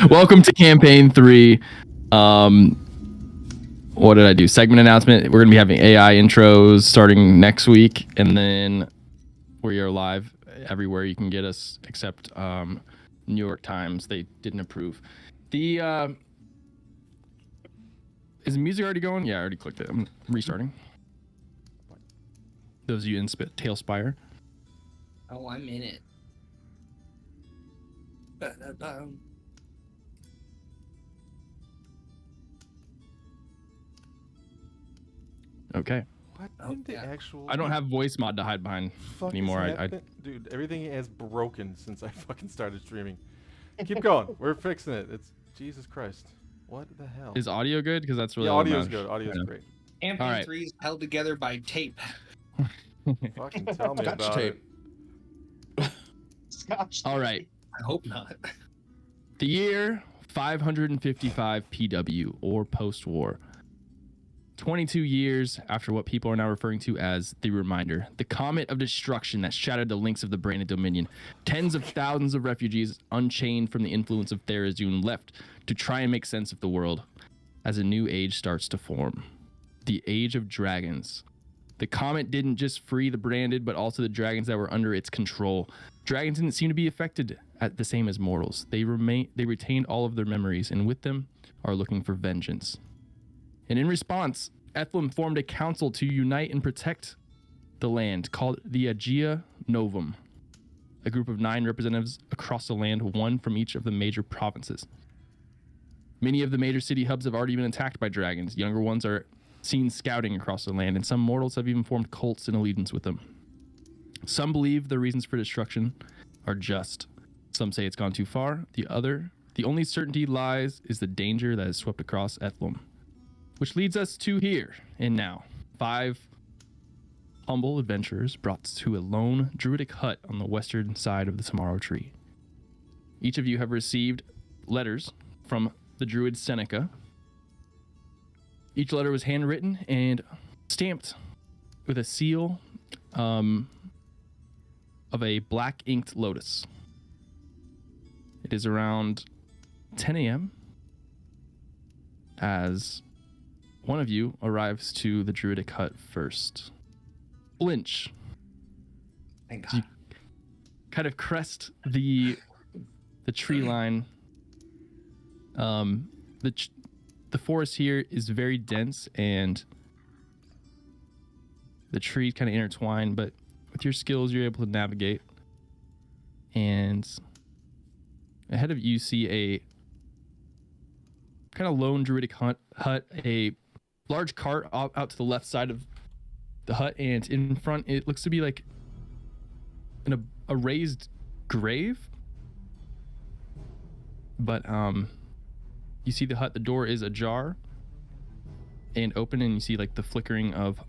Welcome to campaign 3. What did I do? Segment announcement. We're gonna be having AI intros starting next week, and then we are live everywhere you can get us except New York Times. They didn't approve. The is the music already going? Yeah, I already clicked it. I'm restarting. Those of you in TaleSpire. Oh, I'm in it. Okay. What in the actual? I don't have voice mod to hide behind anymore. Dude, everything has broken since I fucking started streaming. Keep going. We're fixing it. It's Jesus Christ. What the hell? Is audio good? Because that's really audio's good. Audio's great. Campaign 3 is held together by tape. Fucking tell me about tape. it. Scotch. All right. I hope not. The year 555 PW or post-war. 22 years after what people are now referring to as the Reminder, the comet of destruction that shattered the links of the branded dominion. Tens of thousands of refugees, unchained from the influence of Therazune, left to try and make sense of the world as a new age starts to form. The Age of Dragons. The comet didn't just free the branded, but also the dragons that were under its control. Dragons didn't seem to be affected at the same as mortals. They retained all of their memories, and with them are looking for vengeance. And in response, Ethlum formed a council to unite and protect the land called the Aegea Novum, a group of 9 representatives across the land, 1 from each of the major provinces. Many of the major city hubs have already been attacked by dragons. Younger ones are seen scouting across the land, and some mortals have even formed cults in allegiance with them. Some believe the reasons for destruction are just. Some say it's gone too far. The only certainty lies is the danger that has swept across Ethlum. Which leads us to here and now. 5 humble adventurers brought to a lone druidic hut on the western side of the Tomorrow Tree. Each of you have received letters from the druid Seneca. Each letter was handwritten and stamped with a seal of a black inked lotus. It is around 10 a.m. as one of you arrives to the druidic hut first. Flinch. Thank You God. kind of crest the tree line. The forest here is very dense and the trees kind of intertwine, but with your skills you're able to navigate. And ahead of you see a kind of lone druidic hut, a large cart out to the left side of the hut, and in front it looks to be like a raised grave. But you see the hut, the door is ajar and open, and you see like the flickering of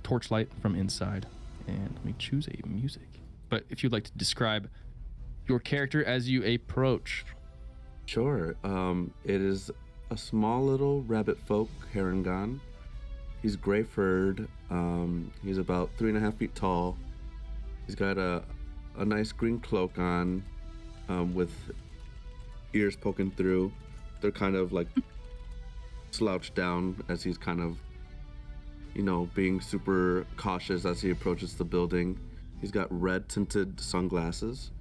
torchlight from inside. And let me choose a music. But if you'd like to describe your character as you approach. Sure. It is a small little rabbit folk Harangon. He's gray furred. He's about 3.5 feet tall. He's got a nice green cloak on, with ears poking through. They're kind of like slouched down as he's kind of, being super cautious as he approaches the building. He's got red tinted sunglasses.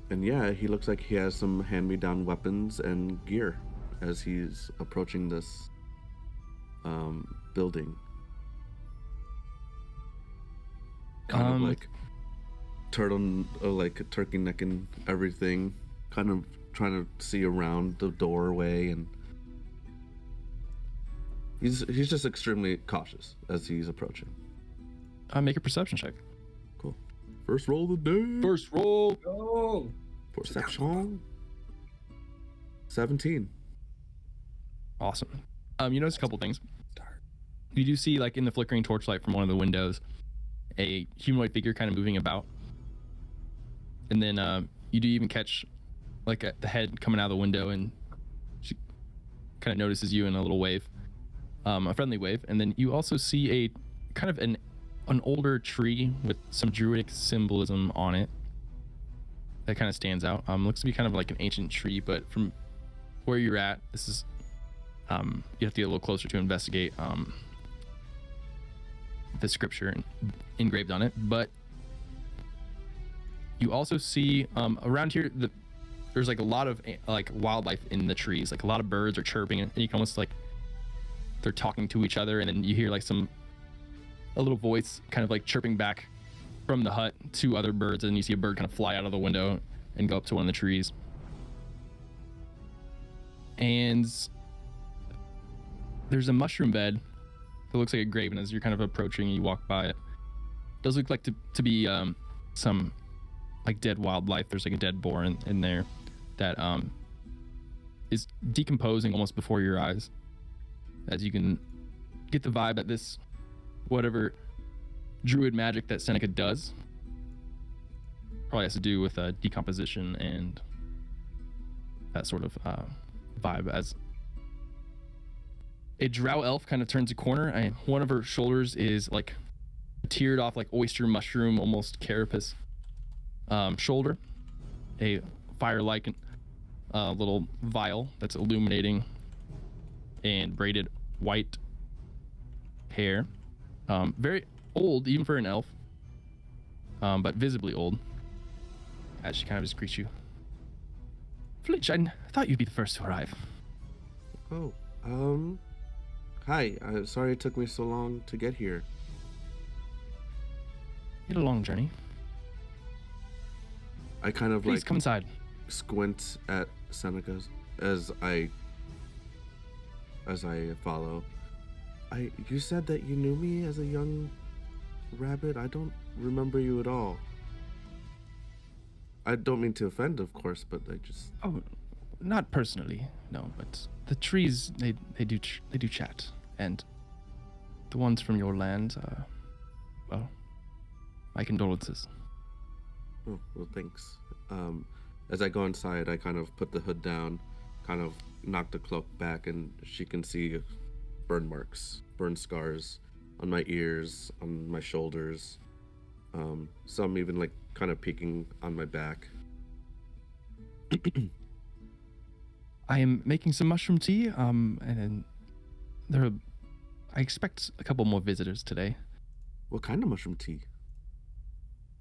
And yeah, he looks like he has some hand-me-down weapons and gear as he's approaching this building. Kind of like turkey necking everything, kind of trying to see around the doorway, and he's just extremely cautious as he's approaching. Make a perception check. Cool. First roll of the day. First roll. Go. Perception. 17. Awesome. You notice a couple things. You do see, like, in the flickering torchlight from one of the windows, a humanoid figure kind of moving about. And then you do even catch, like, the head coming out of the window, and she kind of notices you in a little wave, a friendly wave. And then you also see a kind of an older tree with some druidic symbolism on it. that kind of stands out. Looks to be kind of like an ancient tree, but from where you're at, this is you have to get a little closer to investigate the scripture engraved on it. But you also see around here there's like a lot of like wildlife in the trees. Like a lot of birds are chirping, and you can almost like they're talking to each other, and then you hear like a little voice kind of like chirping back from the hut to other birds, and you see a bird kind of fly out of the window and go up to one of the trees. And there's a mushroom bed that looks like a grave, and as you're kind of approaching, you walk by it. It does look like to be some like dead wildlife. There's like a dead boar in there that is decomposing almost before your eyes, as you can get the vibe that this whatever druid magic that Seneca does probably has to do with decomposition and that sort of vibe. As a drow elf kind of turns a corner, and one of her shoulders is like tiered off like oyster mushroom, almost carapace shoulder, a fire-like little vial that's illuminating, and braided white hair, very old even for an elf, but visibly old, as she kind of just greets you. Flitch, I thought you'd be the first to arrive. Oh, hi. Sorry it took me so long to get here. You had a long journey. I kind of Please like come inside. squint at Seneca's as I follow. You said that you knew me as a young rabbit. I don't remember you at all. I don't mean to offend, of course, but I just... Oh, not personally, no. But the trees, they do chat, and the ones from your land, well, my condolences. Oh, well, thanks. As I go inside, I kind of put the hood down, kind of knock the cloak back, and she can see burn marks, burn scars on my ears, on my shoulders. Some even like kind of peeking on my back. I am making some mushroom tea, and I expect a couple more visitors today. What kind of mushroom tea?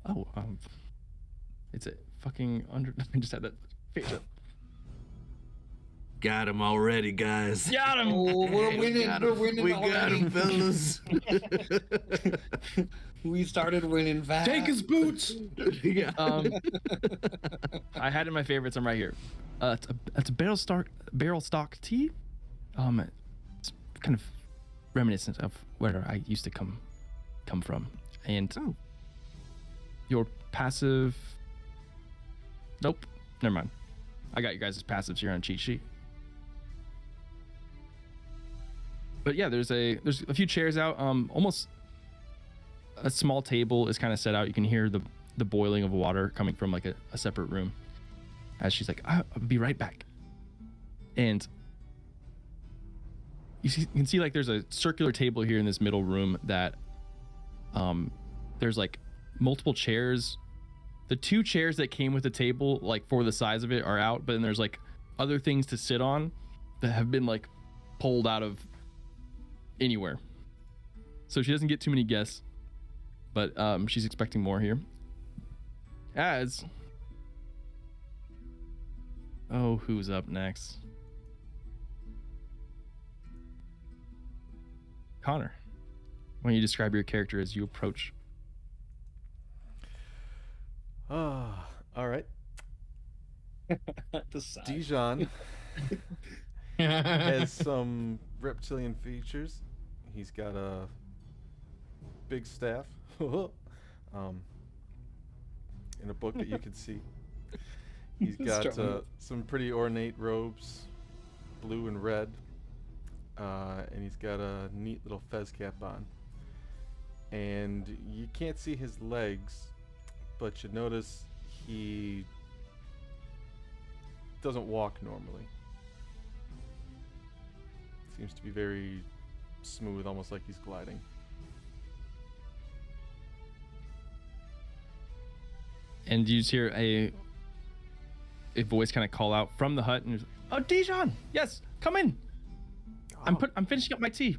Oh, it's a fucking under. I just had that face up. Got him already, guys. Got him. Oh, we're winning. We're winning. We got him, fellas. We started winning fast. Take his boots. Yeah. I had in my favorites. I'm right here. It's a barrel stock tea. It's kind of reminiscent of where I used to come from. And your passive. Nope. Never mind. I got you guys' passives here on cheat sheet. But yeah, there's a few chairs out. Almost a small table is kind of set out. You can hear the boiling of water coming from like a separate room. As she's like, I'll be right back. And you can see like there's a circular table here in this middle room that there's like multiple chairs. The two chairs that came with the table, like for the size of it, are out, but then there's like other things to sit on that have been like pulled out of anywhere. So she doesn't get too many guests, but she's expecting more here. Who's up next? Connor, why don't you describe your character as you approach? All right. Dijon has some reptilian features. He's got a big staff in a book that you can see. He's got some pretty ornate robes, blue and red, and he's got a neat little fez cap on. And you can't see his legs, but you notice he doesn't walk normally. Seems to be very smooth, almost like he's gliding. And you just hear a a voice kind of call out from the hut, and he's, "Oh, Dijon, yes, come in. I'm finishing up my tea."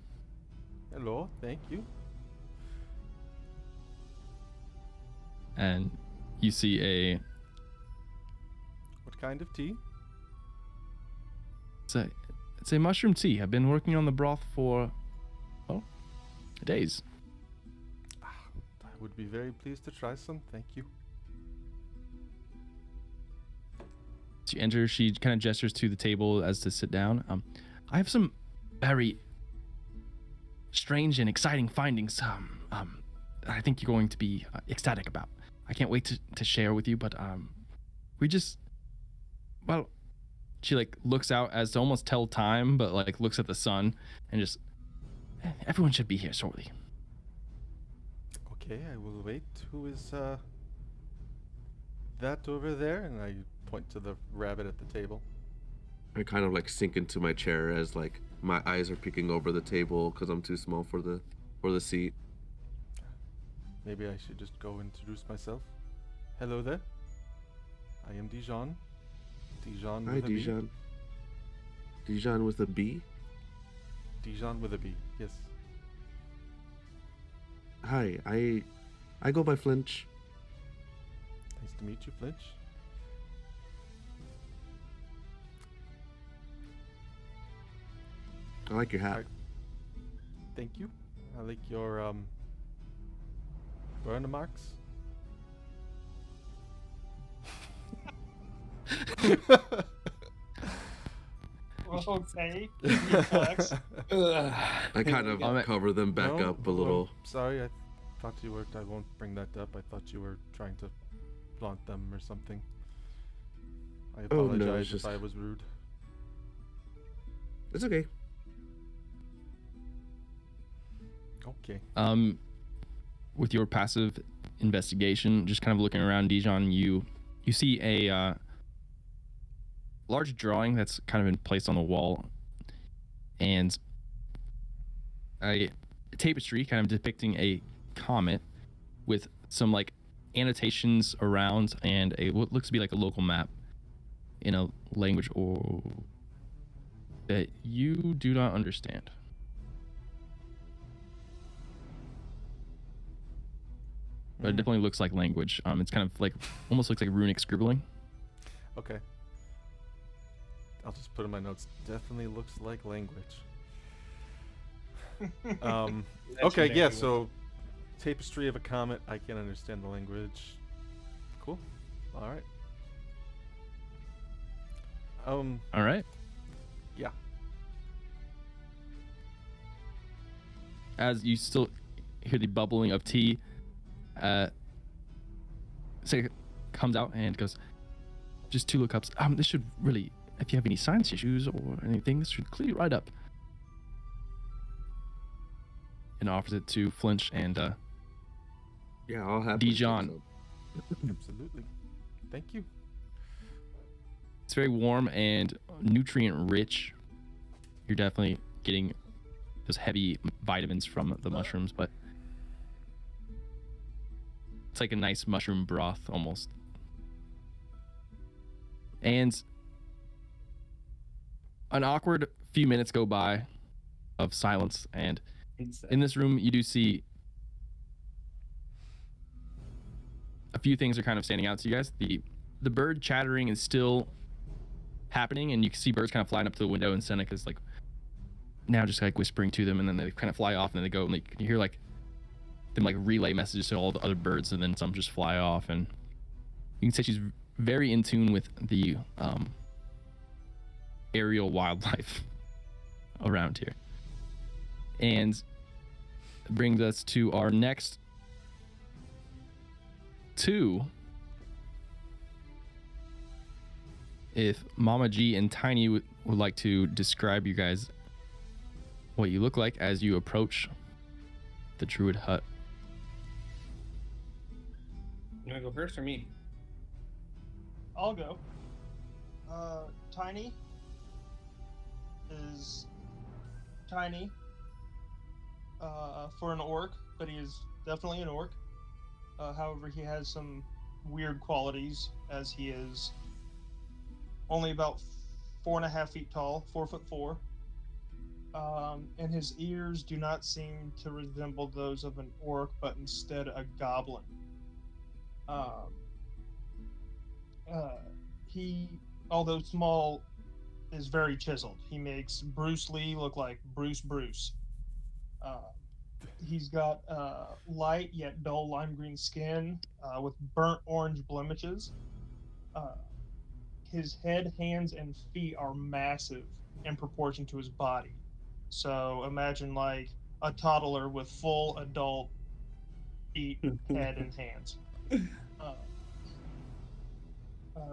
Hello, thank you. And you see What kind of tea? it's a mushroom tea. I've been working on the broth for days. I would be very pleased to try some, thank you. As you enter, she kind of gestures to the table as to sit down. I have some very strange and exciting findings. I think you're going to be ecstatic about. I can't wait to share with you. But she like looks out as to almost tell time, but like looks at the sun and just, everyone should be here shortly. Okay, I will wait. Who is that over there? And I point to the rabbit at the table. I kind of like sink into my chair as like my eyes are peeking over the table because I'm too small for the seat. Maybe I should just go introduce myself. Hello there. I am Dijon. Dijon with Hi, a B. Dijon. Dijon with a B? Dijon with a B, yes. Hi, I go by Flinch. Nice to meet you, Flinch. I like your hat. Thank you. I like your burn marks. Okay. I kind of cover them back No, up a little. Sorry, I thought you were. I won't bring that up. I thought you were trying to flaunt them or something. I Oh, no, apologize it's just- if I was rude. It's okay. Okay. With your passive investigation, just kind of looking around, Dijon, you see a large drawing that's kind of been placed on the wall, and a tapestry kind of depicting a comet with some like annotations around and what looks to be like a local map in a language that you do not understand. But it definitely looks like language. It's kind of like, almost looks like runic scribbling. Okay. I'll just put in my notes. Definitely looks like language. Okay, yeah, so tapestry of a comet. I can't understand the language. Cool. All right. All right. Yeah. As you still hear the bubbling of tea, Sega comes out and goes, "Just 2 lookups. This should really, if you have any science issues or anything, this should clear you right up." And offers it to Flinch and Yeah, I'll have Dijon. Absolutely. Thank you. It's very warm and nutrient rich. You're definitely getting those heavy vitamins from the mushrooms, but it's like a nice mushroom broth almost. And an awkward few minutes go by of silence, and in this room you do see a few things are kind of standing out to you guys. The bird chattering is still happening, and you can see birds kind of flying up to the window, and Seneca's like now just like whispering to them, and then they kind of fly off, and then they go, and like you hear like them like relay messages to all the other birds, and then some just fly off. And you can say she's very in tune with the aerial wildlife around here. And it brings us to our next 2. If Mama G and Tiny would like to describe you guys what you look like as you approach the Druid hut. You want to go first or me? I'll go. Tiny is tiny for an orc, but he is definitely an orc. However, he has some weird qualities as he is only about 4.5 feet tall, 4'4". And his ears do not seem to resemble those of an orc, but instead a goblin. He, although small, is very chiseled. He makes Bruce Lee look like Bruce. He's got light yet dull lime green skin with burnt orange blemishes. His head, hands, and feet are massive in proportion to his body. So imagine like a toddler with full adult feet, head, and hands.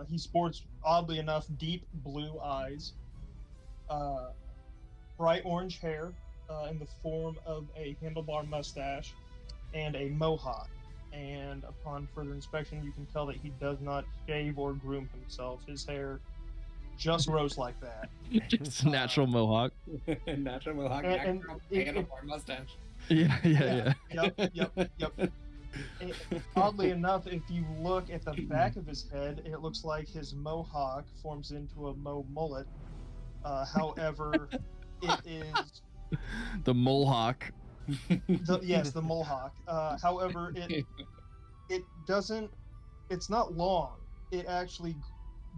He sports, oddly enough, deep blue eyes, bright orange hair in the form of a handlebar mustache, and a mohawk. And upon further inspection, you can tell that he does not shave or groom himself. His hair just grows like that. Just natural mohawk. Natural mohawk, And handlebar mustache. Yeah. Yep. Oddly enough, if you look at the back of his head, it looks like his mohawk forms into a mullet. However, it is The mohawk. the mohawk. However, it doesn't. It's not long. It actually,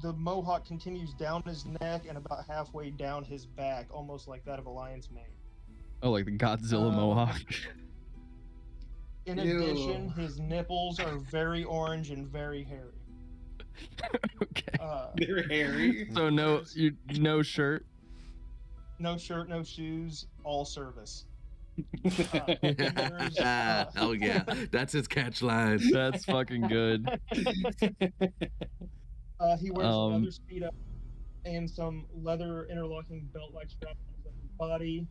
the mohawk continues down his neck and about halfway down his back, almost like that of a lion's mane. Oh, like the Godzilla mohawk. In addition, his nipples are very orange and very hairy. Okay. They're hairy. So no shirt. No shirt, no shoes, all service. Hell yeah, that's his catch line. That's fucking good. He wears leather speedo and some leather interlocking belt-like straps on his body.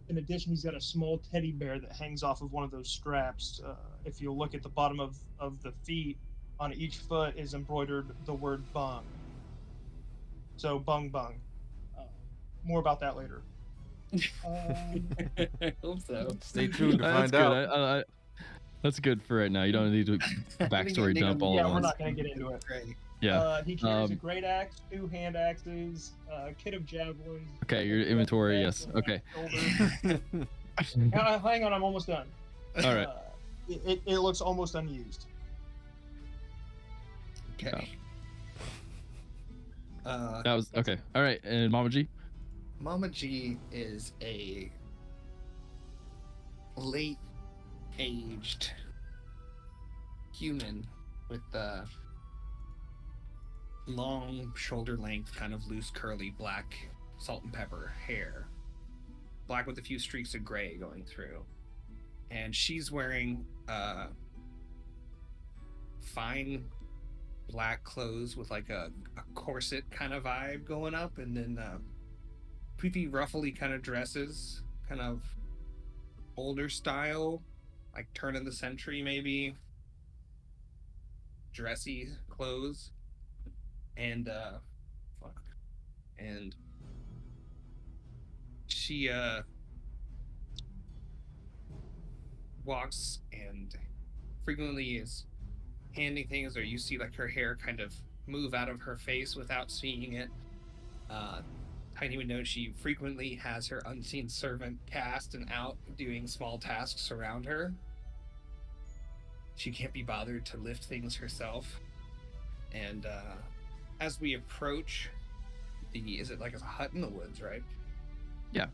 In addition, he's got a small teddy bear that hangs off of one of those straps. If you look at the bottom of the feet, on each foot is embroidered the word bung. So bung. More about that later. I hope so. Stay tuned to That's find good. out. That's good for right now. You don't need to backstory dump all Yeah, at we're once. not going to get into it. Great. Yeah. He carries a great axe, 2 hand axes, a kit of javelins. Okay, your inventory. Yes. Okay. Hang on, I'm almost done. All right. It looks almost unused. Okay. That was okay. All right, and Mama G. Mama G is a late-aged human with long shoulder-length, kind of loose, curly, black salt and pepper hair. Black with a few streaks of gray going through. And she's wearing fine black clothes with like a corset kind of vibe going up, and then pretty ruffly kind of dresses, kind of older style, like turn of the century maybe, dressy clothes, and and she walks and frequently is handing things, or you see like her hair kind of move out of her face without seeing it. Tiny would know she frequently has her unseen servant cast and out doing small tasks around her. She can't be bothered to lift things herself. And as we approach is it like a hut in the woods, right? Yeah.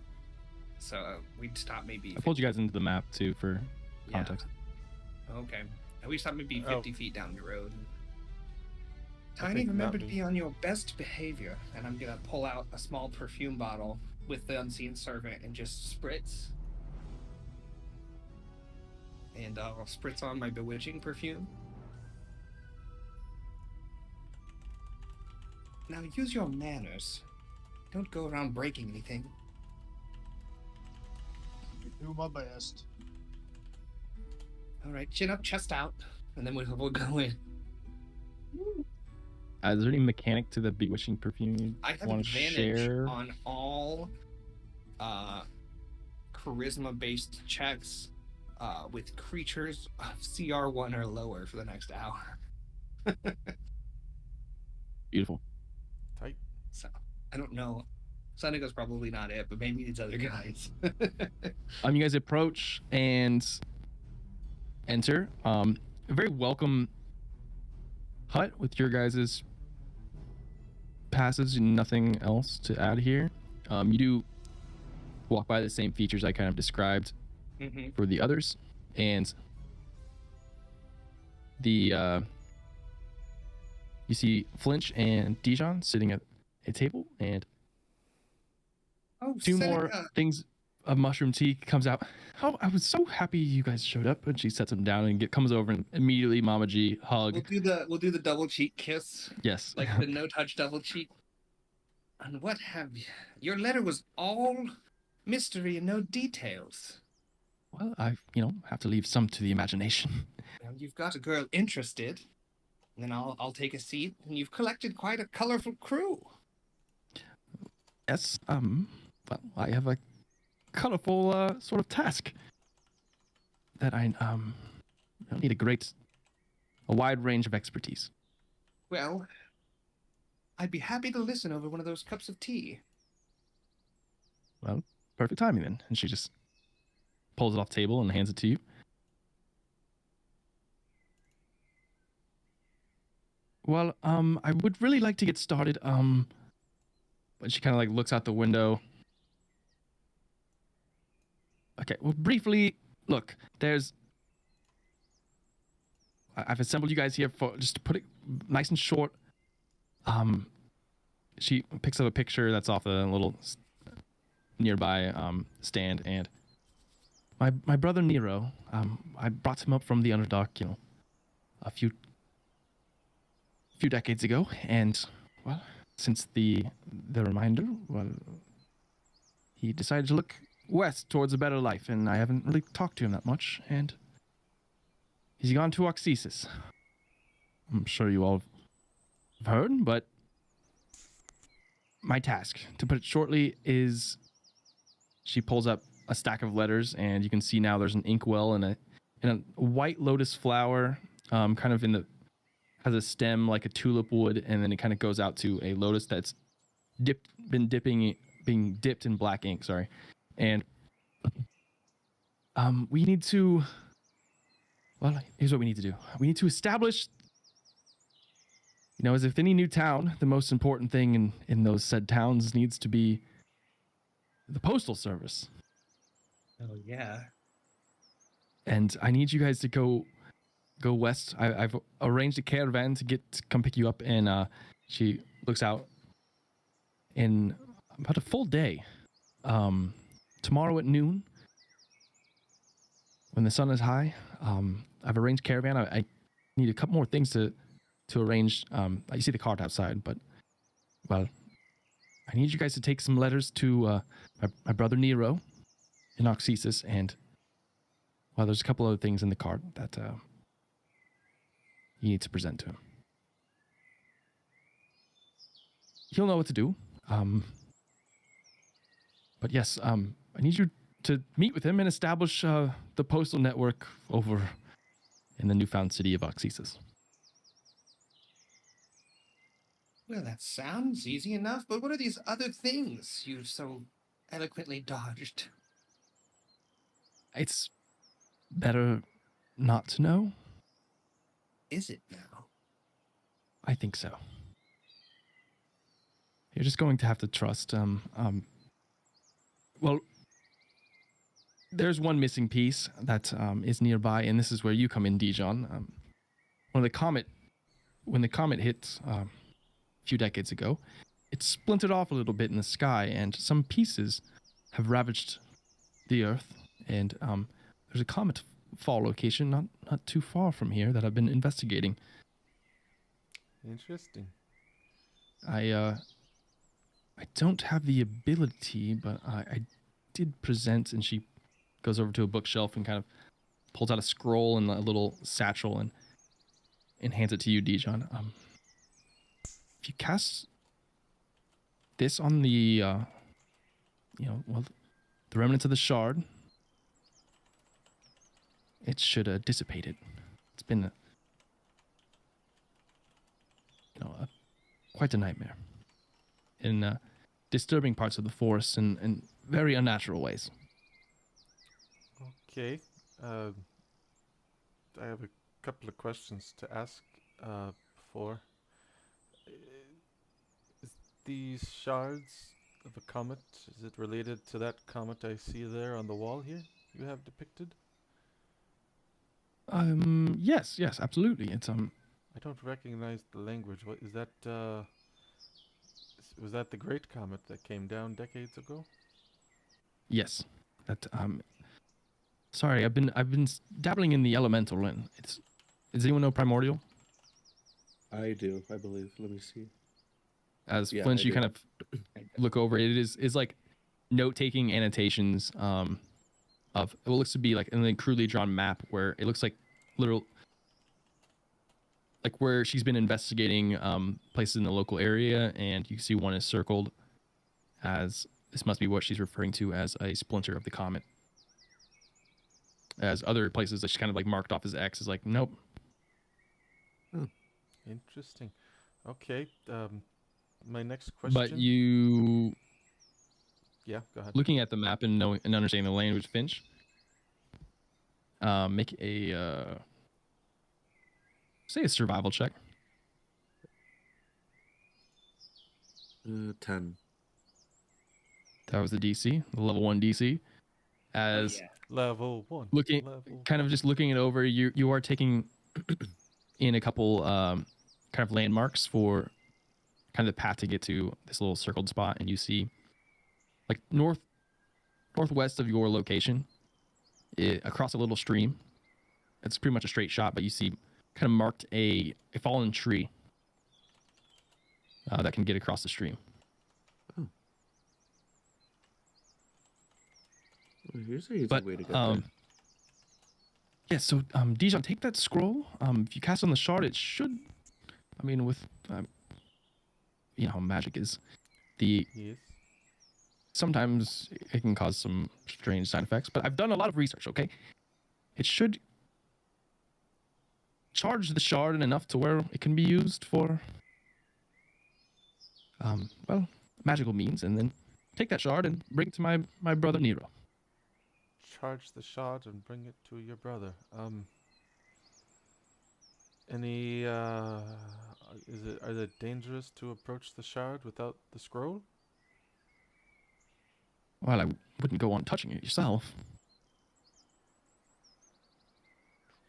So we'd stop maybe... I pulled you guys into the map too for context. Yeah. Okay. And we stopped maybe 50 feet down the road. Tiny, think remember not to me. be on your best behavior. And I'm gonna pull out a small perfume bottle with the unseen servant and just spritz. And I'll spritz on my bewitching perfume. Now use your manners. Don't go around breaking anything. Do my best. All right, chin up, chest out, and then we'll go in. Is there any mechanic to the bewitching perfume you I have want to advantage share? on all charisma-based checks with creatures of CR1 or lower for the next hour. Beautiful. So I don't know. Seneca's probably not it, but maybe these other guys. You guys approach and enter. A very welcome hut with your guys' passes and nothing else to add here. You do walk by the same features I kind of described for the others, and the you see Flinch and Dijon sitting at a table, and two more things of mushroom tea comes out. Oh, I was so happy you guys showed up. And she sets them down and comes over and immediately Mama G hug. We'll do the double cheek kiss. Yes. Like the no touch double cheek. And what have you? Your letter was all mystery and no details. Well, I have to leave some to the imagination. Now you've got a girl interested. Then I'll take a seat, and you've collected quite a colorful crew. Yes. Well, I have a colorful sort of task that I need a wide range of expertise. Well, I'd be happy to listen over one of those cups of tea. Well, perfect timing then. And she just pulls it off the table and hands it to you. Well, I would really like to get started. But she kind of like looks out the window. Okay, well, briefly, look, I've assembled you guys here for just to put it nice and short. She picks up a picture that's off a little nearby stand, and my brother Nero, I brought him up from the Underdark, a few decades ago, and well, since the reminder, well, he decided to look west towards a better life, and I haven't really talked to him that much, and he's gone to Oxysis. I'm sure you all have heard, but my task, to put it shortly, is she pulls up a stack of letters, and you can see now there's an inkwell and a white lotus flower, kind of has a stem like a tulip would, and then it kind of goes out to a lotus that's being dipped in black ink. Sorry, and we need to. Well, here's what we need to do. We need to establish. As if any new town, the most important thing in those said towns needs to be the postal service. Oh yeah. And I need you guys to go west. I've arranged a caravan to come pick you up, and she looks out in about a full day. Tomorrow at noon, when the sun is high, I've arranged caravan. I need a couple more things to arrange. You see the cart outside, but well, I need you guys to take some letters to my brother Nero in Oxysis, and well, there's a couple other things in the cart that you need to present to him. He'll know what to do. But yes, I need you to meet with him and establish the postal network over in the newfound city of Oxysis. Well, that sounds easy enough, but what are these other things you've so eloquently dodged? It's better not to know. Is it now? I think so. You're just going to have to trust. Well, there's one missing piece that is nearby, and this is where you come in, Dijon. When the comet hit a few decades ago, it splintered off a little bit in the sky, and some pieces have ravaged the Earth. And there's a comet fall location not too far from here that I've been investigating. Interesting. I don't have the ability, but I did present, and she goes over to a bookshelf and kind of pulls out a scroll and a little satchel and hands it to you, Dijon. If you cast this on the, the remnants of the shard, it should dissipate it. It's been, quite a nightmare. in disturbing parts of the forest in very unnatural ways. Okay. I have a couple of questions to ask before. Is these shards of a comet, is it related to that comet I see there on the wall here you have depicted? Yes, absolutely. It's I don't recognize the language. What is that? Was that the Great Comet that came down decades ago? yes. That sorry, I've been dabbling in the elemental, and does anyone know primordial? I do, I believe. Let me see. As Yeah, Flinch, I you do. kind of look over it. Is like note-taking annotations of what looks to be like an crudely drawn map where it looks like like where she's been investigating places in the local area, and you see one is circled as this must be what she's referring to as a splinter of the comet. As other places that she kind of like marked off as X is like, nope. Interesting. Okay. My next question. But you, Yeah, go ahead. looking at the map and knowing and understanding the language, Finch, make a say a survival check. 10. That was the DC, the level 1 DC. As Level 1. looking, kind of just looking it over, you are taking in a couple kind of landmarks for kind of the path to get to this little circled spot, and you see like northwest of your location, across a little stream. It's pretty much a straight shot, but you see kind of marked a fallen tree that can get across the stream. Well, here's an easy But way to get there. yeah, so Dijon, take that scroll. If you cast on the shard, it should. I mean, with you know how magic is, Yes. sometimes it can cause some strange side effects. But I've done a lot of research. Okay, it should charge the shard enough to where it can be used for well, magical means, and then take that shard and bring it to my brother Nero. Charge the shard and bring it to your brother. Any are it dangerous to approach the shard without the scroll? Well, I wouldn't go on touching it yourself.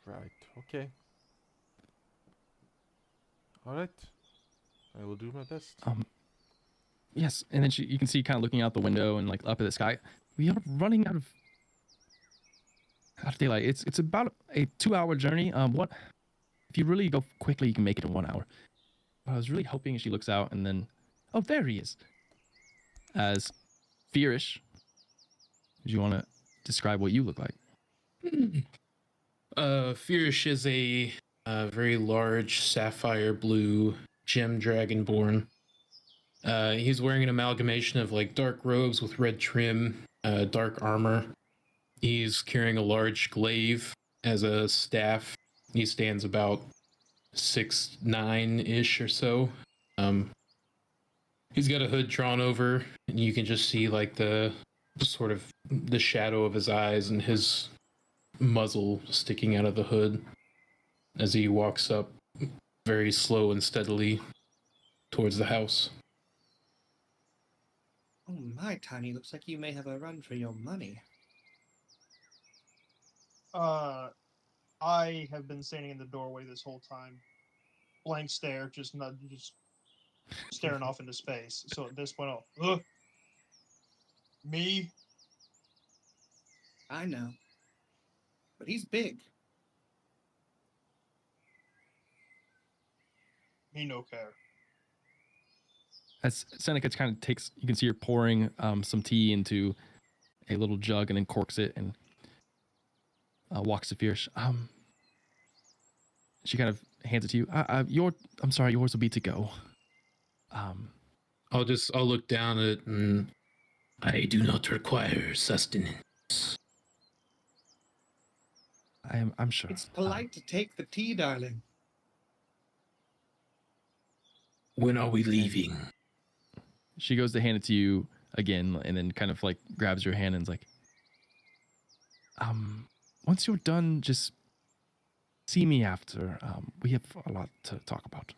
Right. Okay. All right. I will do my best. Yes, and then you can see kind of looking out the window and like up at the sky. We are running out of daylight. It's about a 2-hour journey. What if you really go quickly? You can make it in 1 hour. I was really hoping she looks out and then, oh, there he is. As Fearish, do you want to describe what you look like? Fierce is a very large sapphire blue gem dragonborn. He's wearing an amalgamation of like dark robes with red trim, dark armor. He's carrying a large glaive as a staff. He stands about 6'9" or so. He's got a hood drawn over, and you can just see like the sort of the shadow of his eyes and his muzzle sticking out of the hood as he walks up very slow and steadily towards the house. Oh my, Tiny, looks like you may have a run for your money. I have been standing in the doorway this whole time. Blank stare, just staring off into space. So at this point, me? I know. But he's big. Me no care. As Seneca kind of takes, you can see her pouring some tea into a little jug and then corks it and walks to Fierce. She kind of hands it to you. I'm sorry, yours will be to go. I'll look down at it and I do not require sustenance. I'm sure. It's polite to take the tea, darling. When are we leaving? she goes to hand it to you again, and then kind of like grabs your hand and is like, once you're done, just see me after. We have a lot to talk about.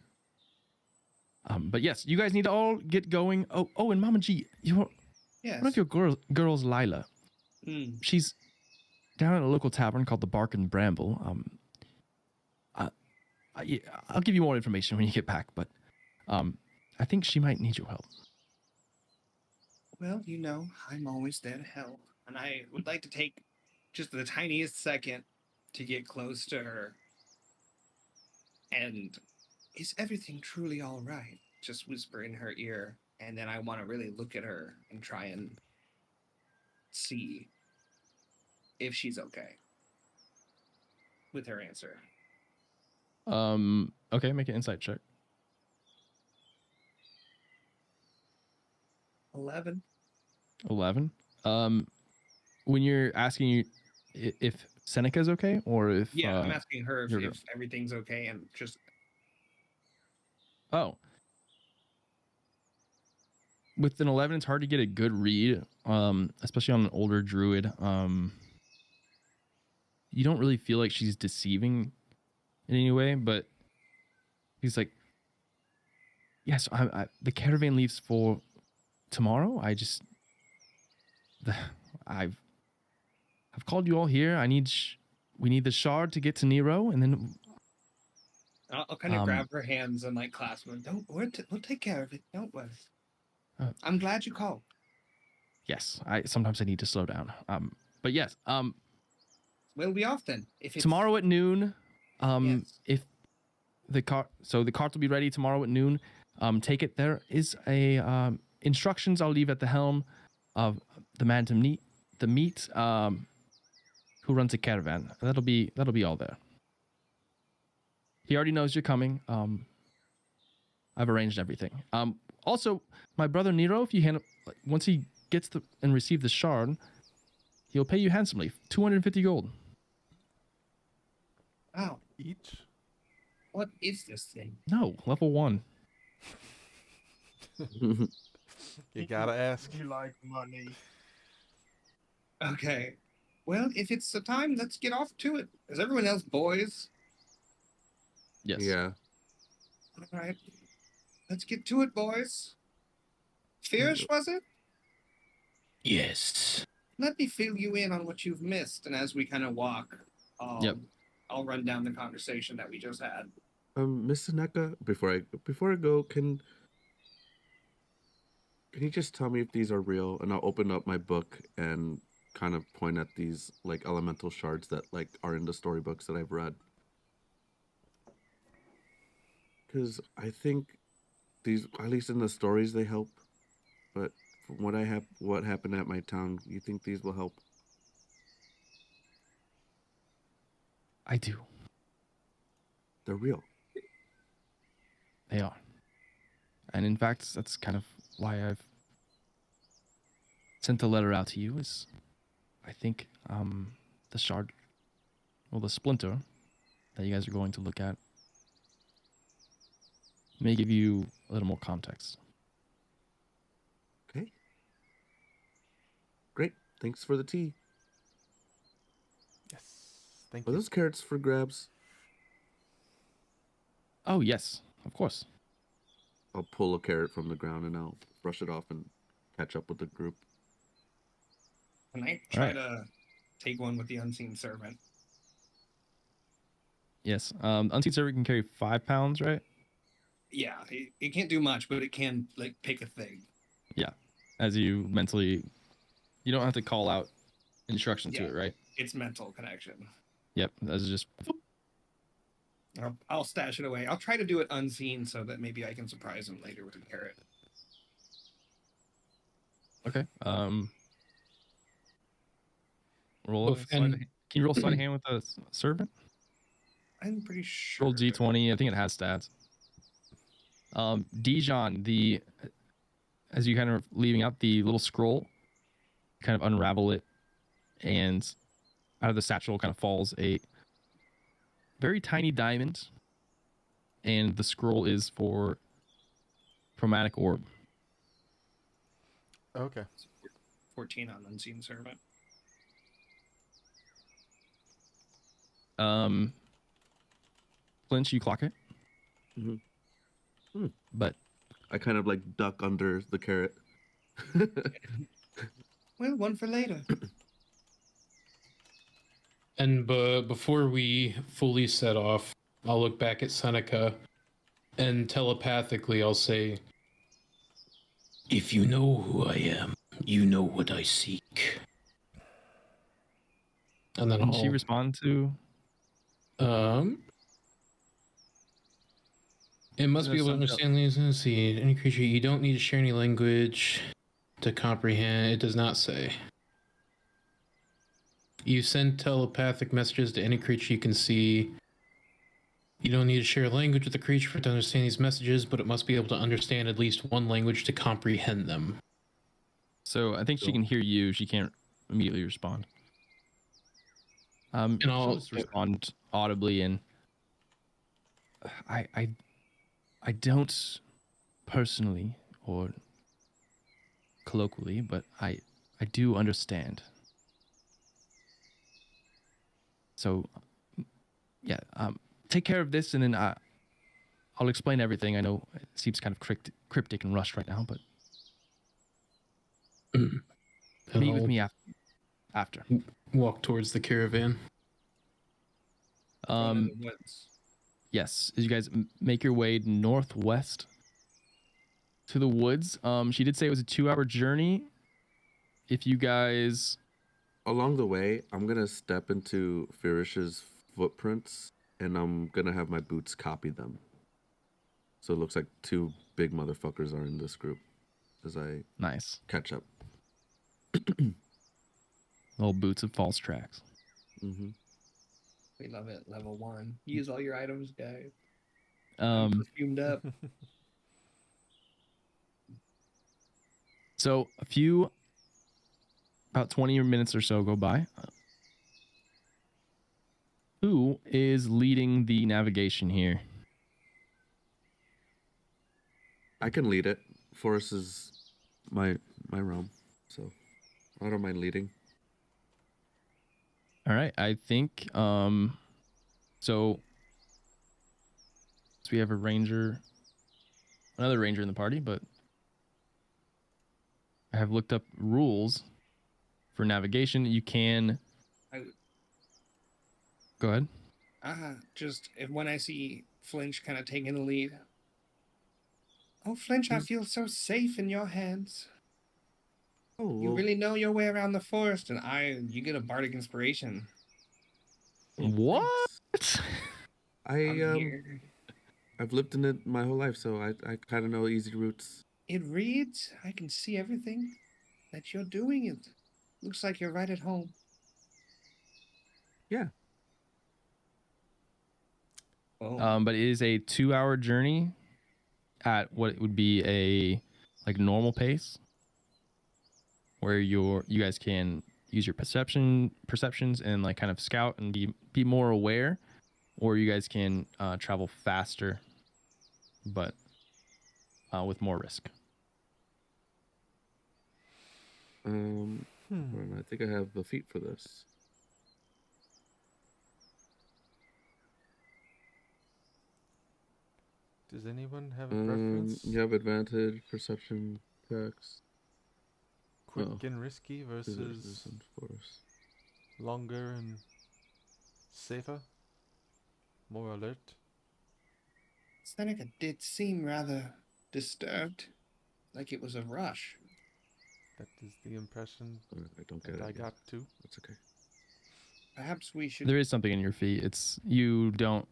But yes, you guys need to all get going. Oh, and Mama G, Yes. one of your girls, Lila. She's down at a local tavern called the Bark and Bramble. I'll give you more information when you get back, but I think she might need your help. Well, you know, I'm always there to help, and I would like to take just the tiniest second to get close to her. And is everything truly all right? Just whisper in her ear, and then I want to really look at her and try and see if she's okay with her answer. Okay, make an insight check. 11. 11. When you're asking you if Seneca's okay, or if I'm asking her your if everything's okay, and just with an 11, it's hard to get a good read, especially on an older druid. You don't really feel like she's deceiving in any way, but he's like, yes, the caravan leaves for tomorrow. I've called you all here. We need the shard to get to Nero, and then I'll kind of grab her hands and like clasp them. We'll take care of it. Don't worry. I'm glad you called. Yes, sometimes I need to slow down. But yes, We'll be off then. If it's... tomorrow at noon. Yes. If the cart will be ready tomorrow at noon. Take it. There is a instructions I'll leave at the helm of the man to meet who runs a caravan. That'll be all there. He already knows you're coming. I've arranged everything. Also, my brother Nero, if you once he gets and receive the shard, he'll pay you handsomely, 250 gold. Wow. Each? What is this thing? No, level 1. You gotta ask. You like money? Okay. Well, if it's the time, let's get off to it. Is everyone else boys? Yes. Yeah. All right. Let's get to it, boys. Fierce, was it? Yes. Let me fill you in on what you've missed, and as we kind of walk, I'll run down the conversation that we just had. Miss Seneca, before I go, can you just tell me if these are real? And I'll open up my book and kind of point at these like elemental shards that like are in the storybooks that I've read. Because I think these, at least in the stories, they help. But from what happened at my town, you think these will help? I do. They're real. They are. And in fact, that's kind of why I've sent the letter out to you, is I think the shard, well, the splinter that you guys are going to look at may give you a little more context. Okay. Great. Thanks for the tea. Yes. Thank Are you. those carrots for grabs? Oh, yes, of course. I'll pull a carrot from the ground and I'll brush it off and catch up with the group. Can I try to take one with the unseen servant? Yes. Unseen servant can carry 5 pounds, right? Yeah, it can't do much, but it can like pick a thing. Yeah. As you mentally, you don't have to call out instructions to it, right? It's mental connection. Yep. That's just. I'll stash it away. I'll try to do it unseen so that maybe I can surprise him later with a carrot. Okay. Roll. Oof, and- Can you roll sleight of hand with a servant? I'm pretty sure. Roll D20. I think it has stats. Dijon, as you kind of leaving out the little scroll, kind of unravel it, and out of the satchel kind of falls a very tiny diamond, and the scroll is for chromatic orb. Okay. 14 on Unseen Servant. Flinch, you clock it. Mhm. But I kind of like duck under the carrot. Well, one for later. And before we fully set off, I'll look back at Seneca and telepathically I'll say, "If you know who I am, you know what I seek." And then can I'll she respond to? It must be able to Some- understand these. Let's see. Any creature, you don't need to share any language to comprehend. It does not say. You send telepathic messages to any creature you can see. You don't need to share a language with the creature to understand these messages, but it must be able to understand at least one language to comprehend them. So I think she can hear you. She can't immediately respond. And she'll I'll just respond audibly, and I don't personally or colloquially, but I do understand. So yeah, take care of this, and then I'll explain everything. I know it seems kind of cryptic and rushed right now, but meet with me after. walk towards the caravan. Going in the woods. Yes, as you guys make your way northwest to the woods. She did say it was a 2-hour journey. If you guys, Along the way, I'm gonna step into Firish's footprints, and I'm gonna have my boots copy them. So it looks like two big motherfuckers are in this group as I nice catch up. little boots of false tracks. Mm-hmm. We love it. Level 1. Use all your items, guys. Um, Perfumed up. so about 20 minutes or so go by. Who is leading the navigation here? I can lead it. Forest is my realm, so I don't mind leading. All right, I think so we have another ranger in the party, but I have looked up rules for navigation. You can go ahead. Just when I see Flinch kind of taking the lead. Oh, Flinch, I feel so safe in your hands. Oh, You really know your way around the forest, and you get a bardic inspiration. What? I've lived in it my whole life, so I kind of know easy routes. It reads. I can see everything that you're doing. It looks like you're right at home. Yeah. Oh. But it is a 2-hour journey at what would be a like normal pace, where you guys can use your perceptions and like kind of scout and be more aware, or you guys can travel faster, but with more risk. I think I have the feat for this. Does anyone have a preference? You have advantage, perception checks. Quick and risky versus longer and safer? More alert? Seneca did seem rather disturbed, like it was a rush. That is the impression I don't get that it. I got too. That's okay. Perhaps we should... There is something in your feet. It's you don't.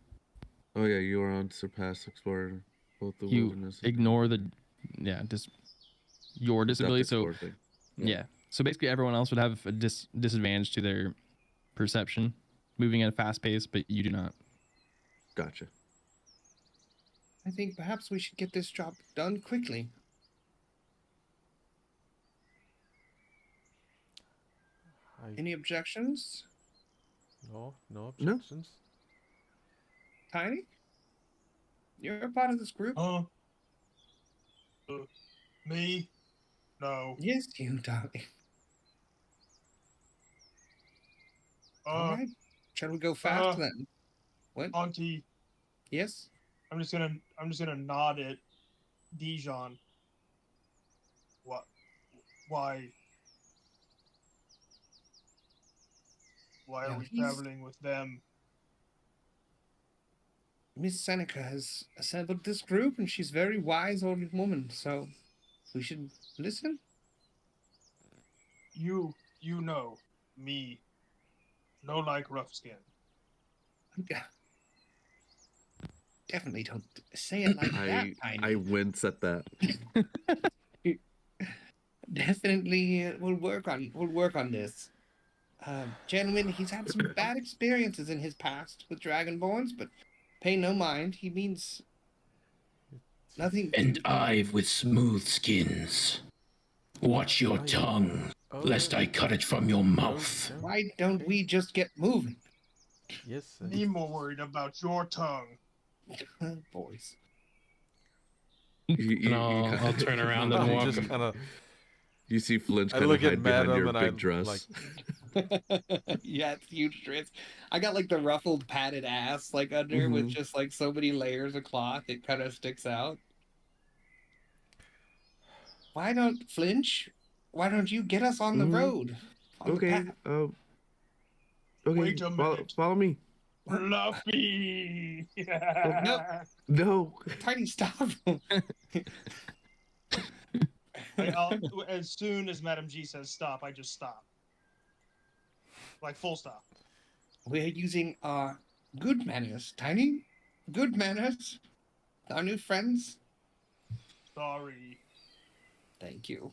Oh yeah, you are on Surpass Explorer, both the You wilderness. ignore your disability. So thing. yeah. So basically, everyone else would have a disadvantage to their perception, moving at a fast pace, but you do not. Gotcha. I think perhaps we should get this job done quickly. Any objections? No objections. Tiny? You're a part of this group? Me? No. Yes, you darling. All right. Shall we go fast then? What? Auntie, Yes. I'm just gonna nod at Dijon. What? Why? Why are Yeah, we he's- traveling with them? Miss Seneca has assembled this group, and she's a very wise old woman, so we should listen. You know me. No like rough skin. Definitely don't say it like that, Tiny. I wince at that. Definitely, we'll work on this. Gentlemen, he's had some bad experiences in his past with Dragonborns, but pay no mind. He means nothing. And I've with smooth skins. Watch your tongue, lest I cut it from your mouth. Why don't we just get moving? Yes. Me more worried about your tongue. Boys. And I'll turn around and walk. Just kind of. You see Flinch I kind of look at hide behind Madam your and big I dress. like. Yeah, it's huge dress. I got like the ruffled padded ass like under with just like so many layers of cloth it kind of sticks out. Why don't Flinch? Why don't you get us on the road? On the Okay. path? Okay. Wait a minute. Follow me. Fluffy. No. Tiny, stop. As soon as Madam G says stop, I just stop. Like full stop. We're using our good manners, Tiny. Good manners. Our new friends. Sorry. Thank you.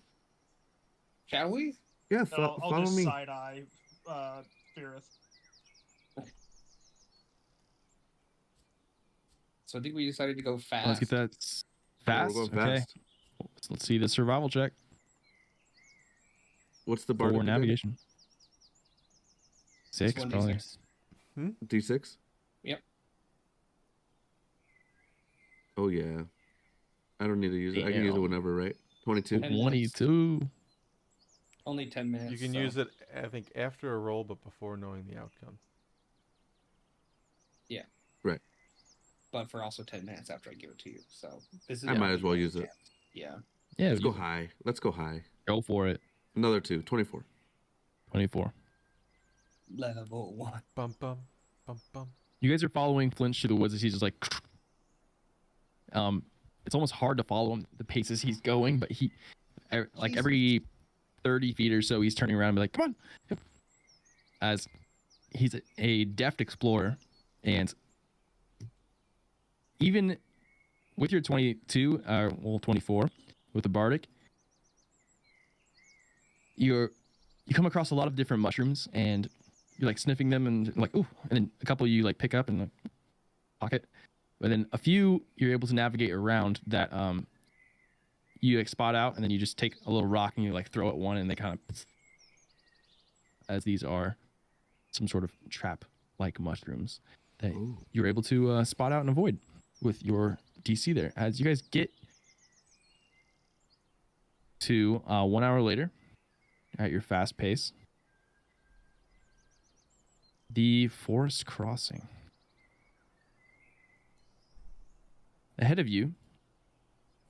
Shall we? Yeah, No, I'll follow just me. side eye Spirith. So I think we decided to go fast. Let's get that fast. We're going Okay. fast. Let's see the survival check What's the bar? for navigation. It's 6 probably. 1d6. D6? Yep. Oh, yeah. I don't need to use it. I can use it Damn. whenever, right? 22. 22. Only 10 minutes. You can use it, I think, after a roll, but before knowing the outcome. Yeah. Right. But for also 10 minutes after I give it to you. So this is. I might as well use it. Yeah. Yeah, Let's go high. Let's go high. go for it. Another 2. 24. 24. Level 1. Bum bum bum bum. You guys are following Flinch through the woods as he's just like it's almost hard to follow him the paces he's going, but he like every 30 feet or so he's turning around and be like, come on, as he's a deft explorer. And even with your 22 well 24 with the bardic, you come across a lot of different mushrooms, and you're like sniffing them and like, ooh, and then a couple you like pick up and like pocket, but then a few you're able to navigate around that you like spot out, and then you just take a little rock and you like throw at one, and they kind of, as these are some sort of trap like mushrooms that you're able to spot out and avoid with your DC there. As you guys get to 1 hour later at your fast pace, the forest crossing. Ahead of you,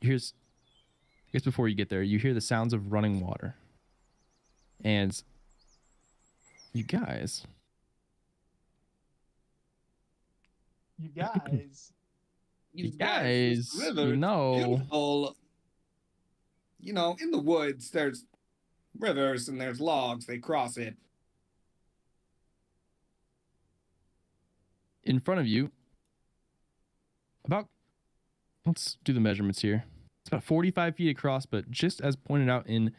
here's, I guess before you get there, you hear the sounds of running water. And you guys, You guys. You this river you is know, beautiful. You know, in the woods, there's rivers and there's logs. They cross it. in front of you, about, let's do the measurements here. It's about 45 feet across, but just as pointed out in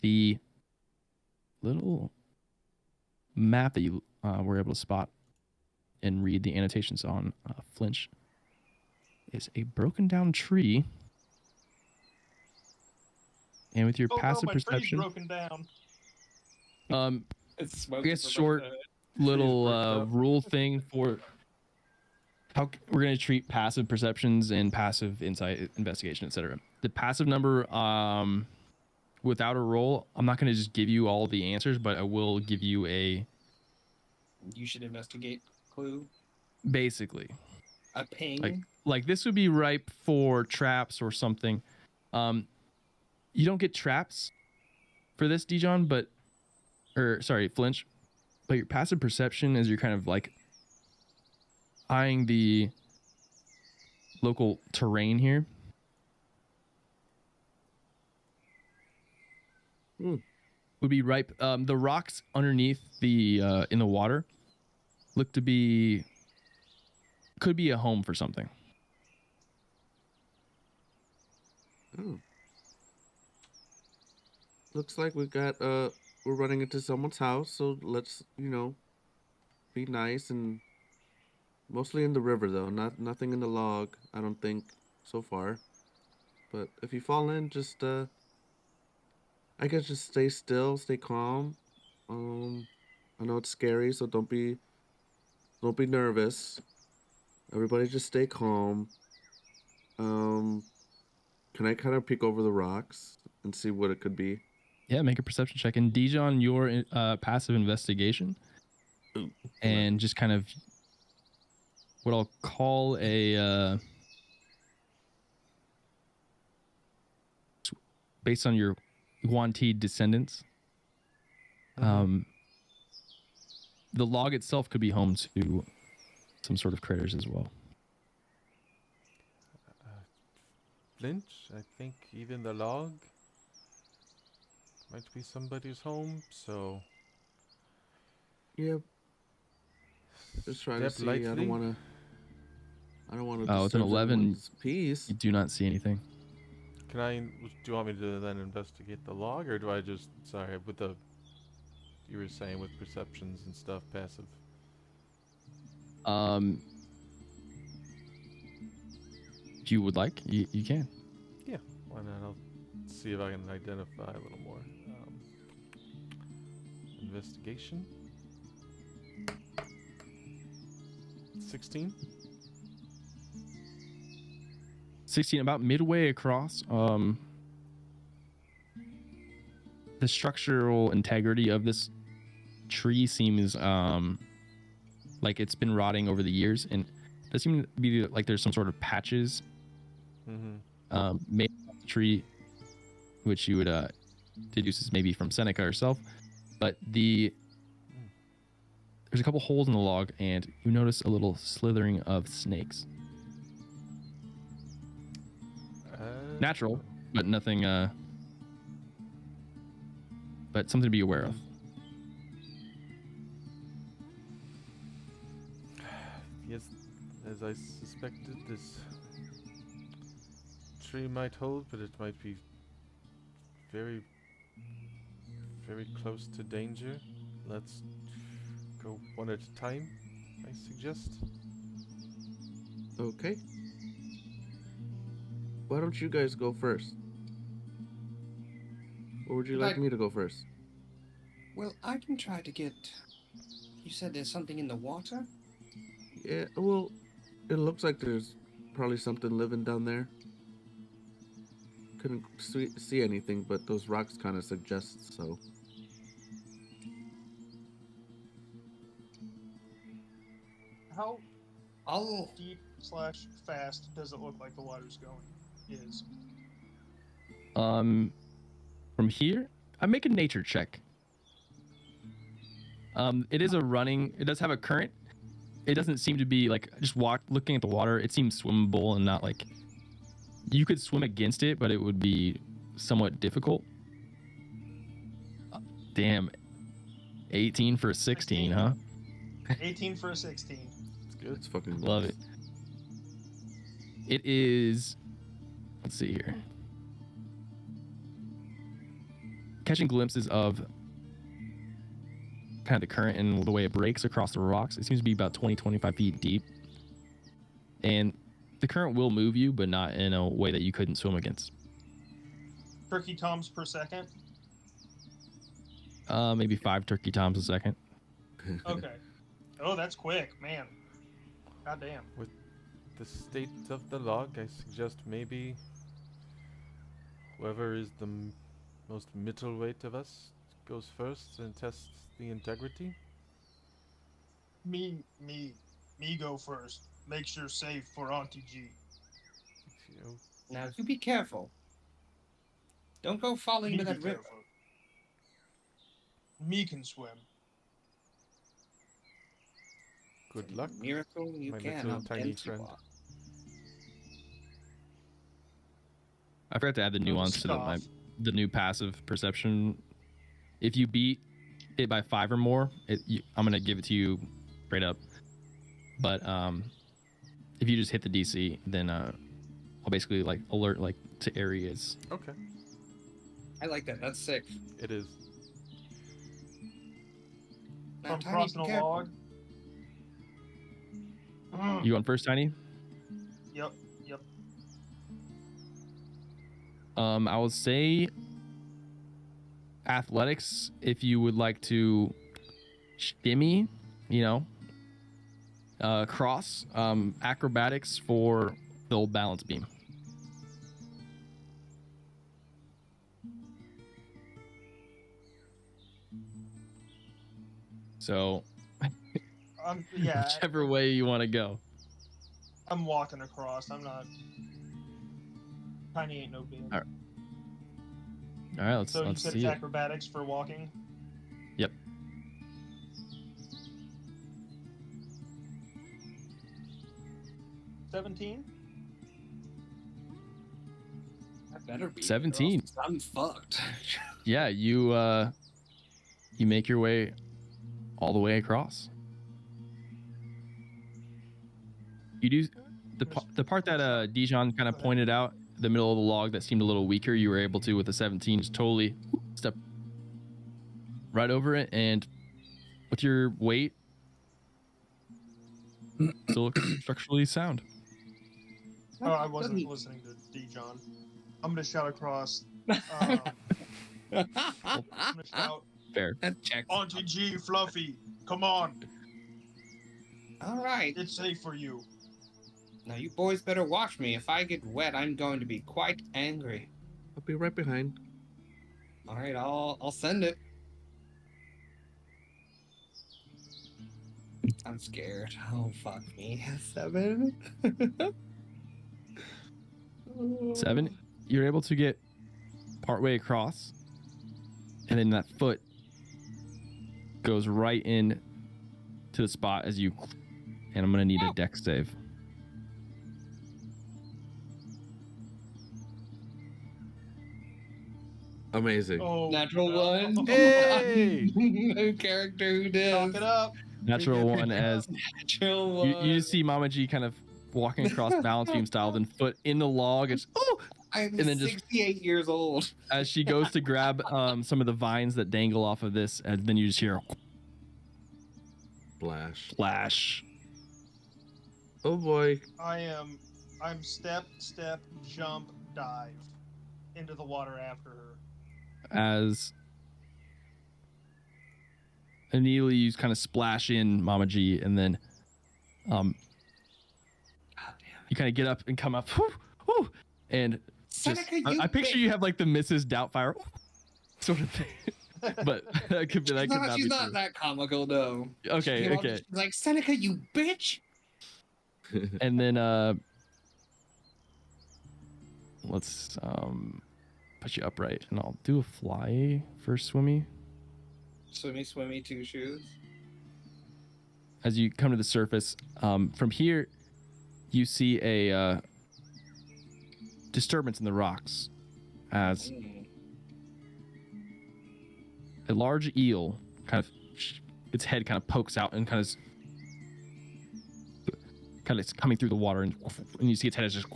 the little map that you were able to spot and read the annotations on Flinch, is a broken down tree. And with your passive my tree's perception, broken down. It's I guess short little rule thing for how we're going to treat passive perceptions and passive insight, investigation, etc. The passive number without a roll, I'm not going to just give you all the answers, but I will give you a You should investigate clue. basically A ping. like this would be ripe for traps or something. You don't get traps for this, Dijon, Flinch, but your passive perception as you're kind of like eyeing the local terrain here. Would be ripe. The rocks underneath the in the water look to be could be a home for something. Oh. Looks like we're running into someone's house, so let's, be nice and mostly in the river though, nothing in the log, I don't think so far. But if you fall in, just I guess just stay still, stay calm. I know it's scary, so don't be nervous. Everybody just stay calm. Can I kind of peek over the rocks and see what it could be? Yeah, make a perception check. And Dijon, your passive investigation. Ooh. And just kind of what I'll call a based on your Guanti descendants. The log itself could be home to some sort of critters as well. Flinch, I think even the log might be somebody's home, so... Yep. Just trying to see, lightly. I don't want to Oh, it's an 11. Peace. You do not see anything. Do you want me to then investigate the log, or do I just, with the, you were saying with perceptions and stuff, passive? If you would like, you can. Yeah, why not? I'll see if I can identify a little more. Investigation. 16. 16, about midway across. The structural integrity of this tree seems like it's been rotting over the years, and it does seem to be like there's some sort of patches made of the tree, which you would deduce is maybe from Seneca herself. But there's a couple holes in the log, and you notice a little slithering of snakes. Natural, but nothing. But something to be aware of. Yes, as I suspected, this tree might hold, but it might be very, very close to danger. Let's go one at a time, I suggest. Okay. Why don't you guys go first? Or would you like me to go first? Well, I can try to get... You said there's something in the water? Yeah, well, it looks like there's probably something living down there. Couldn't see anything, but those rocks kind of suggest so. How I'll... deep/fast does it look like the water's going? From here, I make a nature check. It is a running. It does have a current. It doesn't seem to be like just looking at the water. It seems swimmable and not like you could swim against it, but it would be somewhat difficult. Damn, 18 for a 16, huh? 18 for a 16. It's good. It's fucking Love it. It is. Let's see here. Catching glimpses of kind of the current and the way it breaks across the rocks. It seems to be about 20-25 feet deep. And the current will move you, but not in a way that you couldn't swim against. Turkey toms per second? Maybe 5 turkey toms a second. Okay. Oh, that's quick, man. Goddamn. With the state of the log, I suggest maybe whoever is the most middleweight of us goes first and tests the integrity? Me go first. Make sure safe for Auntie G. Now, you be careful. Don't go falling Me into be that river. careful. Me can swim. Good luck, Miracle you my can. little How tiny dense you friend. are. I forgot to add the nuance to the new passive perception. If you beat it by 5 or more, I'm gonna give it to you straight up. But if you just hit the DC, then I'll basically like alert like to areas. Okay. I like that. That's sick. It is. Now, I'm Tiny, crossing be a careful. log. You on first, Tiny? Yep. I will say athletics if you would like to shimmy, cross, acrobatics for the old balance beam. So Yeah. whichever way you want to go. I'm walking across. I'm not. Tiny ain't no bitch. All right, let's So you said see it's it. acrobatics for walking? Yep. 17? That better be. 17. I'm fucked. Yeah, you make your way all the way across. You do the part that Dijon kind of pointed out, the middle of the log that seemed a little weaker, you were able to with the 17 just totally step right over it, and with your weight still looks structurally sound. Oh, I wasn't listening to Dijon. I'm gonna shout across. I'm gonna shout, Fair. That checks. Auntie G, Fluffy, come on. All right. It's safe for you. Now you boys better watch me. If I get wet, I'm going to be quite angry. I'll be right behind. All right, I'll send it. I'm scared. Oh fuck me. 7. 7. You're able to get partway across, and then that foot goes right in to the spot as you. And I'm gonna need a dex save. Amazing. Oh, Natural no. 1. Hey! New character who Knock does. it up. Natural 1 as Natural 1. you just see Mama G kind of walking across balance beam style, then foot in the log. It's I'm and then just 68 years old. as she goes to grab some of the vines that dangle off of this, and then you just hear Flash. flash. Oh boy. I'm step, jump, dive into the water after her. As immediately you kind of splash in Mama G, and then you kind of get up and come up, and just, Seneca, you I picture bitch. you have like the Mrs. Doubtfire sort of thing, but that could be She's be not true. that comical though. Okay, She's okay. like, Seneca, you bitch. And then let's put you upright, and I'll do a fly for Swimmy. Swimmy, 2 shoes. As you come to the surface, from here, you see a disturbance in the rocks, as a large eel its head kind of pokes out and kind of coming through the water, and you see its head is just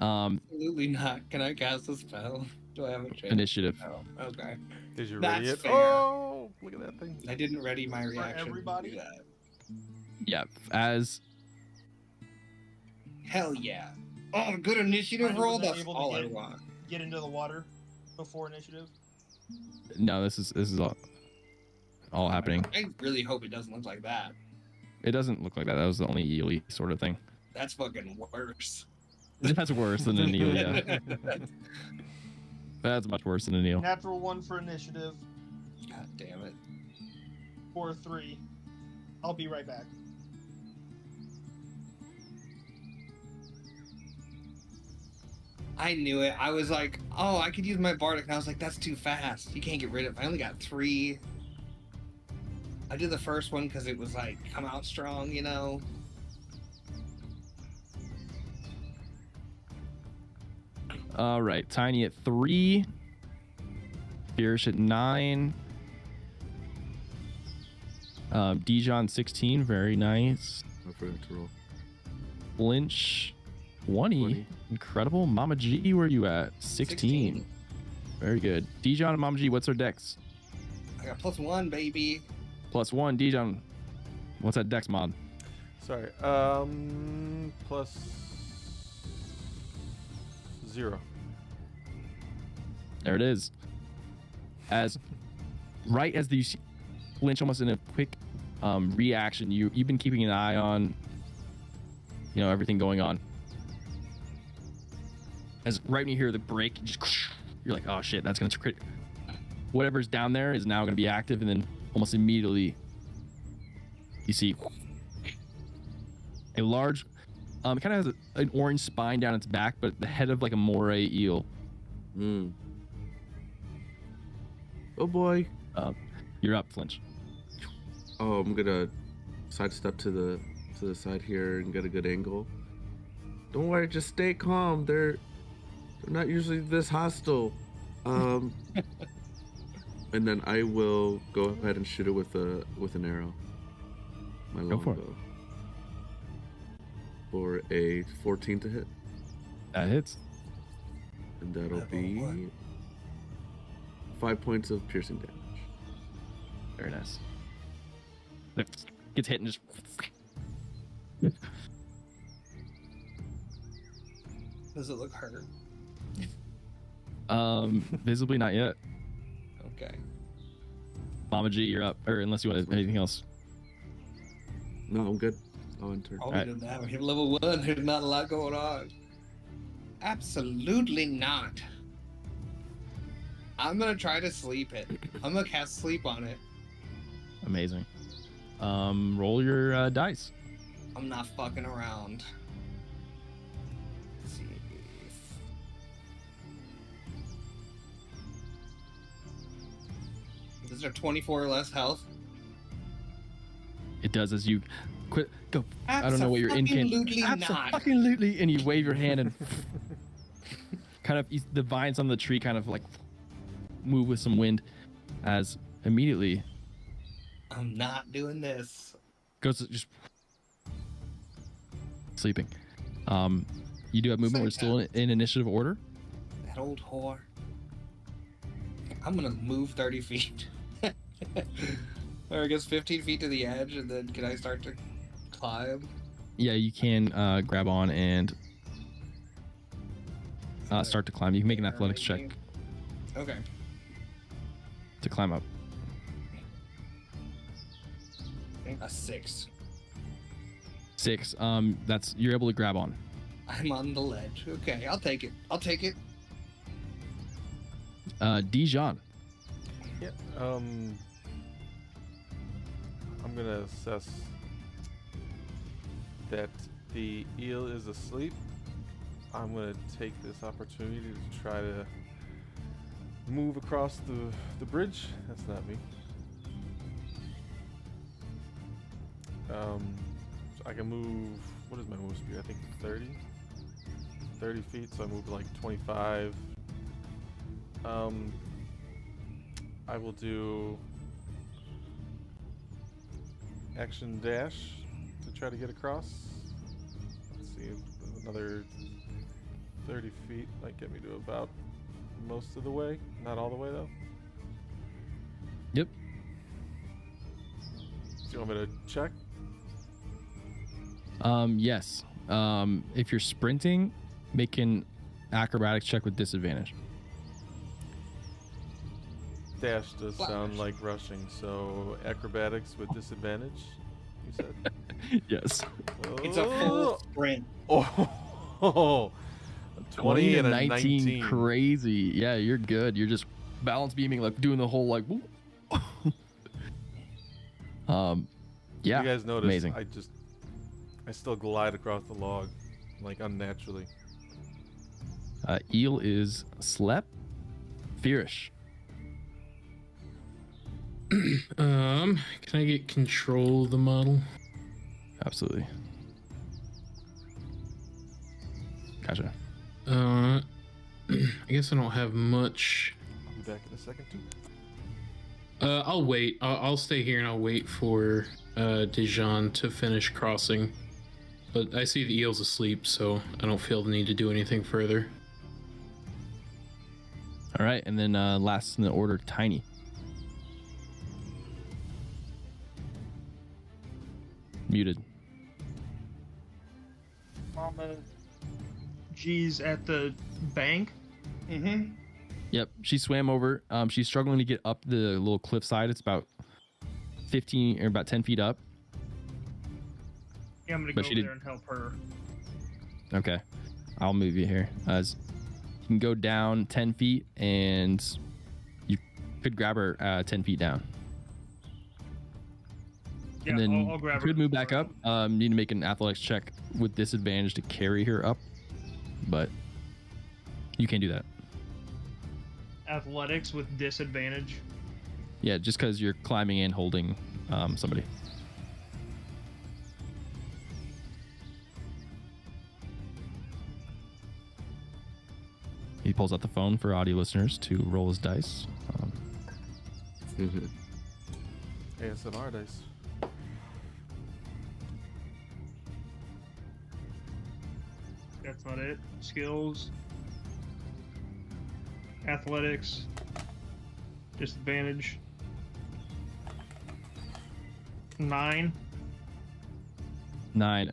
Absolutely not. Can I cast a spell? Do I have a chance? initiative. Oh, okay. Did you That's ready it? fair. Oh, look at that thing. I didn't ready my reaction. everybody? To do that. Yeah, as Hell yeah. Oh, good initiative Tiny, roll. was I That's able to all I want. get into the water before initiative? no, this is all happening. I really hope it doesn't look like that. It doesn't look like that. That was the only eel sort of thing. That's fucking worse. That's worse than an eel, yeah. That's much worse than a Neil. Natural 1 for initiative. God damn it. 4-3. I'll be right back. I knew it. I was like, oh, I could use my Bardic. And I was like, that's too fast. You can't get rid of it. I only got 3. I did the first one because it was like, come out strong, you know? All right. Tiny at 3. Fierce at 9. Dijon 16. Very nice. I forgot to roll. Flinch 20. Incredible. Mama G, where are you at? 16. Very good. Dijon and Mama G, what's their dex? I got +1, baby. +1. Dijon, what's that dex mod? Sorry. +0. There it is. As right as the flinch, almost in a quick reaction, you've been keeping an eye on, you know, everything going on. As right when you hear the break, you're like, oh shit, that's gonna crit. Whatever's down there is now gonna be active, and then almost immediately you see a large, it kind of has an orange spine down its back, but the head of like a moray eel. Oh boy. You're up, Flinch. Oh, I'm gonna sidestep to the side here and get a good angle. Don't worry, just stay calm. They're not usually this hostile. And then I will go ahead and shoot it with an arrow. My Go for it. longbow. For a 14 to hit. That hits. And that'll be 5 points of piercing damage. Very nice. It gets hit and just. Does it look hurt? Visibly not yet. Okay. Mama G, you're up. Or unless you want anything else. No, I'm good. I'll enter. All Right. we did that. We hit level 1. There's not a lot going on. Absolutely not. I'm gonna try to sleep it. I'm gonna cast sleep on it. Amazing. Roll your dice. I'm not fucking around. Let's see. Is there 24 or less health? It does as you quit. Go. I don't know what your Absolutely not. Absolutely, and you wave your hand and kind of the vines on the tree kind of like move with some wind as immediately I'm not doing this. goes to just sleeping. You do have movement. We're still in initiative order. That old whore. I'm gonna move 30 feet. Or I guess 15 feet to the edge, and then can I start to climb? Yeah, you can grab on and start to climb. You can make an athletics check Okay. to climb up. A 6. 6. That's you're able to grab on. I'm on the ledge. Okay, I'll take it. I'll take it. Dijon. Yeah. I'm gonna assess that the eel is asleep. I'm gonna take this opportunity to try to move across the bridge. That's not me. So I can move. What is my move speed? I think 30 feet. So I move like 25. I will do action dash to try to get across. Let's see, another 30 feet might get me to about most of the way. Not all the way though. Yep. Do you want me to check? Yes. If you're sprinting, make an acrobatics check with disadvantage. Dash does sound like rushing, so acrobatics with disadvantage, you said? Yes. It's a full sprint. Oh, 20 to and a 19, 19. crazy. Yeah, you're good. You're just balance beaming, like doing the whole like. Yeah. You guys notice amazing. I still glide across the log, like unnaturally. Eel is Slep. Fearish. Can I get control of the model? Absolutely. Gotcha. I guess I don't have much. I'll be back in a second too. I'll wait. I'll stay here and I'll wait for Dijon to finish crossing. But I see the eel's asleep, so I don't feel the need to do anything further. All right, and then last in the order, Tiny. Muted. Mama G's at the bank. Mm-hmm. Yep, she swam over. She's struggling to get up the little cliff side. It's about 15 or about 10 feet up. Yeah, I'm gonna But go she over did- there and help her. Okay, I'll move you here. As you can go down 10 feet, and you could grab her 10 feet down. Yeah, And then I'll grab you her. could move back up. You need to make an athletics check with disadvantage to carry her up, but you can't do that. Athletics with disadvantage. Yeah, just because you're climbing and holding somebody. He pulls out the phone for audio listeners to roll his dice. ASMR dice. That's not it. Skills. Athletics. Disadvantage. 9. 9.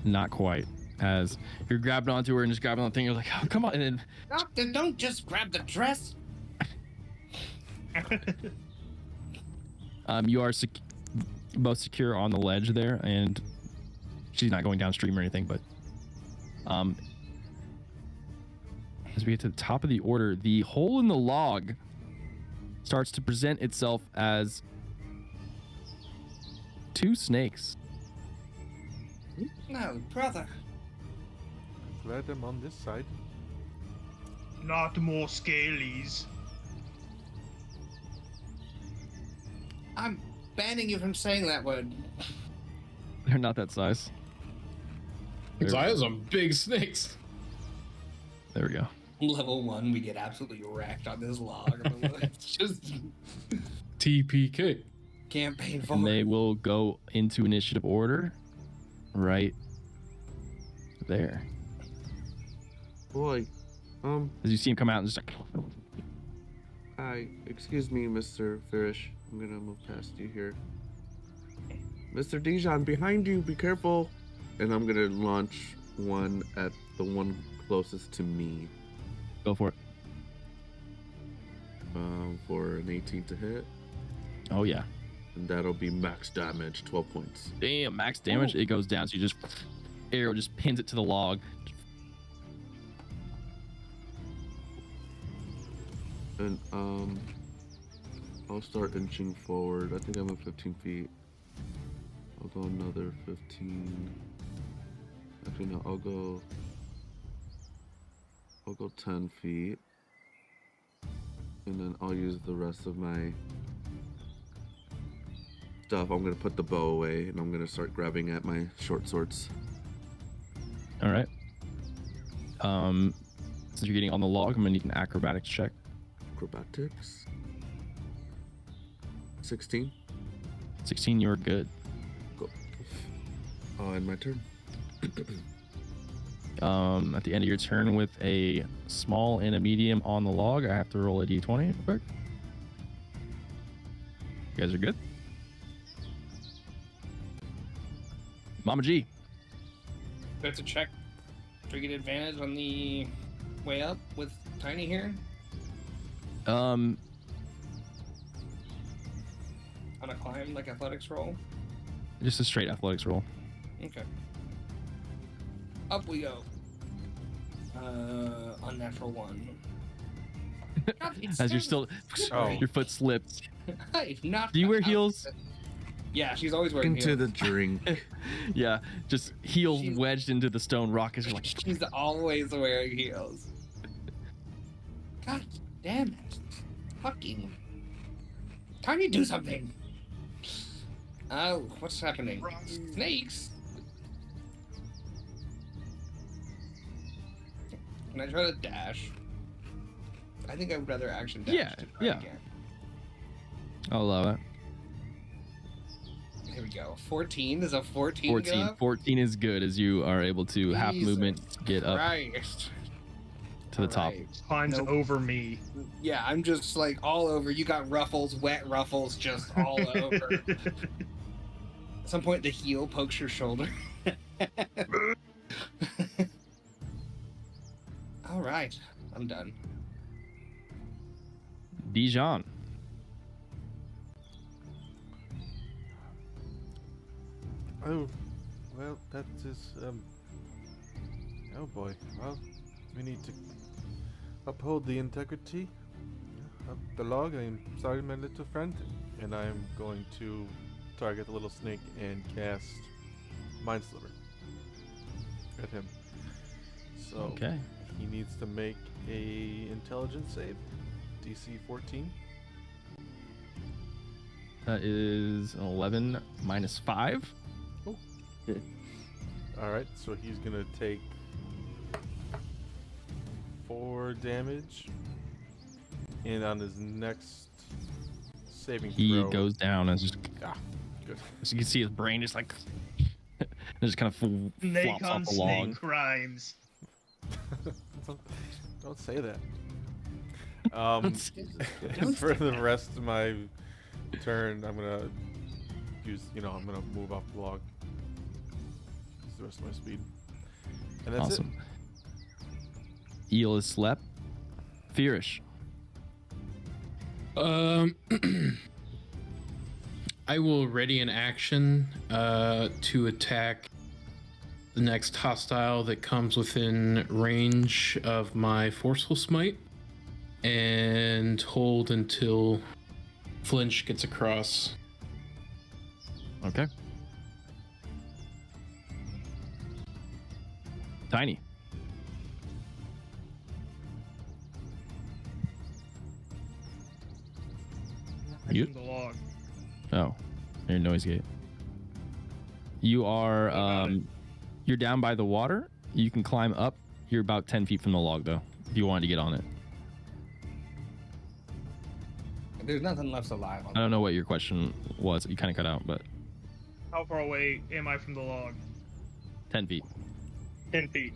Not quite. As you're grabbing onto her and just grabbing on the thing, you're like, oh, come on. And then Doctor, don't just grab the dress. you are both secure on the ledge there, and she's not going downstream or anything, but as we get to the top of the order, the hole in the log starts to present itself as 2 snakes. No, brother. Glad I'm on this side. Not more scalies. I'm banning you from saying that word. They're not that size. His eyes are big snakes. There we go. Level 1, we get absolutely wrecked on this log. It's just TPK. campaign And forward. they will go into initiative order right there. Boy, As you see him come out and just like, hi, excuse me, Mr. Firish. I'm gonna move past you here. Mr. Dijon, behind you, be careful. And I'm gonna launch one at the one closest to me. go for it. For an 18 to hit. Oh, yeah. And that'll be max damage, 12 points. Damn, max damage. It goes down. So you just, arrow just pins it to the log. And I'll start inching forward. I think I'm at 15 feet. I'll go another 15. Actually, no, I'll go 10 feet. And then I'll use the rest of my stuff. I'm gonna put the bow away and I'm gonna start grabbing at my short swords. All right. Since you're getting on the log, I'm gonna need an acrobatics check. Acrobatics. 16. 16, you're good. Go. And my turn. At the end of your turn with a small and a medium on the log, I have to roll a d20 real quick. You guys are good? Mama G. That's a check. Do we get advantage on the way up with Tiny here? Um, On a climb, like athletics roll? just a straight athletics roll. Okay. Up we go. Unnatural 1. God, As you're still, Oh. your foot slips. I'm not. Do you wear heels? Yeah, she's always wearing Into heels. the drink. Yeah, just heels She's- wedged into the stone rock as you're like, She's always wearing heels. God damn it. Fucking. Time you do something. Oh, what's happening? Snakes? Can I try to dash? I think I would rather action dash. Yeah, to try yeah. again. I'll allow it. Here we go. 14 is a 14. 14. 14 is good as you are able to half Jesus movement get up Christ. to the top. Alright. Time's Nope. over me. Yeah, I'm just like all over. You got ruffles, wet ruffles, just all over. At some point, the heel pokes your shoulder. All right, I'm done. Dijon. Oh, well, that is, oh boy. Well, we need to uphold the integrity of the log. I'm sorry, my little friend. And I'm going to target the little snake and cast Mind Sliver at him. So, Okay. he needs to make a intelligence save, DC 14. That is an 11 minus 5. Alright, so he's gonna take 4 damage. And on his next saving He throw... goes down as just, Ah, good. as you can see his brain just like, just kind of Snake flops on off the log. snake crimes. Don't say that. For the rest of my turn, I'm gonna use, I'm gonna move off the log. Use the rest of my speed. And that's Awesome. Eel is slept. Fearish. I will ready an action to attack the next hostile that comes within range of my forceful smite, and hold until flinch gets across. Okay. Tiny. You? From the log. Oh, your noise gate. You are about it? you're down by the water. You can climb up. You're about 10 feet from the log though, if you wanted to get on it. There's nothing left alive on I don't know what your question was. You kind of cut out, but How far away am I from the log? 10 feet. 10 feet.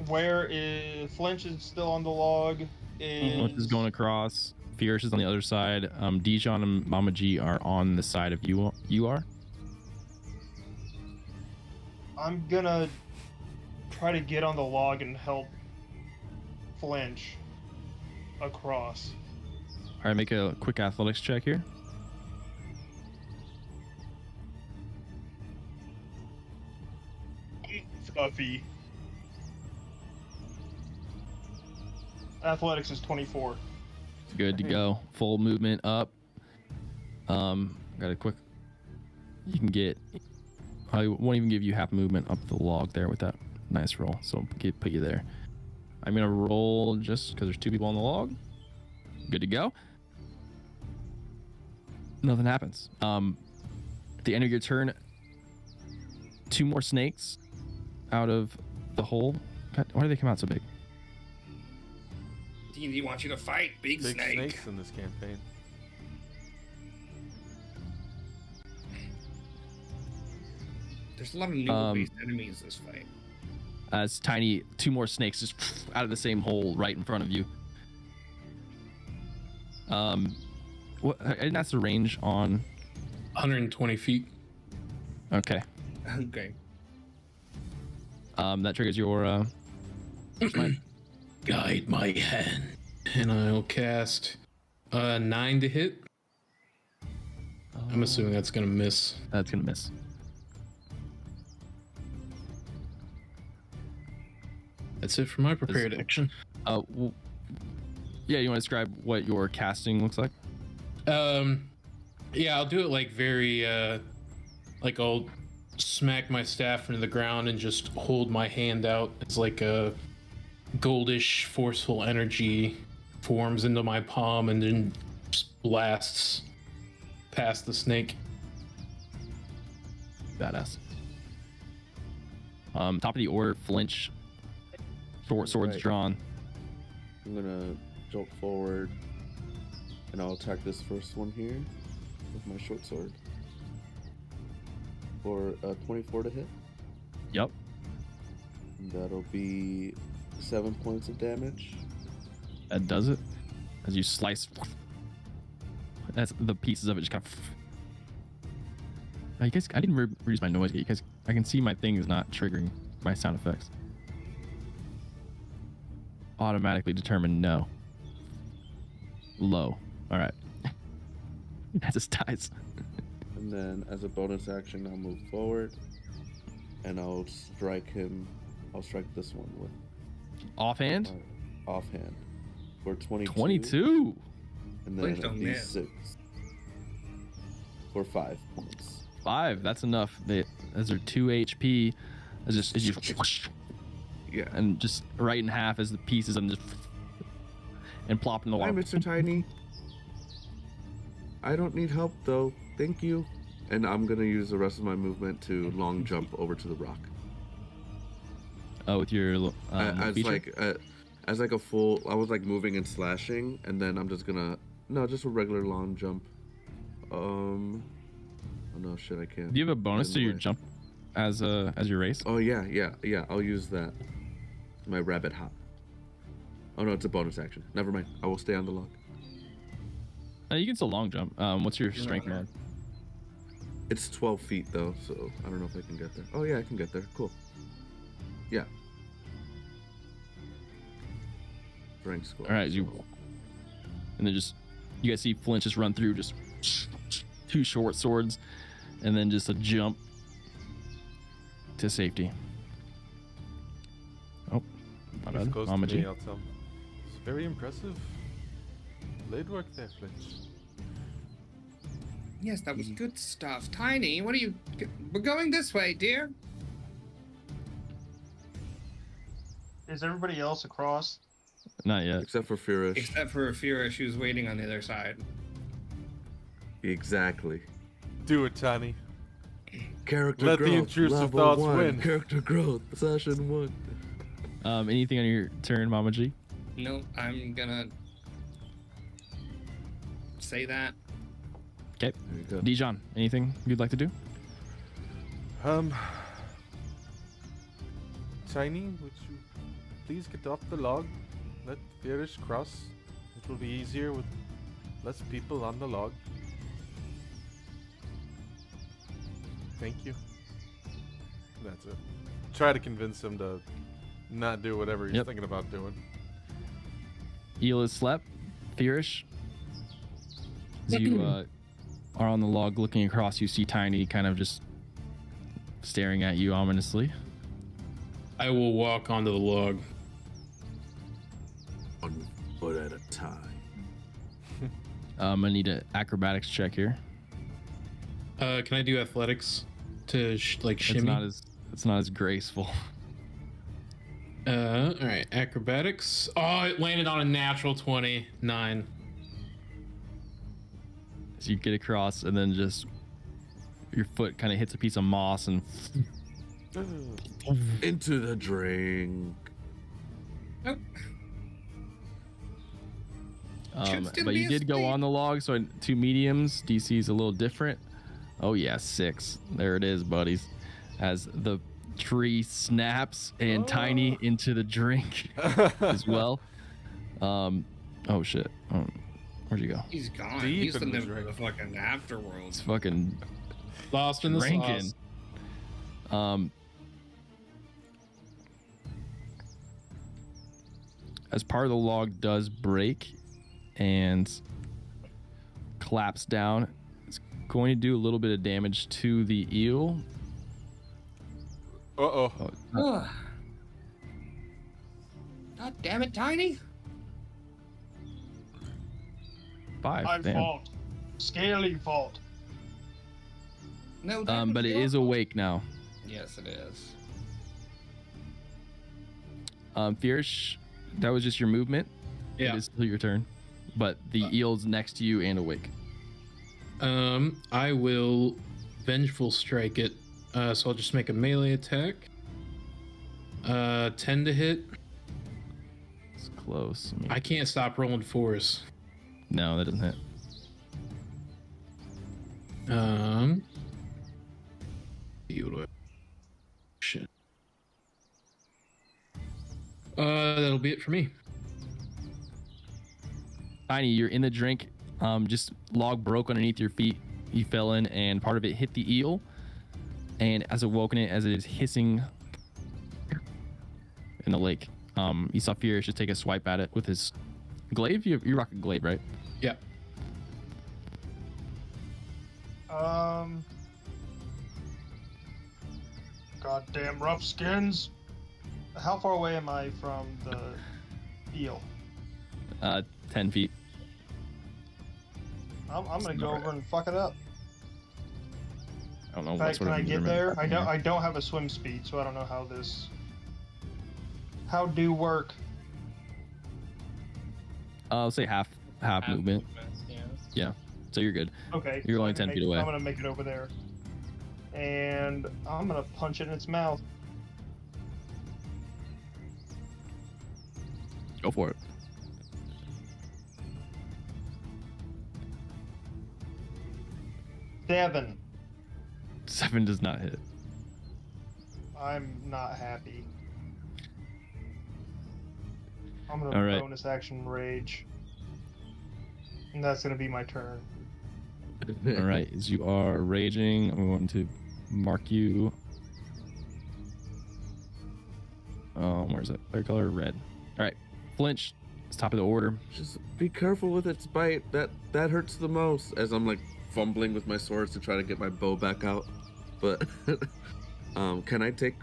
Where is Flinch is still on the log? Which is going across. Fierce is on the other side. Dijon and Mama G are on the side of you are. I'm gonna try to get on the log and help Flinch across. All right, make a quick athletics check here. Stuffy. Athletics is 24. Good to go. Full movement up. Got a quick. You can get. I won't even give you half movement up the log there with that nice roll. So put you there. I'm gonna roll just because there's 2 people on the log. Good to go. Nothing happens. At the end of your turn, 2 more snakes out of the hole. God, why do they come out so big? D&D wants you to fight Big Big Snake. snakes in this campaign. There's a lot of new-based enemies this fight. As tiny 2 more snakes just out of the same hole right in front of you. What? I didn't ask the range on. 120 feet. Okay. Okay. That triggers your. Smite. Guide my hand. And I'll cast 9 to hit. I'm assuming that's gonna miss. That's gonna miss. That's it for my prepared action. Well, yeah, you want to describe what your casting looks like? Yeah, I'll do it like very, like I'll smack my staff into the ground and just hold my hand out. It's like a goldish, forceful energy forms into my palm and then just blasts past the snake. Badass. Top of the order, flinch. Short swords drawn. I'm gonna jolt forward, and I'll attack this first one here with my short sword. For 24 to hit. Yep. And that'll be 7 points of damage. That does it. As you slice, that's the pieces of it just kind of. You guys, I didn't reduce my noise. You guys, I can see my thing is not triggering my sound effects. Automatically determined no. Low. All right. That just dies. And then as a bonus action, I'll move forward and I'll strike him. I'll strike this one with Offhand? Offhand. For 22. 22. And Please then don't a miss. D6 for 5 points. 5. That's enough. Those are 2 HP. As you Yeah. and just right in half as the pieces and just and plop in the Hi, water. Mr. Tiny. I don't need help though. Thank you. And I'm gonna use the rest of my movement to long jump over to the rock. Oh, with your feature? As like a full. I was like moving and slashing, and then I'm just gonna just a regular long jump. Oh no, shit! I can't. Do you have a bonus to In the your way. jump as your race? Oh yeah. I'll use that. My rabbit hop. Oh no, it's a bonus action. Never mind. I will stay on the log. You can still long jump. What's your strength mod? It's 12 feet though, so I don't know if I can get there. Oh yeah, I can get there. Cool. Yeah. Strength score. All right, and then you guys see Flint just run through, just 2 short swords, and then just a jump to safety. Oh, my He's bad. close Mama to me, G. I'll tell him. It's very impressive. Blade work there, Flinch. Yes, that was good stuff. Tiny, what are you... We're going this way, dear. Is everybody else across? Not yet. Except for Furish. Except for Afira, she was waiting on the other side. Exactly. Do it, Tiny. Character Let growth. the intrusive level thoughts 1. win. Character growth. Session 1. Anything on your turn, Mama G? No, I'm gonna say that. Okay. There you go. Dijon, anything you'd like to do? Tiny, would you please get off the log? Let Firish cross. It will be easier with less people on the log. Thank you. That's it. Try to convince him to not do whatever he's thinking about doing. Eel is slept. Furish. As you are on the log looking across, you see Tiny kind of just staring at you ominously. I will walk onto the log. 1 foot at a time. I need an acrobatics check here. Can I do athletics to shimmy? It's not as graceful. All right, acrobatics. Oh, it landed on a natural 29. As you get across, and then just your foot kind of hits a piece of moss and Into the drink. Nope. Should still but be you a did go speed. on the log, so 2 mediums. DC is a little different. Oh yeah, 6. There it is, buddies. As the tree snaps and Tiny into the drink as well. Oh shit. Where'd you go? He's gone. Deep He's in in the the drink. fucking afterworld. It's fucking Lost in the drinking. sauce. As part of the log does break and collapse down, it's going to do a little bit of damage to the eel. Uh-oh. Oh, Ugh. God damn it, Tiny! 5. My Damn. fault. Scaly fault. No, that But was it your is fault. awake now. Yes, it is. Fierce, that was just your movement. Yeah. It is still your turn. But the eel's next to you and awake. I will vengeful strike it. So I'll just make a melee attack. 10 to hit. It's close. I can't stop rolling fours. No, that doesn't hit. Shit. That'll be it for me. Tiny, you're in the drink. Just log broke underneath your feet. You fell in, and part of it hit the eel. And as it woken it, as it is hissing in the lake, you saw Furious just take a swipe at it with his glaive. You rock a glaive, right? Yeah. Goddamn rough skins. How far away am I from the eel? 10 feet. I'm gonna go over and fuck it up. I don't know Can what sort I of get movement- there? I don't have a swim speed, so I don't know how do work. I'll say half movement. Yeah. So you're good. Okay. You're so only I can 10 feet make- away. I'm gonna make it over there. And I'm gonna punch it in its mouth. Go for it. Seven. 7 does not hit. I'm not happy. I'm gonna All right. bonus action rage. And that's gonna be my turn. All right, as you are raging, I'm going to mark you. Where's it? Third color, red. All right, flinch. It's top of the order. Just be careful with its bite. That hurts the most. As I'm like fumbling with my swords to try to get my bow back out. But can I take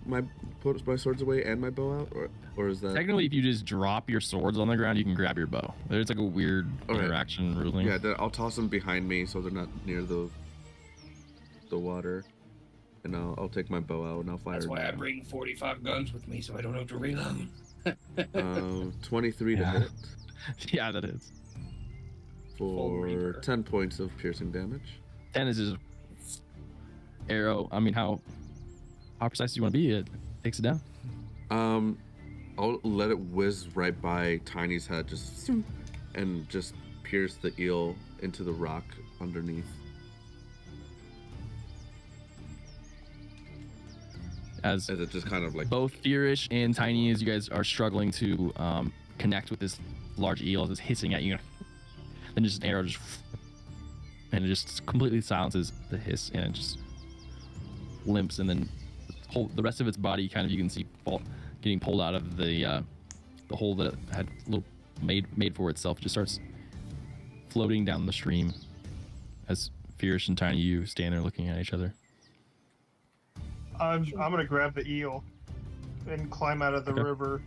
put my swords away and my bow out, or is that Technically, if you just drop your swords on the ground, you can grab your bow. There's like a weird Okay. interaction ruling. Yeah, I'll toss them behind me so they're not near the water, and I'll take my bow out and I'll fire. That's why I bring 45 guns with me so I don't have to reload. 23 to Yeah. hit Yeah, that is. Full for reaper. 10 points of piercing damage. 10 is just arrow. I mean, how precise do you want to be? It takes it down. I'll let it whiz right by Tiny's head, and just pierce the eel into the rock underneath. As As it just kind of like both Furish and Tiny, as you guys are struggling to connect with this large eel that's hissing at you, then just an arrow and it just completely silences the hiss, and it just limps, and then the rest of its body kind of you can see getting pulled out of the hole that it had made for itself. It just starts floating down the stream as Furish and Tiny, you stand there looking at each other. I'm gonna grab the eel and climb out of the Okay. river.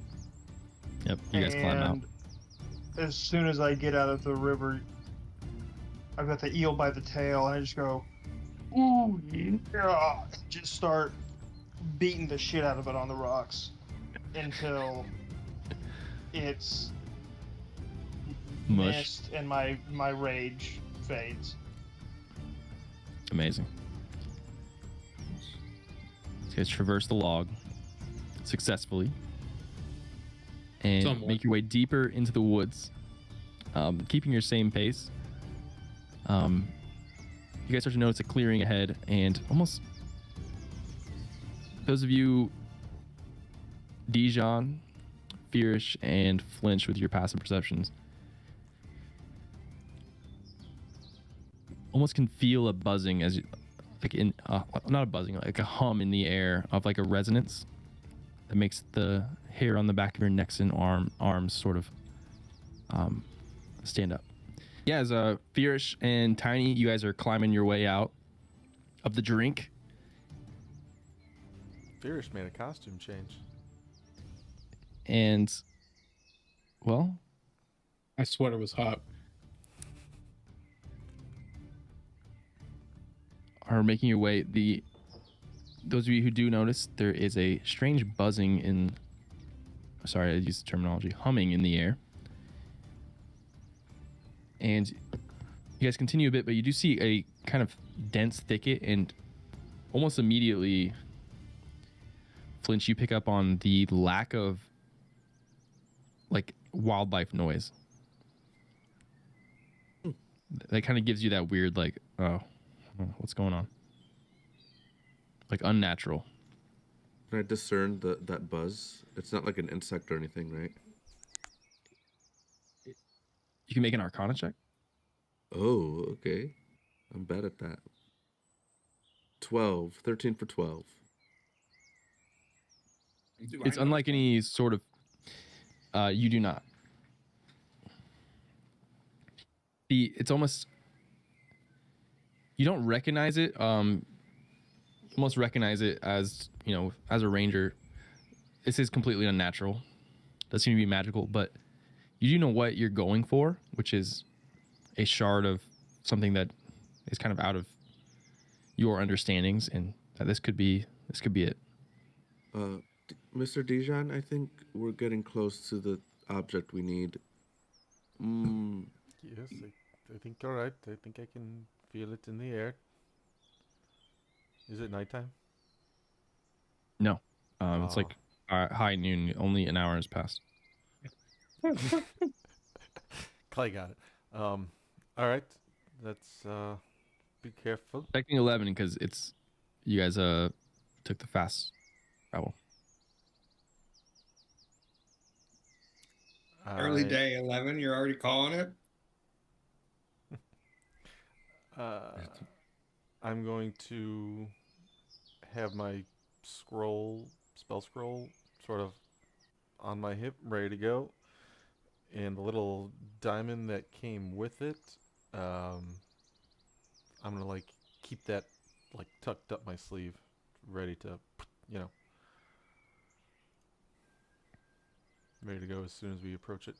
Yep, you guys climb out. And as soon as I get out of the river, I've got the eel by the tail, and I just go, ooh, yeah, just start beating the shit out of it on the rocks until it's Mush. missed and my rage fades. Amazing. You guys traverse the log successfully and Somewhat. make your way deeper into the woods, keeping your same pace. You guys start to notice a clearing ahead, and almost those of you, Dijon, Furish, and Flinch, with your passive perceptions, almost can feel a buzzing as you, like in not a buzzing, like a hum in the air of like a resonance that makes the hair on the back of your necks and arms sort of stand up. Yeah, as Furish and Tiny, you guys are climbing your way out of the drink. Furious made a costume change. And Well, My sweater was hot. are making your way. Those of you who do notice, there is a strange buzzing in. Sorry, I used the terminology. Humming in the air. And you guys continue a bit, but you do see a kind of dense thicket, and almost immediately, Flinch, you pick up on the lack of like wildlife noise. That kind of gives you that weird like, oh, what's going on? Like unnatural. Can I discern that buzz? It's not like an insect or anything, right? You can make an Arcana check. Oh, okay. I'm bad at that. 12. 13 for 12. It's unlike any sort of. You do not. It's almost. You don't recognize it. Almost recognize it as, you know, as a ranger. This is completely unnatural. Doesn't seem to be magical, but you do know what you're going for, which is a shard of something that is kind of out of your understandings, and this could be it. Mr. Dijon, I think we're getting close to the object we need. Yes, I think you're right. I think I can feel it in the air. Is it nighttime? No, it's like high noon. Only an hour has passed. Clay got it. All right. Let's be careful. Expecting 11 because it's you guys took the fast travel. Early day 11. You're already calling it. I'm going to have my spell scroll, sort of on my hip, ready to go, and the little diamond that came with it. I'm gonna like keep that like tucked up my sleeve, ready to, you know, ready to go as soon as we approach it.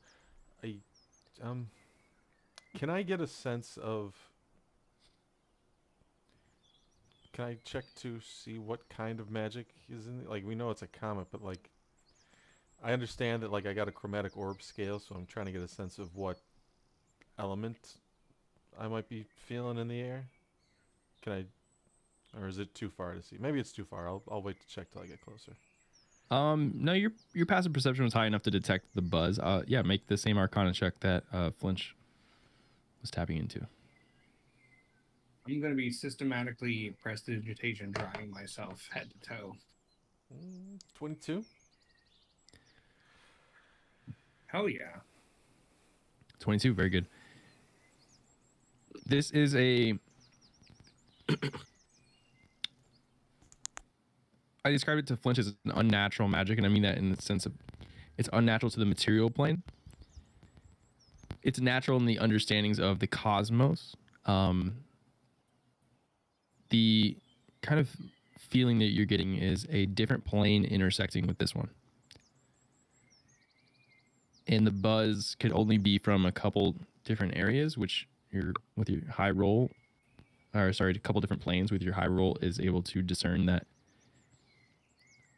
Can I get a sense of? Can I check to see what kind of magic is in it? Like, we know it's a comet, but like, I understand that like I got a chromatic orb scale, so I'm trying to get a sense of what element I might be feeling in the air. Can I, or is it too far to see? Maybe it's too far. I'll wait to check till I get closer. No, your passive perception was high enough to detect the buzz. Yeah, make the same Arcana check that Flinch was tapping into. I'm going to be systematically prestidigitation drying myself head to toe. 22. Hell yeah. 22, very good. This is a... I described it to Flinch as an unnatural magic, and I mean that in the sense of it's unnatural to the material plane. It's natural in the understandings of the cosmos. The kind of feeling that you're getting is a different plane intersecting with this one. And the buzz could only be from a couple different areas, which with your high roll, or sorry, a couple different planes with your high roll is able to discern that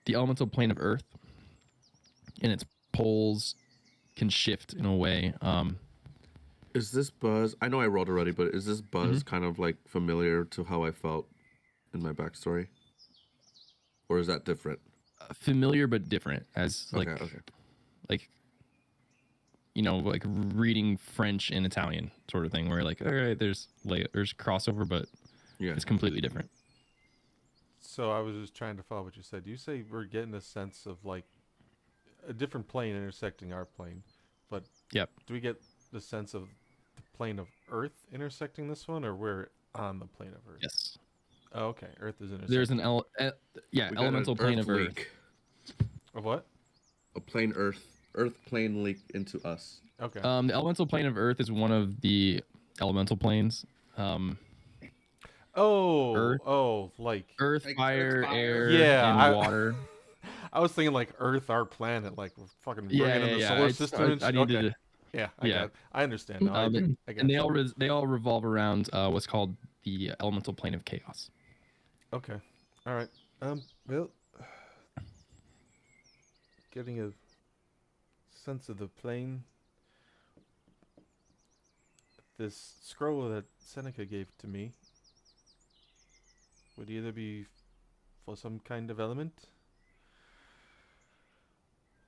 the elemental plane of Earth and its poles can shift in a way. Is this buzz? I know I rolled already, but is this buzz kind of like familiar to how I felt in my backstory, or is that different? Familiar but different, as like, like, you know, like reading French and Italian sort of thing, where like, all right, there's crossover, but yeah, it's completely different. So I was just trying to follow what you said. You say we're getting a sense of like a different plane intersecting our plane, but yep. Do we get the sense of the plane of Earth intersecting this one, or we're on the plane of Earth? Yes. Oh, okay. Earth is intersecting. There's an elemental plane of Earth. Of what? A plane Earth plane leak into us. Okay. The elemental plane of Earth is one of the elemental planes. Earth, like Earth, fire, air, yeah, and water. I was thinking like Earth, our planet, like we're fucking Yeah, bringing in the solar system. And I shit. needed Okay. to. Yeah, Yeah. I understand now. I got And you. they all revolve around what's called the elemental plane of chaos. Okay. All right. Well, getting a sense of the plane. This scroll that Seneca gave to me would either be for some kind of element.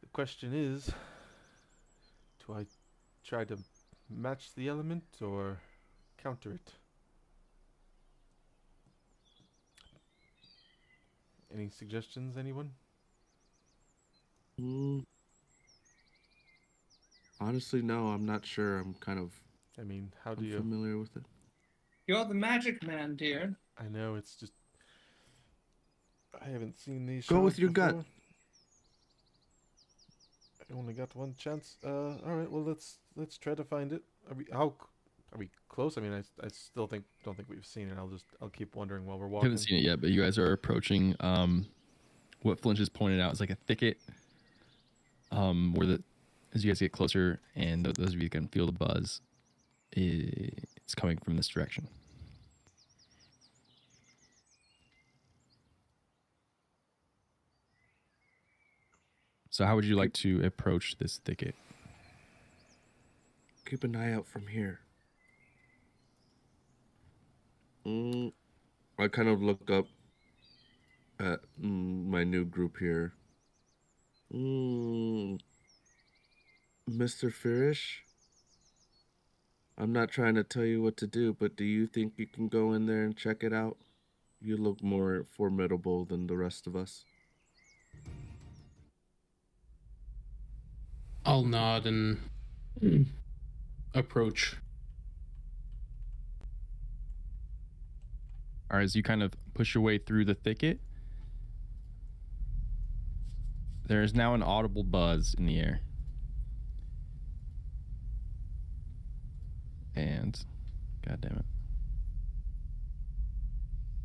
The question is, do I try to match the element or counter it? Any suggestions, anyone? Honestly, no, I'm not sure. I'm kind of I mean, how do you... familiar with it. You're the magic man, dear. I know, it's just... I haven't seen these Go with shows your before. gut. I only got one chance. All right. Well, let's try to find it. Are we close? I mean, I still don't think we've seen it. I'll keep wondering while we're I walking. haven't seen it yet, but you guys are approaching what Flinch has pointed out is like a thicket. As you guys get closer, and those of you who can feel the buzz, it's coming from this direction. So how would you like to approach this thicket? Keep an eye out from here. I kind of look up at my new group here. Mr. Firish? I'm not trying to tell you what to do, but do you think you can go in there and check it out? You look more formidable than the rest of us. I'll nod and approach. All right, as you kind of push your way through the thicket, there is now an audible buzz in the air. And, God damn it.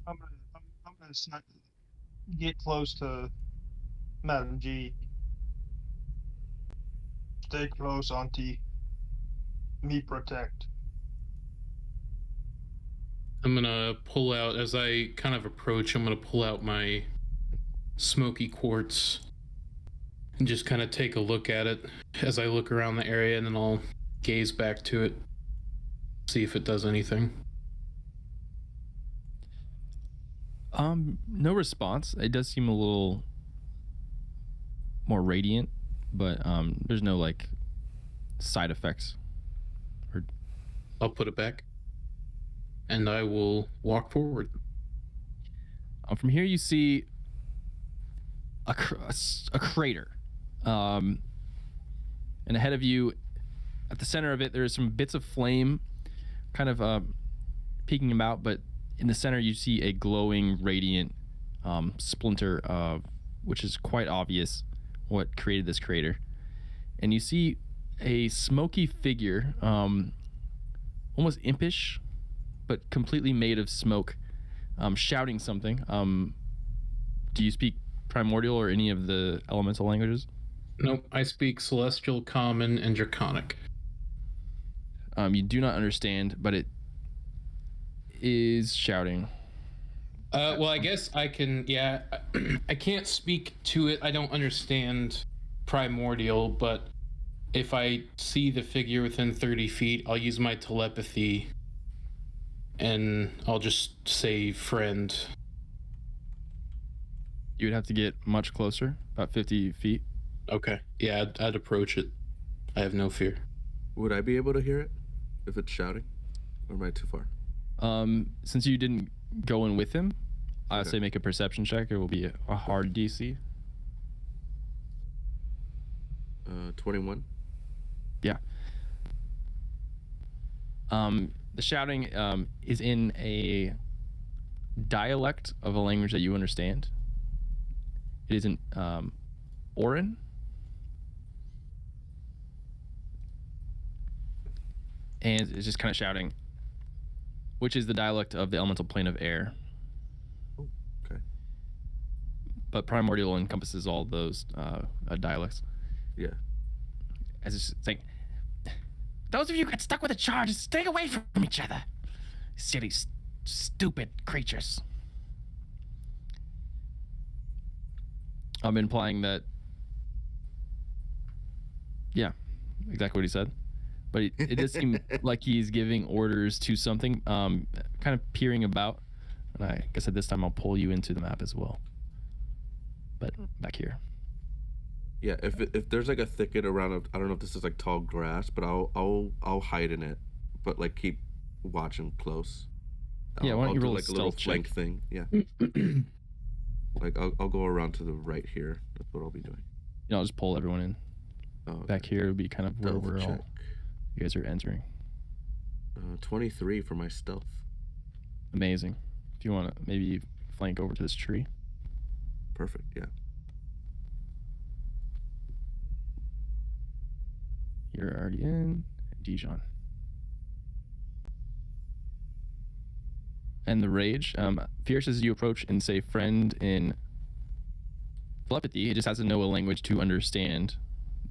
I'm gonna get close to Madam G. Stay close, Auntie. Me protect. I'm gonna pull out, as I kind of approach, I'm gonna pull out my smoky quartz and just kind of take a look at it as I look around the area, and then I'll gaze back to it, see if it does anything. No response. It does seem a little more radiant, but there's no like side effects. I'll put it back, and I will walk forward. From here, you see a crater, and ahead of you, at the center of it, there are some bits of flame, kind of peeking about. But in the center, you see a glowing, radiant splinter, which is quite obvious what created this crater. And you see a smoky figure, almost impish, but completely made of smoke, shouting something. Do you speak Primordial or any of the elemental languages? Nope, I speak Celestial, Common, and Draconic. You do not understand, but it is shouting. Well, I guess I can, yeah. I can't speak to it. I don't understand Primordial, but if I see the figure within 30 feet, I'll use my telepathy and I'll just say friend. You would have to get much closer, about 50 feet. Okay. Yeah, I'd approach it. I have no fear. Would I be able to hear it if it's shouting? Or am I too far? Since you didn't go in with him, I Okay. say make a perception check. It will be a hard DC. 21. Yeah. The shouting is in a dialect of a language that you understand. It is in Orin. And it's just kind of shouting, which is the dialect of the elemental plane of air. Oh, okay. but primordial encompasses all those dialects. Yeah. As it's saying, those of you who got stuck with a charge, stay away from each other. Silly, stupid creatures. I'm implying that. Yeah, exactly what he said. But it does seem like he's giving orders to something, kind of peering about. And I guess at this time I'll pull you into the map as well. But back here. Yeah, if there's like a thicket around, I don't know if this is like tall grass, but I'll hide in it, but like keep watching close. Yeah, why don't you do roll like a a little stealth flank check? thing? Yeah. Like I'll go around to the right here. That's what I'll be doing. I'll just pull everyone in. Oh, okay. Back here would be kind of where Stealth we're check. all. You guys are entering. 23 for my stealth. Amazing. If you want to maybe flank over to this tree. Perfect. Yeah. You're already in. Dijon. And the rage. Fierce as you approach and say friend in telepathy, it just has to know a language to understand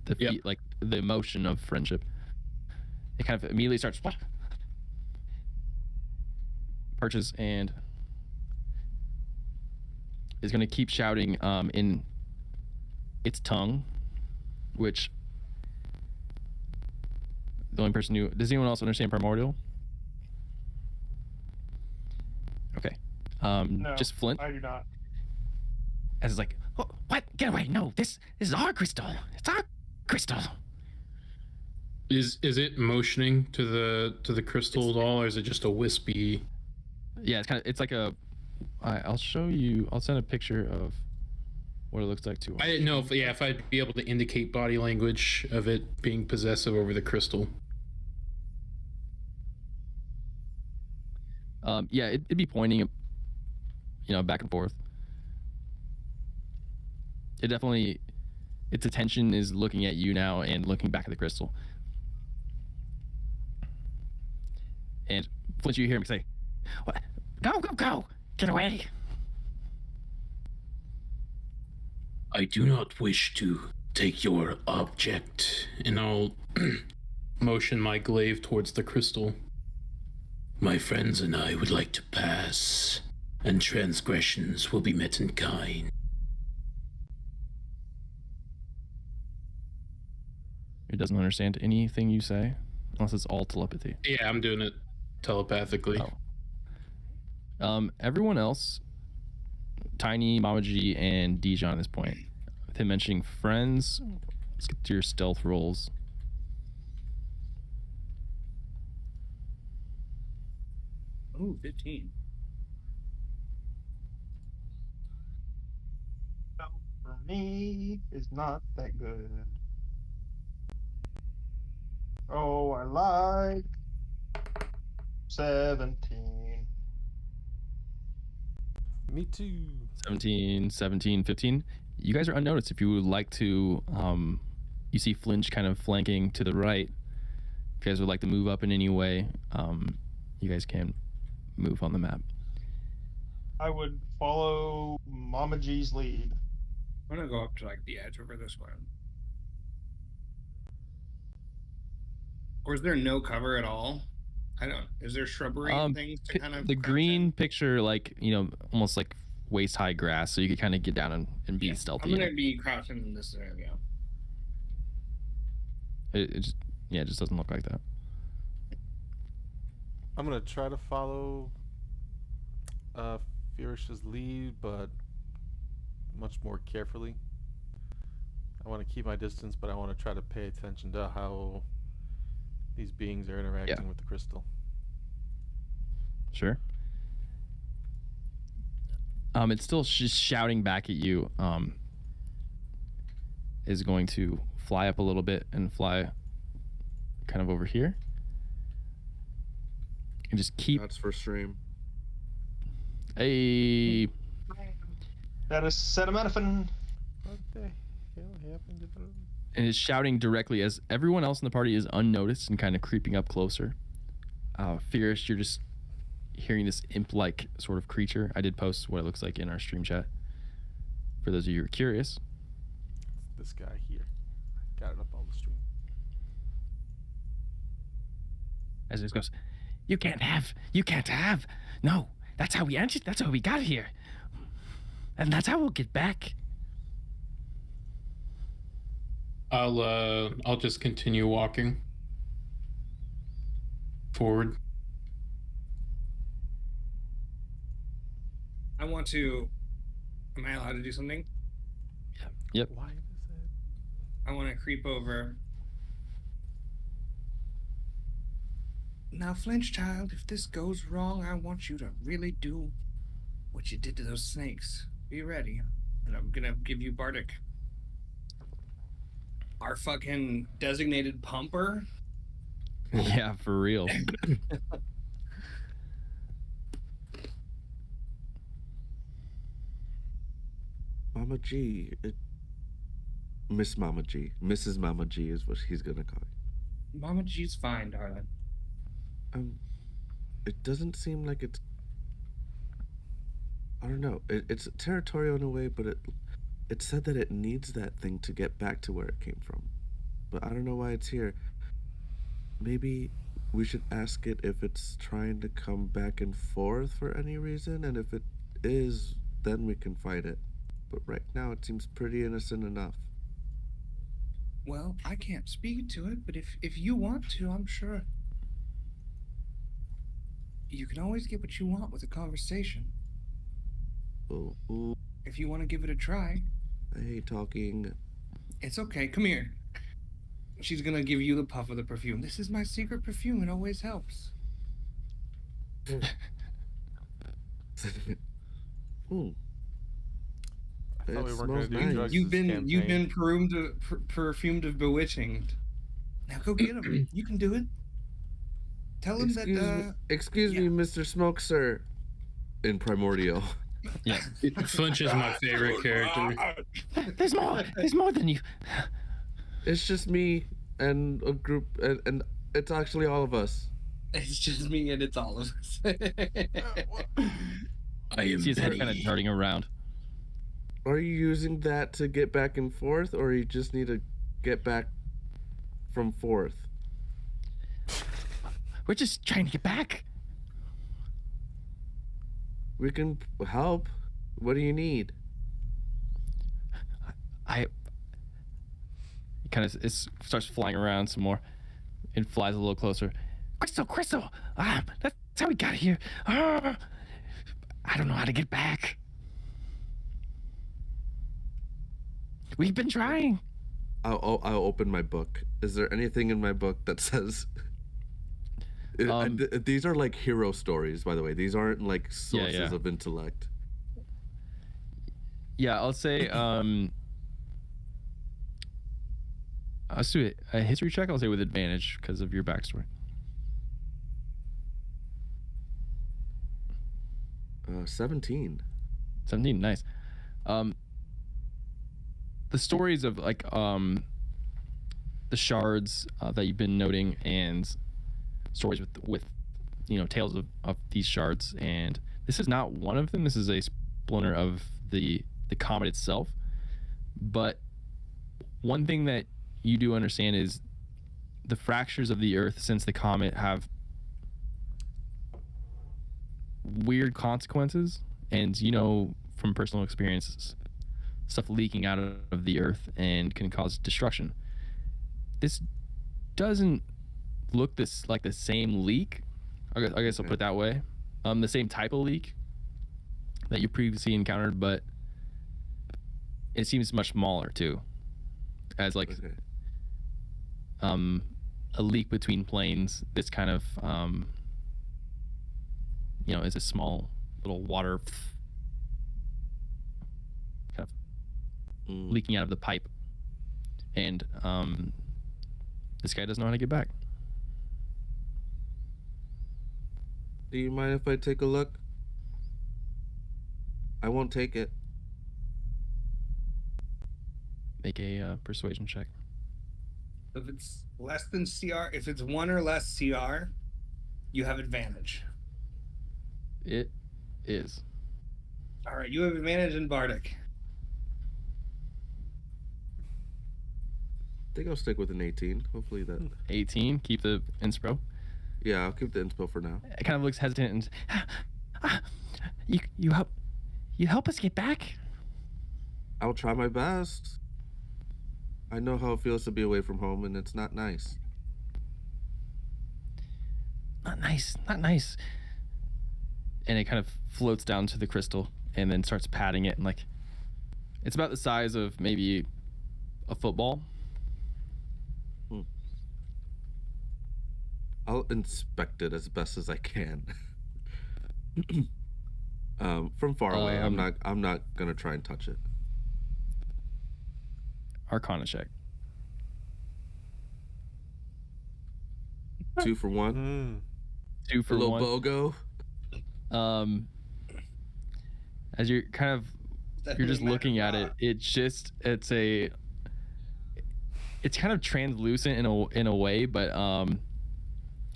the like the emotion of friendship. It kind of immediately starts perches and is going to keep shouting in its tongue, which the only person who does anyone else understand primordial? Okay. No, just Flint. I do not. As it's like, oh, what? Get away! No, this is our crystal. It's our crystal. Is it motioning to the crystal at all, or is it just a wispy? Yeah, it's like a. I'll show you. I'll send a picture of what it looks like to. I didn't know if I'd be able to indicate body language of it being possessive over the crystal. Yeah, it'd be pointing, back and forth. It definitely, its attention is looking at you now and looking back at the crystal. And Flint, you hear him say, "What? Go, go, go! Get away!" I do not wish to take your object. And I'll motion my glaive towards the crystal. My friends and I would like to pass, and transgressions will be met in kind. He doesn't understand anything you say, unless it's all telepathy. Yeah, I'm doing it telepathically. Oh. Everyone else, Tiny, Mama G, and Dijon at this point, with him mentioning friends, let's get to your stealth rolls. Oh, 15. For me, is not that good. Oh, I like 17. Me too. 17, 15. You guys are unnoticed. If you would like to, you see Flinch kind of flanking to the right. If you guys would like to move up in any way, you guys can move on the map. I would follow Mama G's lead. I'm gonna go up to like the edge over this one. Or is there no cover at all? I don't. Is there shrubbery and things to kind of the crouch green in? picture, like almost like waist high grass, so you could kind of get down and be stealthy. I'm gonna be crouching in this area. It just doesn't look like that. I'm gonna try to follow Fierce's lead, but much more carefully. I want to keep my distance, but I want to try to pay attention to how these beings are interacting with the crystal. Sure. It's still just shouting back at you. Is going to fly up a little bit and fly kind of over here. And just keep. That's for stream. A. That is acetaminophen. What the hell happened to them? And is shouting directly as everyone else in the party is unnoticed and kind of creeping up closer. Fierce, you're just hearing this imp-like sort of creature. I did post what it looks like in our stream chat. for those of you who are curious. This guy here. Got it up on the stream. As it goes, you can't have. No, that's how we entered. That's how we got here, and that's how we'll get back. I'll just continue walking forward. I want to. Am I allowed to do something? Yep. Why is that? I want to creep over. Now, Flinch Child, if this goes wrong, I want you to really do what you did to those snakes. Be ready. And I'm gonna give you Bardic. Our fucking designated pumper. Yeah, for real. Mama G. Miss Mama G. Mrs. Mama G is what he's gonna call you. Mama G's fine, darling. It doesn't seem like it's. I don't know. It's territorial in a way, but it said that it needs that thing to get back to where it came from. But I don't know why it's here. Maybe we should ask it if it's trying to come back and forth for any reason, and if it is, then we can fight it. But right now it seems pretty innocent enough. Well, I can't speak to it, but if you want to, I'm sure. You can always get what you want with a conversation. Oh, If you want to give it a try. I hate talking. It's okay. Come here. She's going to give you the puff of the perfume. This is my secret perfume. It always helps. Ooh. I thought we It weren't going to smells do nice. drugs You've this been campaign. perfumed of bewitching. Now go get him. You can do it. Tell him Excuse yeah. me, Mr. Smoke, sir. In Primordial. Yeah. Flinch is my favorite character. There's more than you. It's just me and a group, and it's actually all of us. It's just me and it's all of us. I am See his head Betty. kind of darting around. Are you using that to get back and forth, or you just need to get back from forth? We're just trying to get back. We can help. What do you need? It kind of starts flying around some more. It flies a little closer. Crystal. That's how we got here. I don't know how to get back. We've been trying. I'll open my book. Is there anything in my book that says? These are like hero stories, by the way. These aren't like sources of intellect. Yeah, I'll say. Let's do a history check. I'll say with advantage because of your backstory. 17. 17, nice. The stories of like the shards that you've been noting, and stories with tales of these shards, and this is not one of them. This is a splinter of the comet itself. But one thing that you do understand is the fractures of the earth since the comet have weird consequences, and from personal experiences, stuff leaking out of the earth and can cause destruction. This doesn't look like the same leak. I guess I'll put it that way. The same type of leak that you previously encountered, but it seems much smaller too, as like a leak between planes. This kind of is a small little water kind of leaking out of the pipe, and this guy doesn't know how to get back. Do you mind if I take a look? I won't take it. Make a persuasion check. If it's less than CR, if it's 1 or less CR, you have advantage. It is. All right, you have advantage in Bardic. think I'll stick with an 18. Hopefully that. 18. Keep the inspo. Yeah, I'll keep the inspo for now. It kind of looks hesitant and you help us get back. I'll try my best. I know how it feels to be away from home, and it's not nice. Not nice. And it kind of floats down to the crystal and then starts patting it, and like it's about the size of maybe a football. I'll inspect it as best as I can. From far away. I'm not gonna try and touch it. Arcana check. 2 for 1. 2 for a little 1. BOGO. As you're kind of you're just looking at it, it's kind of translucent in a way, but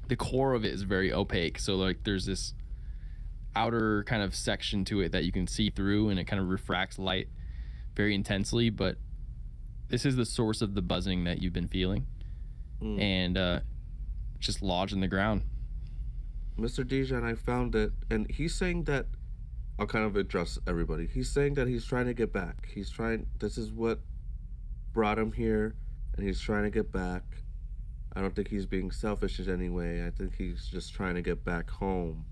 the core of it is very opaque. So like there's this outer kind of section to it that you can see through, and it kind of refracts light very intensely, but this is the source of the buzzing that you've been feeling. And just lodged in the ground. Mr. Dijon, I found it, and he's saying that I'll kind of address everybody. He's saying that he's trying to get back. This is what brought him here, and he's trying to get back. I don't think he's being selfish in any way. I think he's just trying to get back home.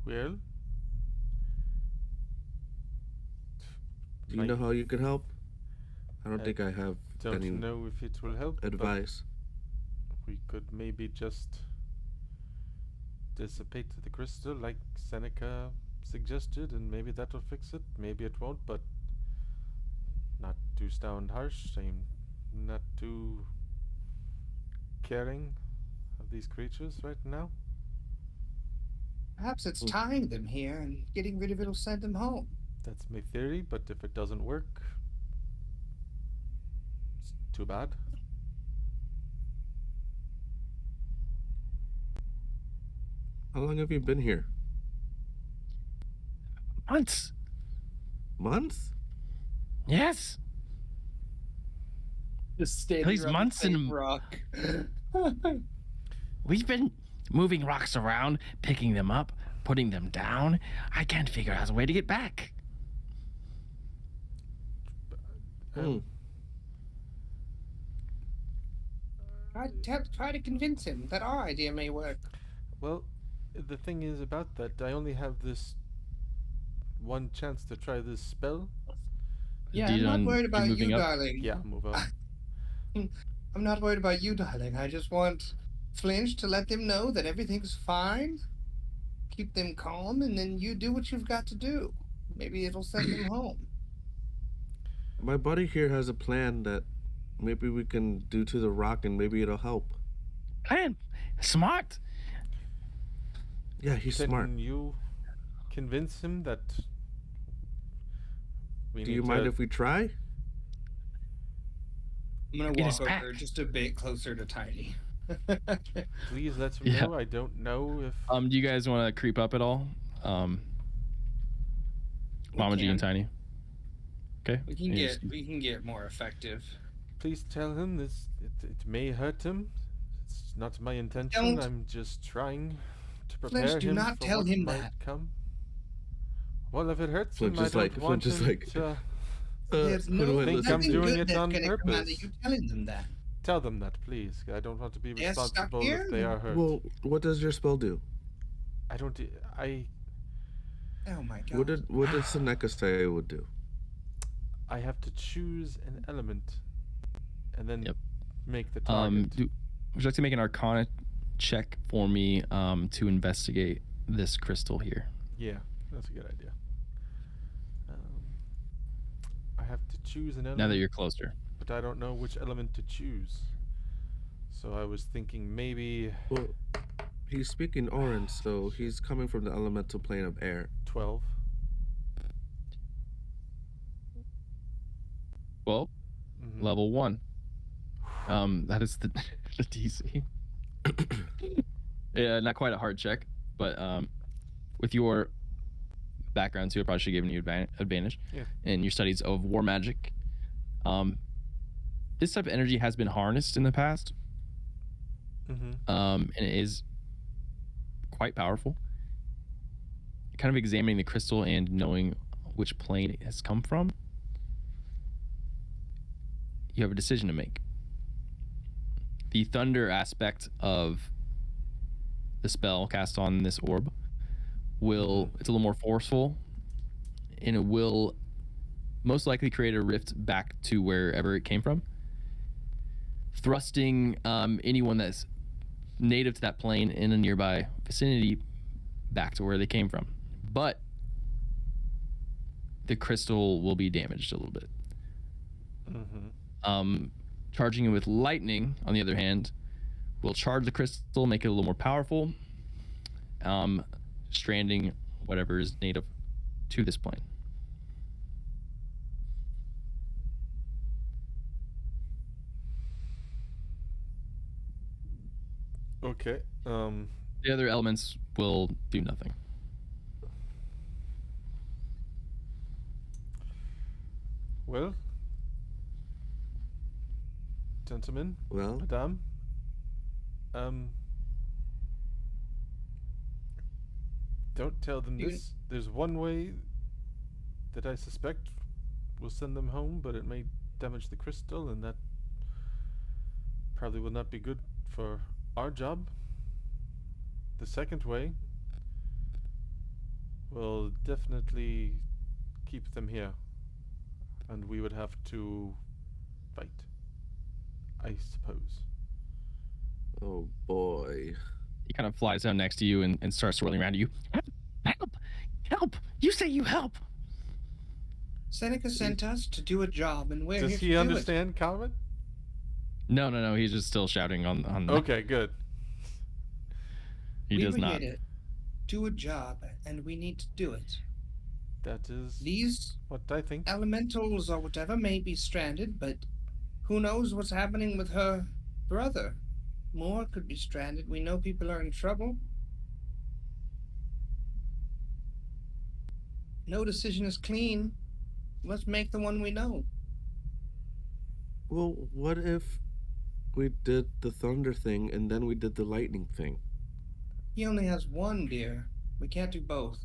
Well, do you know how you could help? I don't think I have don't any know if it will help. advice. We could maybe just dissipate the crystal like Seneca suggested, and maybe that'll fix it. Maybe it won't, but not too sound harsh. I'm not too caring of these creatures right now. Perhaps it's tying them here, and getting rid of it will send them home. That's my theory, but if it doesn't work, it's too bad. How long have you been here? Months. Months? Yes. Just standing At least around months the same and rock. We've been moving rocks around, picking them up, putting them down. I can't figure out a way to get back. Try to convince him that our idea may work. Well, the thing is about that, I only have this one chance to try this spell. Yeah, I'm not worried about you, darling. Yeah, move on. I'm not worried about you, darling. I just want Flinch to let them know that everything's fine. Keep them calm, and then you do what you've got to do. Maybe it'll send them home. My buddy here has a plan that maybe we can do to the rock, and maybe it'll help. Plan? Smart? Yeah, he's smart. Can you convince him that we Do need you to... mind if we try? I'm gonna Get walk us back. over just a bit closer to Tiny. Please let him know. I don't know if... Do you guys want to creep up at all? Mama G and Tiny. Okay. We can get more effective. Please tell him this. It may hurt him. It's not my intention. Don't. I'm just trying to prepare Flinch, do him not for tell what him might that. come. Well, if it hurts Flinch him, I is don't like- want Flinch is him like- to There's who do I no think I'm nothing doing good it that's on gonna come out of purpose. you telling them that. tell them that, please. I don't want to be They're stuck responsible here? if they are hurt. Well, what does your spell do? I don't. I Oh my god. What did Seneca say it would do? I have to choose an element, and then Yep. make the target. Would you like to make an Arcana check for me to investigate this crystal here? Yeah, that's a good idea. I have to choose an element. Now that you're closer. But I don't know which element to choose. So I was thinking maybe Well, he's speaking orange, so he's coming from the elemental plane of air. 12. Well, Mhm. level 1. That is the DC. Yeah, not quite a hard check, but with your background too. It probably should give you advantage in your studies of war magic. This type of energy has been harnessed in the past, and it is quite powerful. Kind of examining the crystal and knowing which plane it has come from, you have a decision to make. The thunder aspect of the spell cast on this orb it's a little more forceful, and it will most likely create a rift back to wherever it came from, thrusting anyone that's native to that plane in a nearby vicinity back to where they came from. But the crystal will be damaged a little bit. Charging it with lightning, on the other hand, will charge the crystal, make it a little more powerful, stranding whatever is native to this plane. Okay. The other elements will do nothing. Well, gentlemen, Well, madame, don't tell them this. There's one way that I suspect will send them home, but it may damage the crystal, and that probably will not be good for our job. The second way will definitely keep them here, and we would have to fight, I suppose. oh boy. He kind of flies down next to you and starts swirling around you. Help! Help! You say you help! Seneca sent us to do a job, and we're Does here he to do understand common? No. He's just still shouting on Okay, good. He we does were not. Here to do a job, and we need to do it. That is These what I think. elementals or whatever may be stranded, but who knows what's happening with her brother? More could be stranded. We know people are in trouble. No decision is clean. Let's make the one we know. Well, what if we did the thunder thing and then we did the lightning thing? He only has one, dear. We can't do both.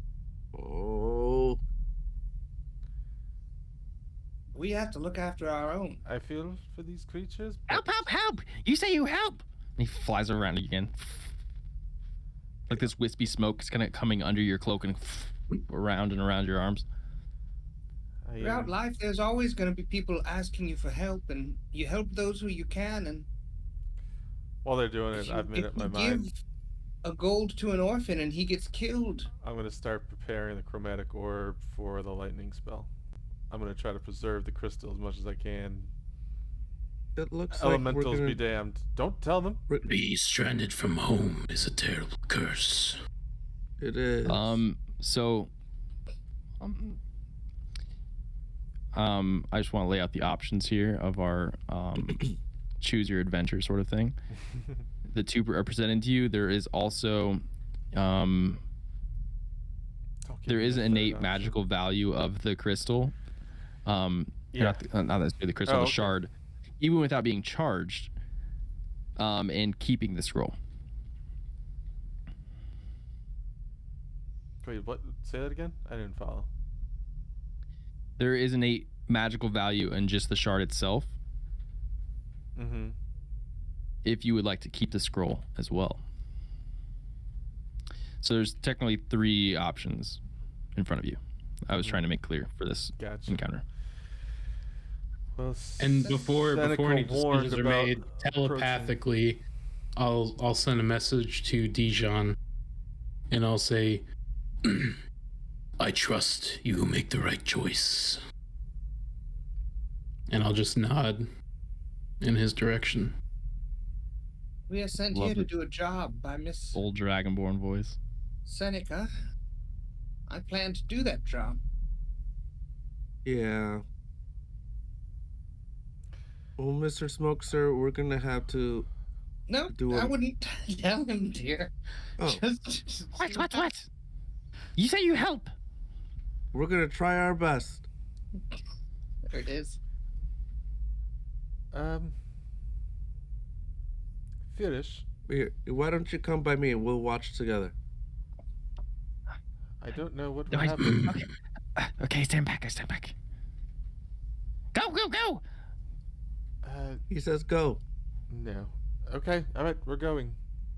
Oh. We have to look after our own. I feel for these creatures. Help! You say you help! And he flies around again. Like this wispy smoke is kind of coming under your cloak and around and around your arms. Throughout life, there's always going to be people asking you for help, and you help those who you can. And While they're doing it, I've made up my mind. Give a gold to an orphan, and he gets killed. I'm going to start preparing the chromatic orb for the lightning spell. I'm going to try to preserve the crystal as much as I can. It looks Elementals like we're be damned. Don't tell them. Be stranded from home is a terrible curse. It is. I just want to lay out the options here of our choose your adventure sort of thing. The two are presented to you. There is also there is an innate magical value of the crystal. Not the crystal, the shard, even without being charged, and keeping the scroll. Wait, what? Say that again? I didn't follow. There is innate magical value in just the shard itself. Mm-hmm. If you would like to keep the scroll as well. So there's technically 3 options in front of you. I was trying to make clear for this encounter. Well, And before any warned decisions are about made, telepathically, I'll send a message to Dijon, and I'll say, I trust you make the right choice. and I'll just nod in his direction. We are sent Love here to it. do a job by Miss Old Dragonborn voice. Seneca. I plan to do that job. Yeah. Well, Mr. Smoke, sir, we're gonna have to No, do I a... wouldn't tell him, dear. Oh. Just What? You say you help. We're gonna try our best. There it is. Finish. Why don't you come by me and we'll watch together? I don't know what will No, happen. okay. Okay, stand back. I stand back. Go, go, go! He says go. No. Okay, alright, we're going.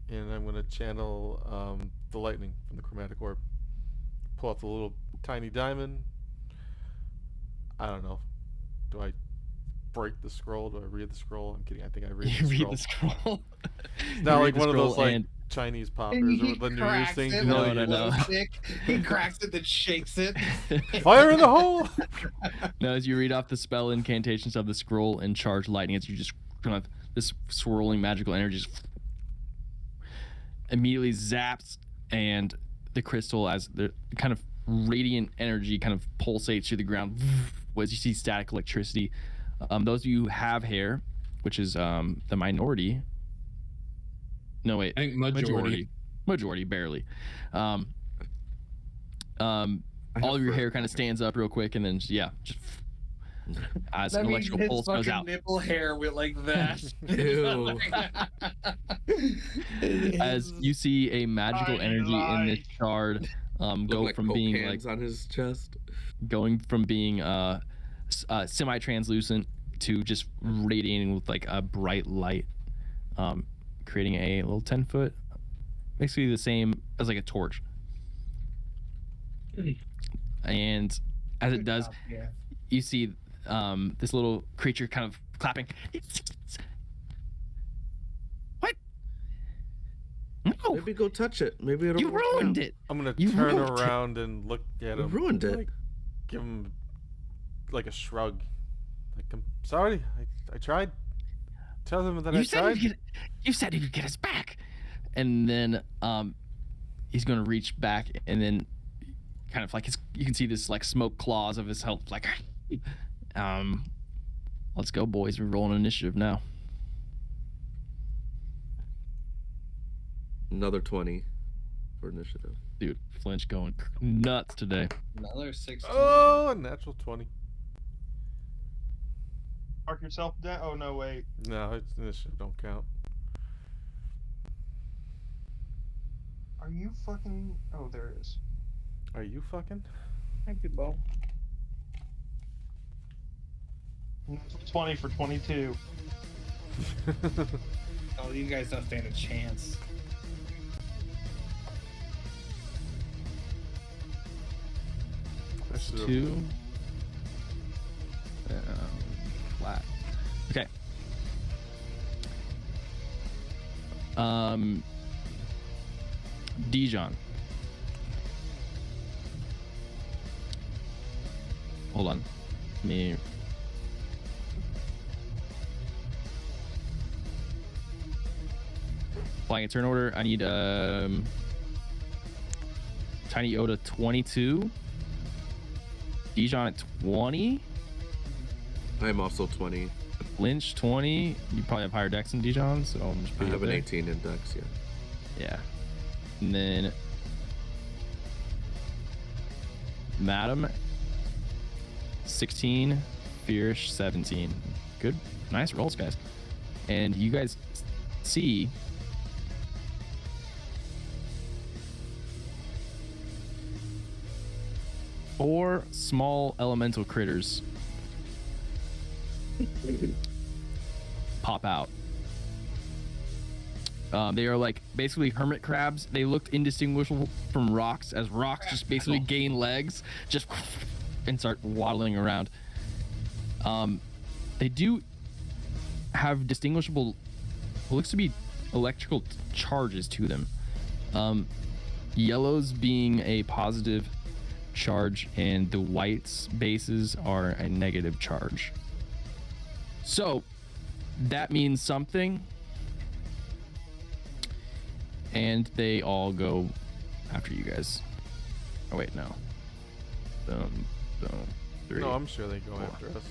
And I'm gonna channel the lightning from the chromatic orb. Pull out the little tiny diamond. I don't know. Do I break the scroll? Do I read the scroll? I'm kidding, I think I read You the scroll. read the scroll. It's not You like read the one of those scroll like and- Chinese poppers And or he the New Year's cracks thing. it You know, with No, a no, no. glow stick. He cracks it, then shakes it. Fire in the hole! No, as you read off the spell incantations of the scroll and charge lightning, as you just kind of this swirling magical energy just immediately zaps, and the crystal, as the kind of radiant energy kind of pulsates through the ground as you see static electricity. Those of you who have hair, which is the minority. No, wait. I think majority. Majority, barely. All of your hair kind of stands up real quick, and then just as That an means electrical his pulse goes fucking out. nipple hair went like that. Ew. As you see a magical I energy in this lied. shard Look go like from Coke being cans on his chest. going from being semi-translucent to just radiating with like a bright light, creating a little 10-foot, basically the same as like a torch. And as it does, Yeah. you see this little creature kind of clapping. What? No, Maybe go touch it. Maybe it'll you work ruined out. it. I'm gonna You turn ruined it. around and look at You him. ruined it. Like, give him like a shrug. Like, I'm sorry. I tried. Tell them that I tried. You said you could get us back. And then he's gonna reach back, and then kind of like you can see this like smoke claws of his health. Like, let's go, boys. We're rolling initiative now. Another 20 for initiative. Dude, Flinch going nuts today. Another 16. Oh, a natural 20. Mark yourself down. Oh no, wait. No, it's initiative don't count. Are you fucking? Oh, there it is. Are you fucking? Thank you, Bo. 20 for 22. Oh, you guys don't stand a chance. I should've- 2. Flat. Okay. Dijon. Hold on. Me. Flying a turn order. I need Tiny Yoda 22. Dijon at 20. I'm also 20. Lynch 20. You probably have higher dex than Dijon, so I'm just I put it have up an there. 18 index, yeah. Yeah. And then Madam 16, Fierce 17. Good, nice rolls, guys. And you guys see four small elemental critters pop out. They are like basically hermit crabs. They looked indistinguishable from rocks, as rocks just basically gain legs just and start waddling around. They do have distinguishable, what looks to be electrical charges to them. Yellows being a positive charge, and the whites bases are a negative charge. So that means something. And they all go after you guys. Oh wait, no. Boom, 3. No, I'm sure they go 4. after us.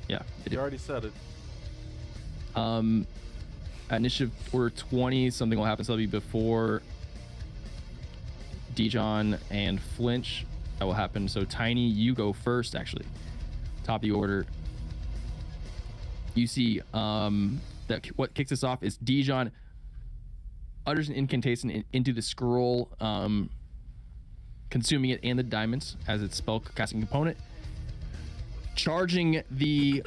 Yeah, they You do. already said it. At initiative order 20, something will happen. So that'll be before Dijon and Flinch. That will happen. So Tiny, you go first. Actually, top of the order. You see that what kicks us off is Dijon utters an incantation into the scroll, consuming it and the diamonds as its spell casting component, charging the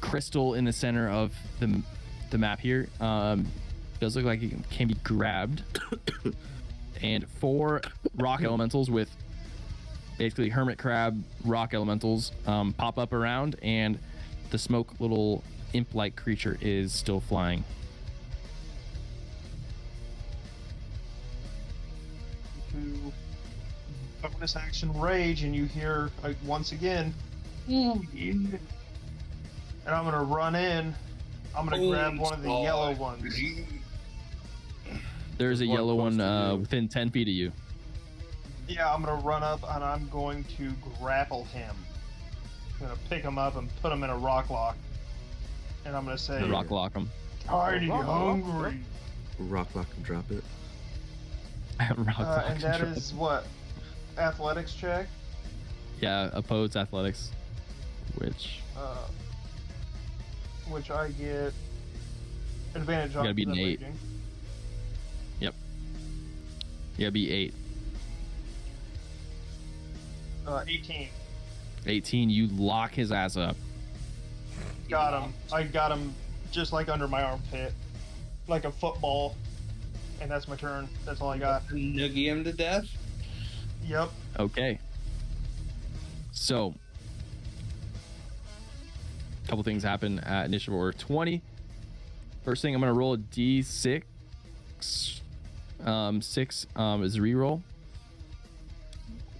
crystal in the center of the map here. Does look like it can be grabbed. And 4 rock elementals with basically hermit crab rock elementals pop up around, and the smoke little imp-like creature is still flying. To bonus action rage, and you hear once again, "Ooh, yeah." And I'm gonna run in. I'm gonna grab one of the yellow ones. There's a yellow one within 10 feet of you. Yeah, I'm gonna run up and I'm going to grapple him. I'm gonna pick him up and put him in a rock lock. And I'm gonna say, Rock lock him. Tiny hungry. Rock lock and drop it. Rock lock And that is what? Athletics check? Yeah, opposed athletics. Which I get advantage on. Gotta be an 8. raging. Yep. You gotta be 8. 18. 18, you lock his ass up. Got him. I got him just like under my armpit. Like a football. And that's my turn. That's all I got. Noogie him to death. Yep. Okay. So, a couple things happen at initiative order 20. First thing, I'm going to roll a d6. 6 is a reroll.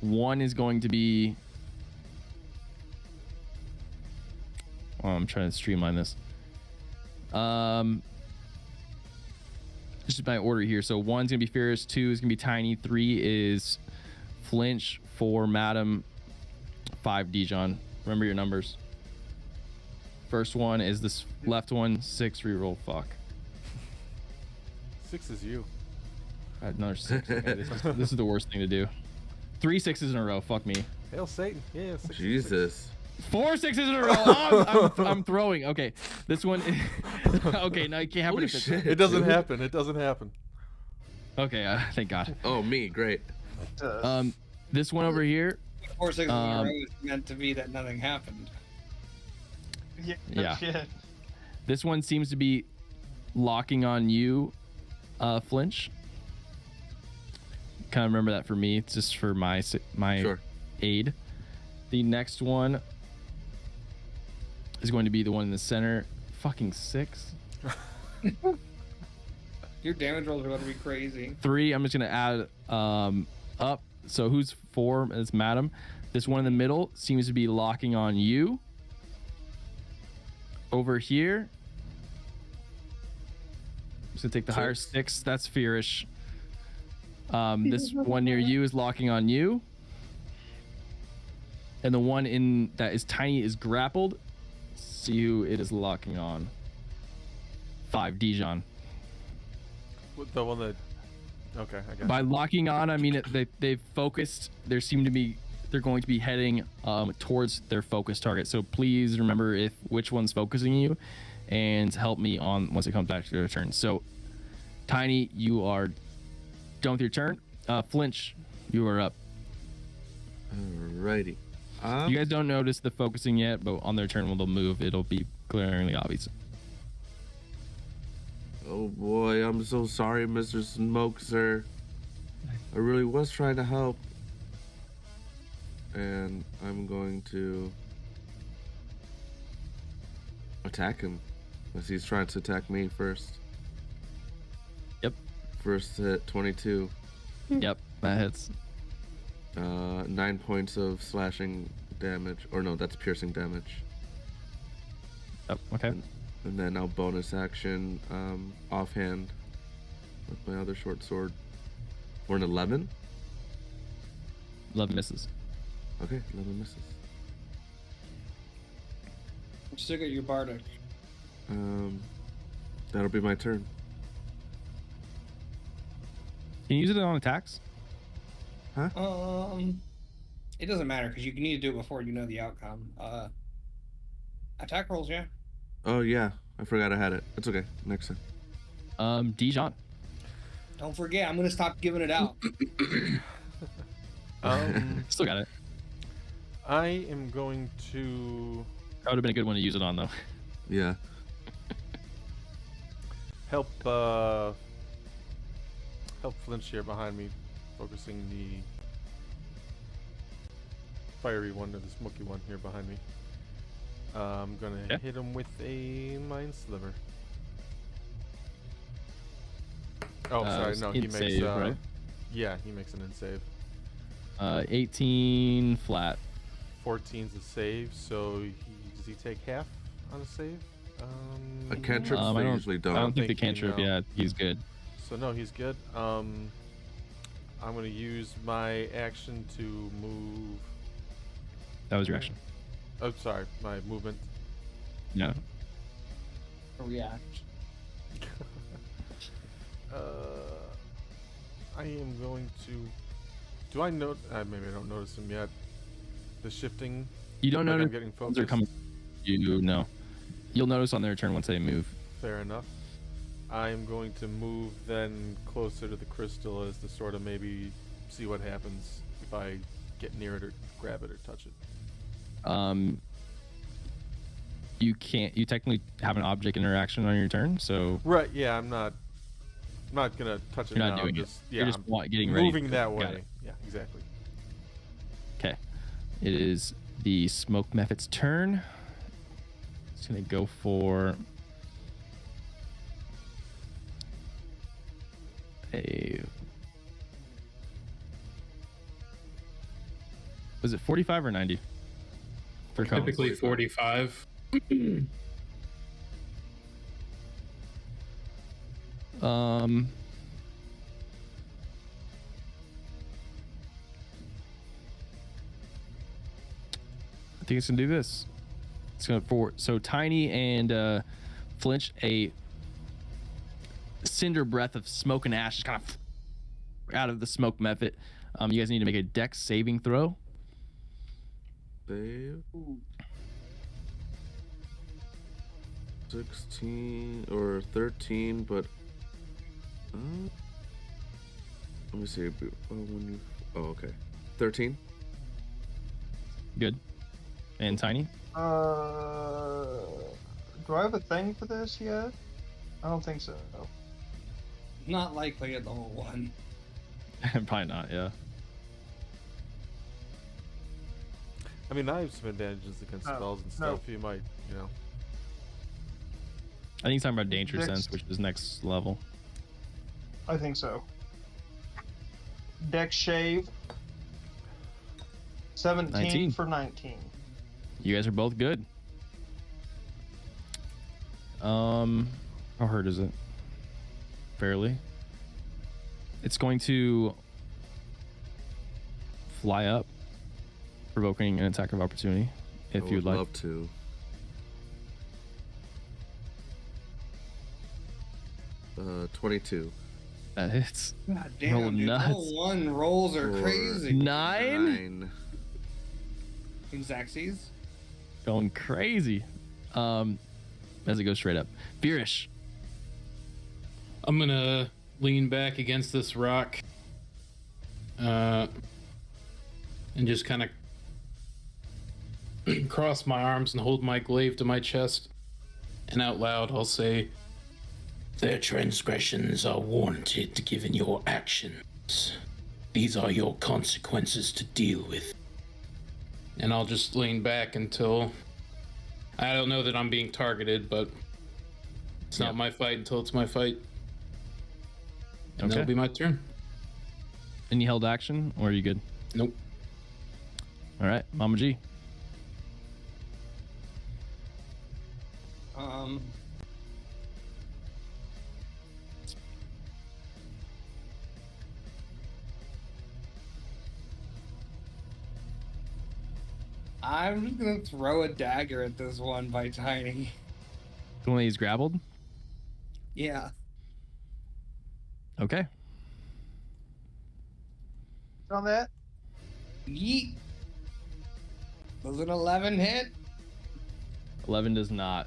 1 is going to be... Oh, I'm trying to streamline this. This is my order here. So 1's going to be Fierce, 2 is going to be Tiny, 3 is Flinch, 4 Madam, 5 Dijon. Remember your numbers. First one is this left one, 6 reroll. Fuck. 6 is you. Another 6. Okay, this is the worst thing to do. 3 6s in a row. Fuck me. Hail Satan. Yeah, 6. Jesus. 4 6s in a row. Oh, I'm throwing. Okay, this one. Okay, now it can't happen. Holy If it's, shit. It doesn't happen. It doesn't happen. okay, thank God. Oh, me. Great. This one over here. 4 6 in a row is meant to be that nothing happened. Yeah. Shit. This one seems to be locking on you, Flinch. Kind of remember that for me. It's just for my Sure. aid. The next one is going to be the one in the center. Fucking 6. Your damage rolls are going to be crazy. 3. I'm just gonna add up. So who's 4? It's Madam. This one in the middle seems to be locking on you. Over here, I'm just gonna take the higher 6. That's Fearish. This one near you is locking on you. And the one in that is Tiny is grappled. See who it is locking on. 5 Dijon. The one that... Okay, I got By locking on, I mean they've focused. They're going to be heading towards their focus target. So please remember which one's focusing you, and help me on once it comes back to their turn. So, Tiny, you are done with your turn. Flinch, you are up. Alrighty. You guys don't notice the focusing yet, but on their turn when they'll move, it'll be glaringly obvious. Oh boy, I'm so sorry, Mr. Smoke, sir. I really was trying to help. And I'm going to attack him, as he's trying to attack me first. Yep. First hit, 22. Yep, that hits. 9 points of slashing damage. Or no, that's piercing damage. Yep, okay. And then I'll bonus action offhand with my other short sword. For an 11? 11 misses. Okay, 11 misses. Still got your bardic. That'll be my turn. Can you use it on attacks? Huh? It doesn't matter because you need to do it before you know the outcome. Attack rolls, yeah. Oh yeah, I forgot I had it. It's okay. Next time. Dijon. Don't forget, I'm gonna stop giving it out. Still got it. I am going to That would have been a good one to use it on, though. Yeah. help Flinch here behind me, focusing the fiery one or the smoky one here behind me. I'm gonna hit him with a Mind Sliver. Oh, sorry, no, he makes save, right? Yeah, he makes an in save. 18 flat. 14's a save, so does he take half on a save? A cantrip I don't usually don't. I don't think the he- cantrip. no. Yeah, he's good. So no, he's good. I'm gonna use my action to move. That was your action. Oh, sorry, my movement. Yeah. React. I am going to. Do I note? Maybe I don't notice him yet. The shifting. You don't like I'm notice getting they're focused. coming. You know. You'll notice on their turn once they move. Fair enough. I'm going to move then closer to the crystal as to sort of maybe see what happens if I get near it or grab it or touch it. You can't. You technically have an object interaction on your turn, so Right. Yeah. I'm not gonna touch it you're now. not I'm doing it. just, Yeah. You're just I'm getting ready. moving that Got way. it. Yeah. Exactly. Okay. It is the Smoke Mephit's turn. It's gonna go for a. Was it 45 or 90? For cones? Typically 45. I think it's gonna do this. It's gonna so Tiny and Flinch, a cinder breath of smoke and ash is kind of out of the Smoke Mephit. You guys need to make a dex saving throw. Save. 16 or 13, but let me see. Okay, 13. Good. And Tiny? Do I have a thing for this yet? I don't think so. Not likely at the whole one. Probably not, yeah. I mean, I have some advantages against spells and stuff. You might, I think he's talking about Danger Dex. Sense, which is next level. I think so. Dex shave. 17 19. for 19. You guys are both good. How hurt is it? Fairly. It's going to fly up, provoking an attack of opportunity, if I you'd would like. love to. Uh, 22. That hits. God damn, Roll dude. nuts. Level 1 rolls are Or crazy. 9? Exactsies. Going crazy. As it goes straight up. Beerish. I'm gonna lean back against this rock, and just kind of cross my arms and hold my glaive to my chest, and out loud I'll say, Their transgressions are warranted given your actions. These are your consequences to deal with. and I'll just lean back until I don't know that I'm being targeted, but it's not my fight until it's my fight. And that'll be my turn. Any held action, or are you good? Nope. All right, Mama G. I'm just gonna throw a dagger at this one by Tiny. The one he's grappled? Yeah. Okay. On that? Yeet. Does an 11 hit? 11 does not.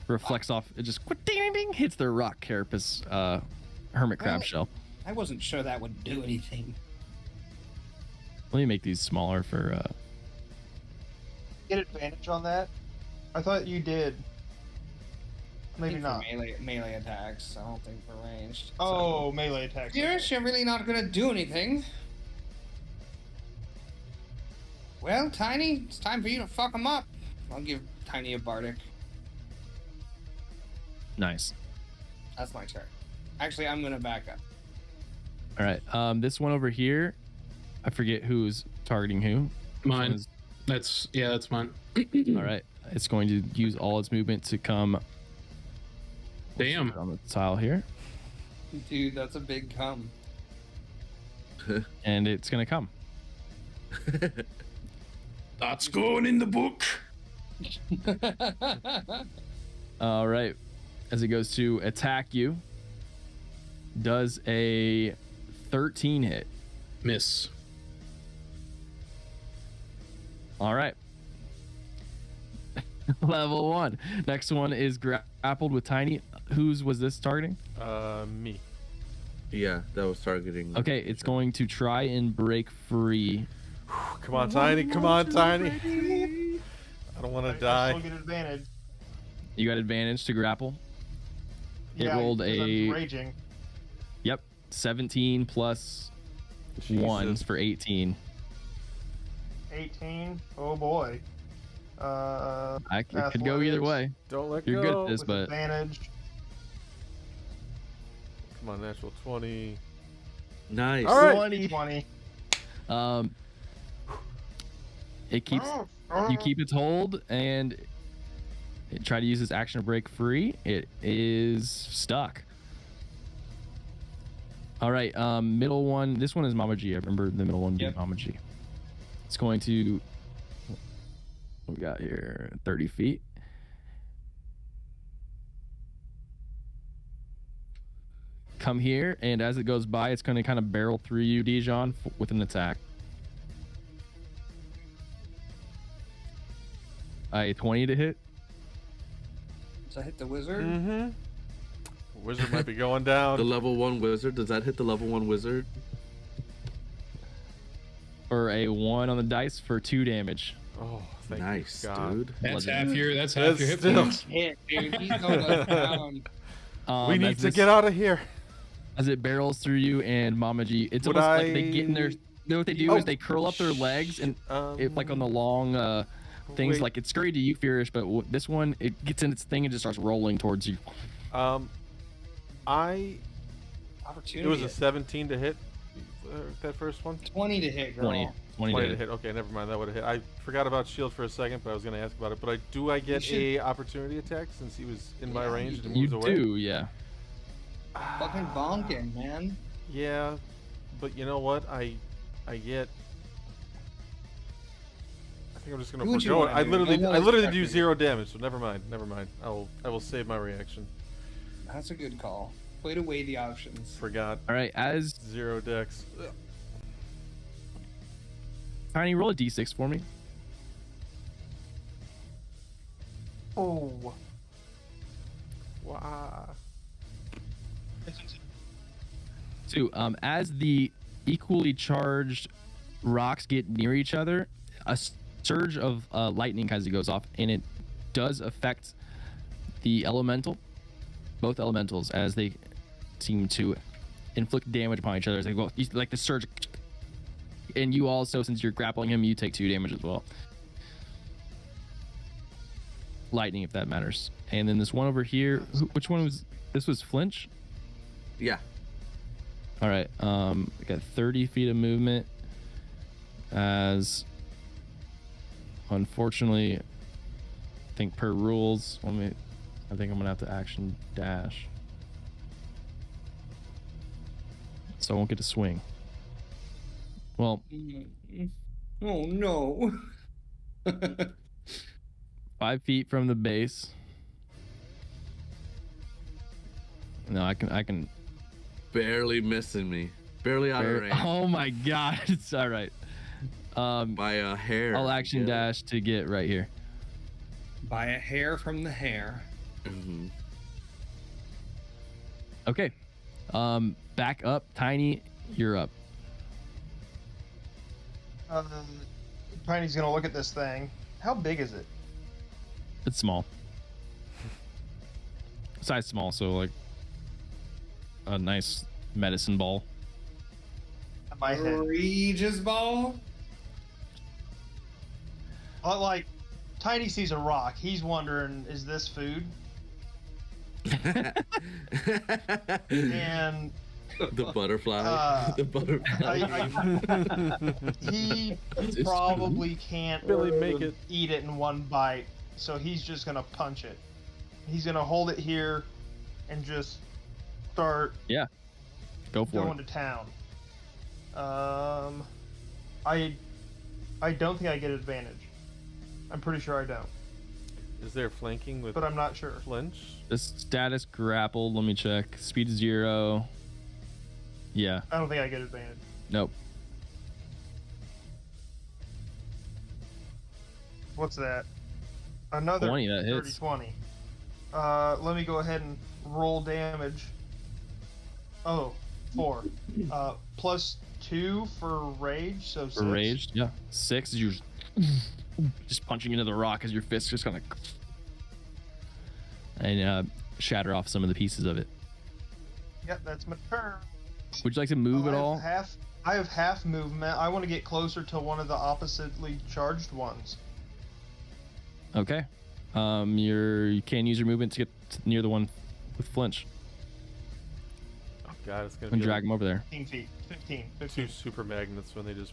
Reflects off. It just ding, ding, ding, hits the rock carapace hermit crab Well, shell. I wasn't sure that would do anything. Let me make these smaller for. Get advantage on that? I thought you did. Maybe For not. melee attacks. I don't think for ranged. Oh, melee attacks. Fierce, you're really not gonna do anything. Well, Tiny, it's time for you to fuck him up. I'll give Tiny a bardic. Nice. That's my turn. Actually, I'm gonna back up. All right. This one over here, I forget who's targeting who. Mine. That's mine. All right. It's going to use all its movement to come. Damn. On the tile here, Dude, that's a big cum. and it's gonna come. That's going in the book. All right. As it goes to attack you, does a 13 hit. Miss. All right. Level 1. Next one is grappled with Tiny. Whose was this targeting? Me. Yeah, that was targeting. Okay, it's going to try and break free. Come on, Tiny. Come on, Tiny. I don't want to die. I still get advantage. You got advantage to grapple. It Yeah, rolled 'cause a I'm raging. 17 plus 1 Jesus. for 18. 18. Oh boy. It could go either athletics way. Don't let You're go. good at this, with but advantage. Come on, natural 20. Nice. All right. 20. It keeps you keep its hold and it try to use its action to break free. It is stuck. All right, middle one. This one is Mama G. I remember the middle one being Mama G. It's going to. What we got here? 30 feet. Come here, and as it goes by, it's going to kind of barrel through you, Dijon, with an attack. A 20 to hit. Does that hit the wizard? Mm-hmm. Wizard might be going down. The level 1 wizard. Does that hit the level 1 wizard? Or a 1 on the dice for 2 damage. Oh, thank Nice, you, God. dude. That's Bludgeoning. half your. That's half your hit still- points. Hit, dude. He's going down. We need to get out of here. As it barrels through you and Mama G, it's Would almost like they get in their. I- You know what they do Oh, is they curl up their legs and it like on the long things. wait. Like it's scary to you, Furious, but this one it gets in its thing and just starts rolling towards you. It Opportunity. was a 17 to hit that first one. 20 to hit, girl. 20 20 to to hit. hit. Okay, never mind. That would have hit. I forgot about shield for a second, but I was going to ask about it. But I get should- a opportunity attack since he was in my Yeah, range and You moves away? do, yeah. Fucking bonking, man. Yeah, but you know what? I get. I think I'm just gonna Do what you forgo it. wanna I do. literally, No I literally one's do expecting 0 damage. So never mind. Never mind. I will save my reaction. That's a good call. Way to weigh the options. Forgot. All right, as 0 dex. Tiny, roll a d6 for me. Oh. Wow. 2. As the equally charged rocks get near each other, a surge of lightning kind of goes off, and it does affect the elemental, both elementals, as they seem to inflict damage upon each other. As they go, like the surge, and you also, since you're grappling him, you take 2 damage as well. Lightning, if that matters. And then this one over here, which one was this? Was flinch? Yeah. All right. We got 30 feet of movement. As unfortunately, I think per rules, I think I'm gonna have to action dash, so I won't get to swing. Well, Oh no. 5 feet from the base. No, I can. Barely missing me. Barely out of range. Oh my god! It's all right. By a hair. I'll action dash to get right here. By a hair from the hair. Mm-hmm. Okay. Back up, Tiny. You're up. Tiny's gonna look at this thing. How big is it? It's small. Size small, so like a nice medicine ball. My head. Regis ball? Like, Tiny sees a rock. He's wondering, is this food? And the butterfly. The butterfly. He probably can't Billy, make it. eat it in one bite, so he's just gonna punch it. He's gonna hold it here and just start Go for going it. to town. I don't think I get advantage. I'm pretty sure I don't, Is there flanking with but I'm not sure. flinch? This status grappled. Let me check. Speed 0. Yeah. I don't think I get advantage. Nope. What's that? Another 20, that hits. 20. Let me go ahead and roll damage. Oh, 4. +2 for rage, so 6. For rage, yeah. 6 is you're just punching into the rock as your fist just kind of and shatter off some of the pieces of it. Yep, that's my turn. Would you like to move at I all? have half movement. I want to get closer to one of the oppositely charged ones. Okay. You can use your movement to get near the one with flinch Oh god, it's gonna and be drag him over there. 15 feet. 15. like 2 super magnets when they just.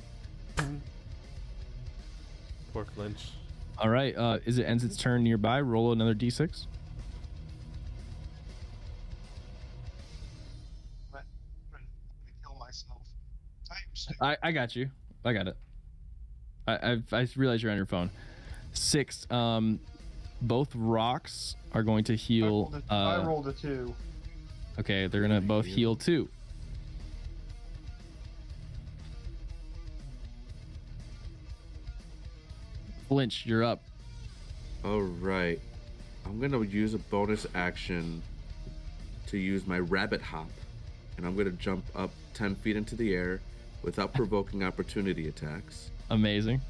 Poor flinch. All right. As it ends its turn nearby, roll another d6. I'm gonna kill myself. I got you. I got it. I realize you're on your phone. 6. Both rocks are going to heal. I rolled a 2. Okay, they're gonna both heal too. Flinch, you're up. All right. I'm going to use a bonus action to use my rabbit hop. And I'm going to jump up 10 feet into the air without provoking opportunity attacks. Amazing.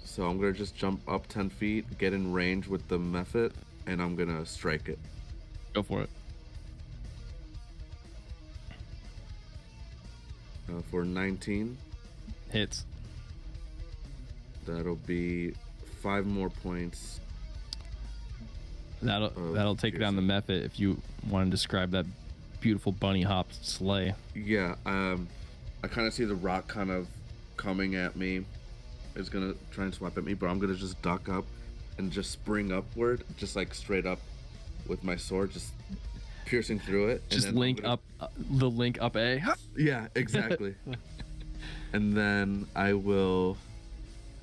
So I'm going to just jump up 10 feet, get in range with the method, and I'm going to strike it. Go for it. For 19. Hits. That'll be 5 more points. That'll take down the method if you want to describe that beautiful bunny hop sleigh. Yeah, I kind of see the rock kind of coming at me. It's gonna try and swipe at me, but I'm gonna just duck up and just spring upward, just like straight up with my sword, just piercing through it. Just and then link up the link up A. Yeah, exactly. And then I will.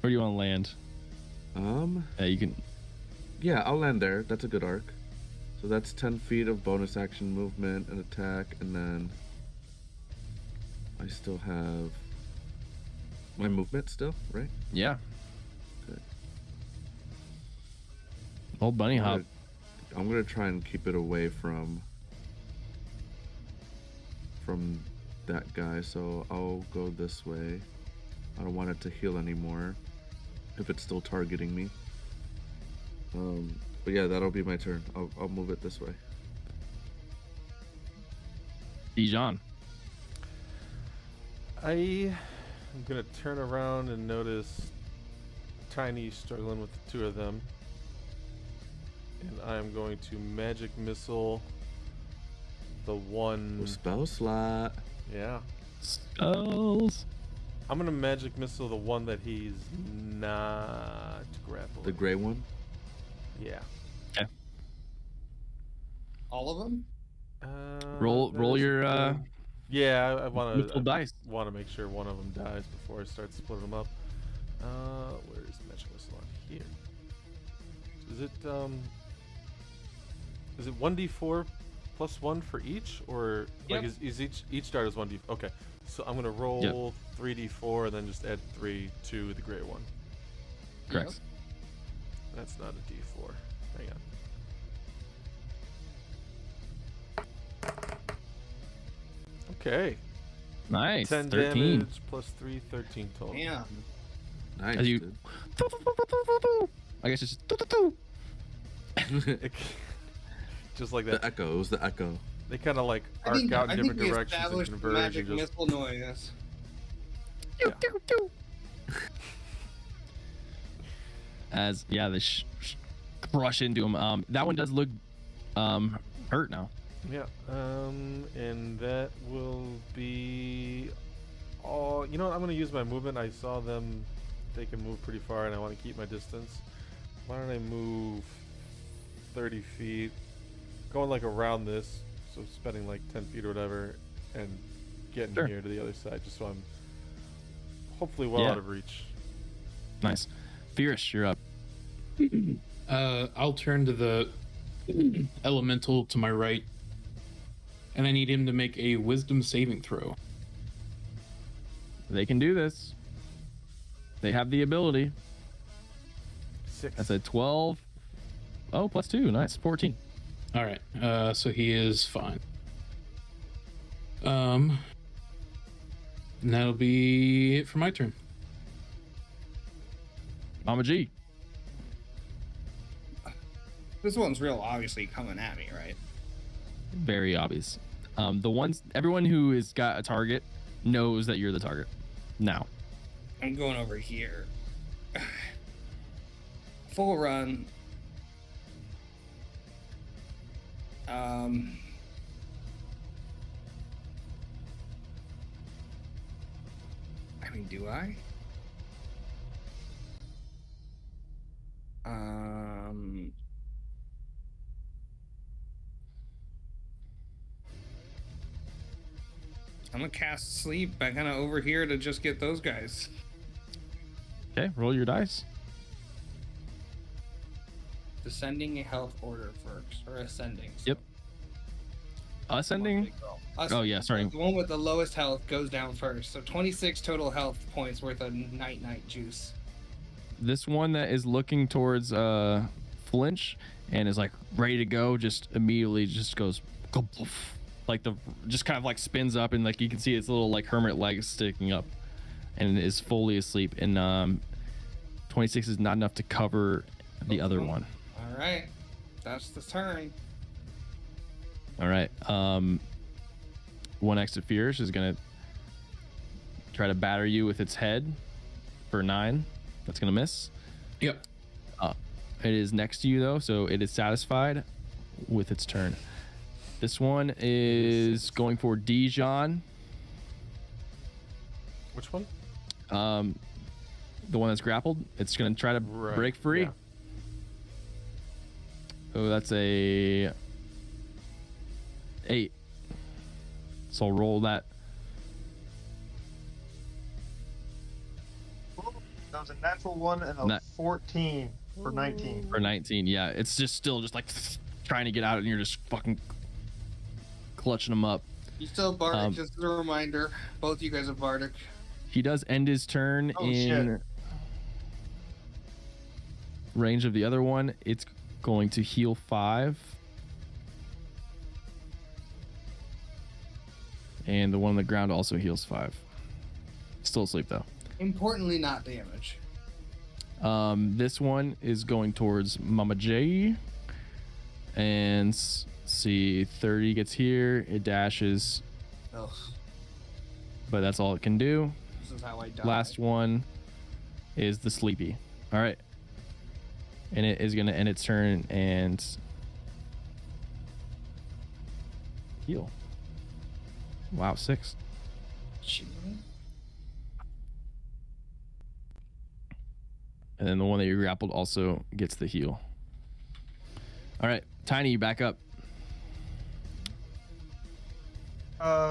Where do you want to land? Yeah, you can. Yeah, I'll land there. That's a good arc. So that's 10 feet of bonus action movement and attack, and then I still have my movement still, right? Yeah. Okay. Old bunny hop. I'm gonna try and keep it away from that guy, so I'll go this way. I don't want it to heal anymore if it's still targeting me. But yeah, that'll be my turn. I'll move it this way. Dijon. I'm gonna turn around and notice Tiny struggling with the 2 of them. And I'm going to magic missile the one. Spell slot. Yeah. Spells. I'm gonna magic missile the one that he's not grappling. The gray one? Yeah. Okay. All of them? Roll your Yeah, I want mythical dice. Want to make sure one of them dies before I start splitting them up. Where's magic missile on here? Is it 1d4 plus 1 for each, or Yep. like is each dart is 1d? Okay, so I'm gonna roll 3d4 and then just add 3 to the gray one. Correct. That's not a d4. Hang on. Okay. Nice. 10 13. damage plus 3, 13 total. Damn. Nice. As you, dude. I guess it's just. Just like The that. echo. It was the echo. They kind of like I arc think, out I in think different we directions and established the converge. magic And just, missile noise. As they crush into him. That one does look hurt now. yeah. And that will be all. You know what? I'm going to use my movement. I saw them. They can move pretty far, and I want to keep my distance. Why don't I move 30 feet, going like around this, so spending like 10 feet or whatever, and getting Sure. here to the other side, just so I'm hopefully well out of reach. Nice. Fierce, you're up. I'll turn to the elemental to my right, and I need him to make a wisdom saving throw. They can do this. They have the ability. 6. That's a 12. Oh, plus 2. Nice. 14. All right, so he is fine. And that'll be it for my turn. Mama G. This one's real obviously coming at me, right? Very obvious. Everyone who has got a target knows that you're the target. Now. I'm going over here. Full run. I mean, do I? I'm gonna cast sleep. I kind of over here to just get those guys. Okay, roll your dice. Descending health order first, or ascending. So Yep. Ascending. Oh, yeah, sorry. The one with the lowest health goes down first. So 26 total health points worth of night juice. This one that is looking towards flinch and is like ready to go, just immediately just goes like just kind of like spins up, and like you can see its little like hermit legs sticking up, and is fully asleep. And 26 is not enough to cover the other one. All right, that's the turn. All right. One extra fierce is gonna try to batter you with its head for 9. That's gonna miss. Yep. It is next to you though, so it is satisfied with its turn. This one is going for Dijon. Which one? The one that's grappled. It's gonna try to break free. Yeah. Oh, that's a 8. So I'll roll that. That was a natural 1 and a 14 for 19. For 19, yeah. It's just still just like trying to get out, and you're just fucking clutching them up. You still have Bardic, just as a reminder. Both you guys have Bardic. He does end his turn in range of the other one. It's going to heal 5. And the one on the ground also heals 5. Still asleep though. Importantly, not damage. This one is going towards Mama J. And see, 30 gets here. It dashes. Ugh, But that's all it can do. this is how I die. Last one is the Sleepy. All right. And it is going to end its turn and heal. Wow, 6. And then the one that you grappled also gets the heal. All right, Tiny, you back up.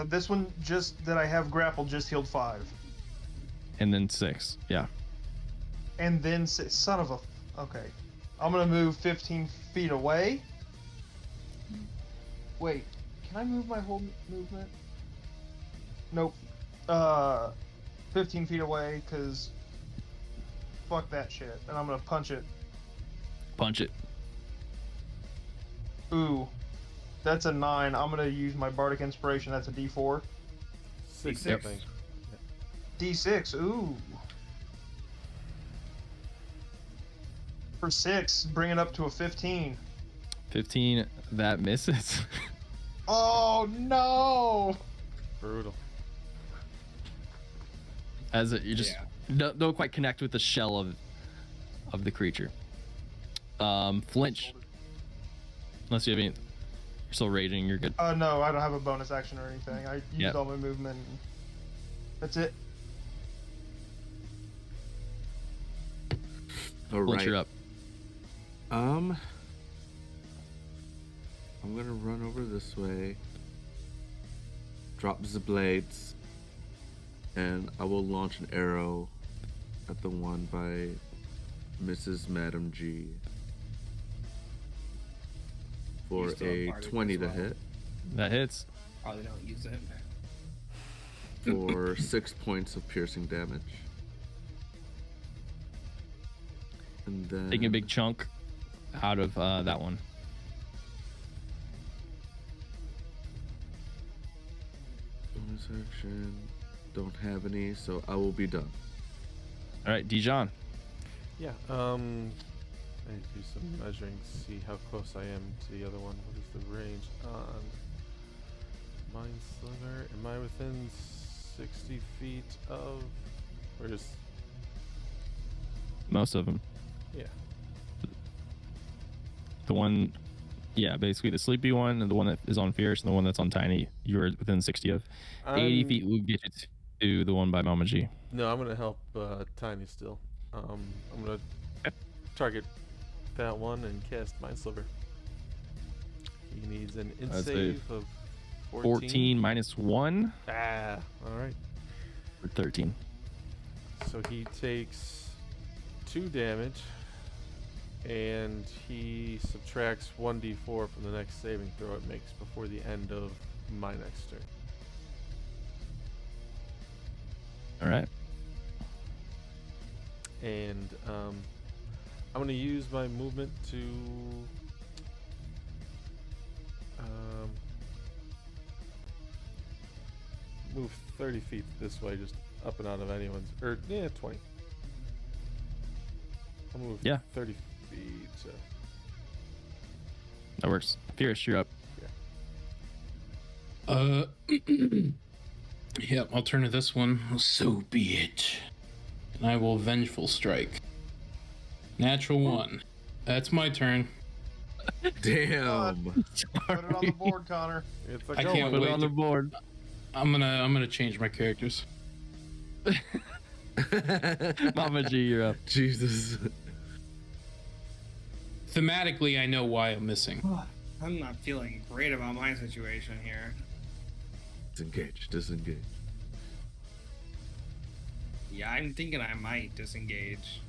This one just that I have grappled just healed 5. And then 6, yeah. And then son of a. Okay, I'm gonna move 15 feet away. Wait, can I move my whole movement? Nope. 15 feet away, because fuck that shit. And I'm going to punch it. Punch it. Ooh. That's a 9. I'm going to use my Bardic Inspiration. That's a D4. 6, D6. I think. D6. Ooh. For 6, bring it up to a 15. 15. That misses. Oh, no! Brutal. As you just don't quite connect with the shell of the creature. Flinch. Unless you have any. You're still raging. You're good. No, I don't have a bonus action or anything. I used all my movement. That's it. All Flinch, right. you're up. I'm gonna run over this way, drop the blades, and I will launch an arrow at the one by Mrs. Madam G for You still have a Bardic 20 as to well. hit That hits. Probably don't use it. for 6 points of piercing damage. And then Taking a big chunk out of that one. bonus action. Don't have any, so I will be done. All right, Dijon. Yeah. I need to do some measuring, see how close I am to the other one. What is the range on Mind Slinger? Am I within 60 feet of, or just? Most of them. Yeah. The one, yeah, basically the sleepy one and the one that is on Fierce and the one that's on Tiny, you're within 60 of. 80 feet will get you to the one by Mama G. No, I'm gonna help Tiny still. I'm gonna target that one and cast Mind Sliver. He needs an int That's save of 14 minus 1 Ah, all right. for 13. So he takes 2 damage, and he subtracts 1d4 from the next saving throw it makes before the end of my next turn. All right. And I'm going to use my movement to move 30 feet this way, just up and out of anyone's, or yeah, 20. I'll move 30 feet. That works. Fierce, you're up. Yep, I'll turn to this one. So be it. And I will Vengeful Strike. Natural 1. That's my turn. Damn. Put it on the board, Connor. It's I can't Put wait it on the board. I'm gonna change my characters. Mama G, you're up. Jesus. Thematically, I know why I'm missing. I'm not feeling great about my situation here. Disengage, disengage. Yeah, I'm thinking I might disengage.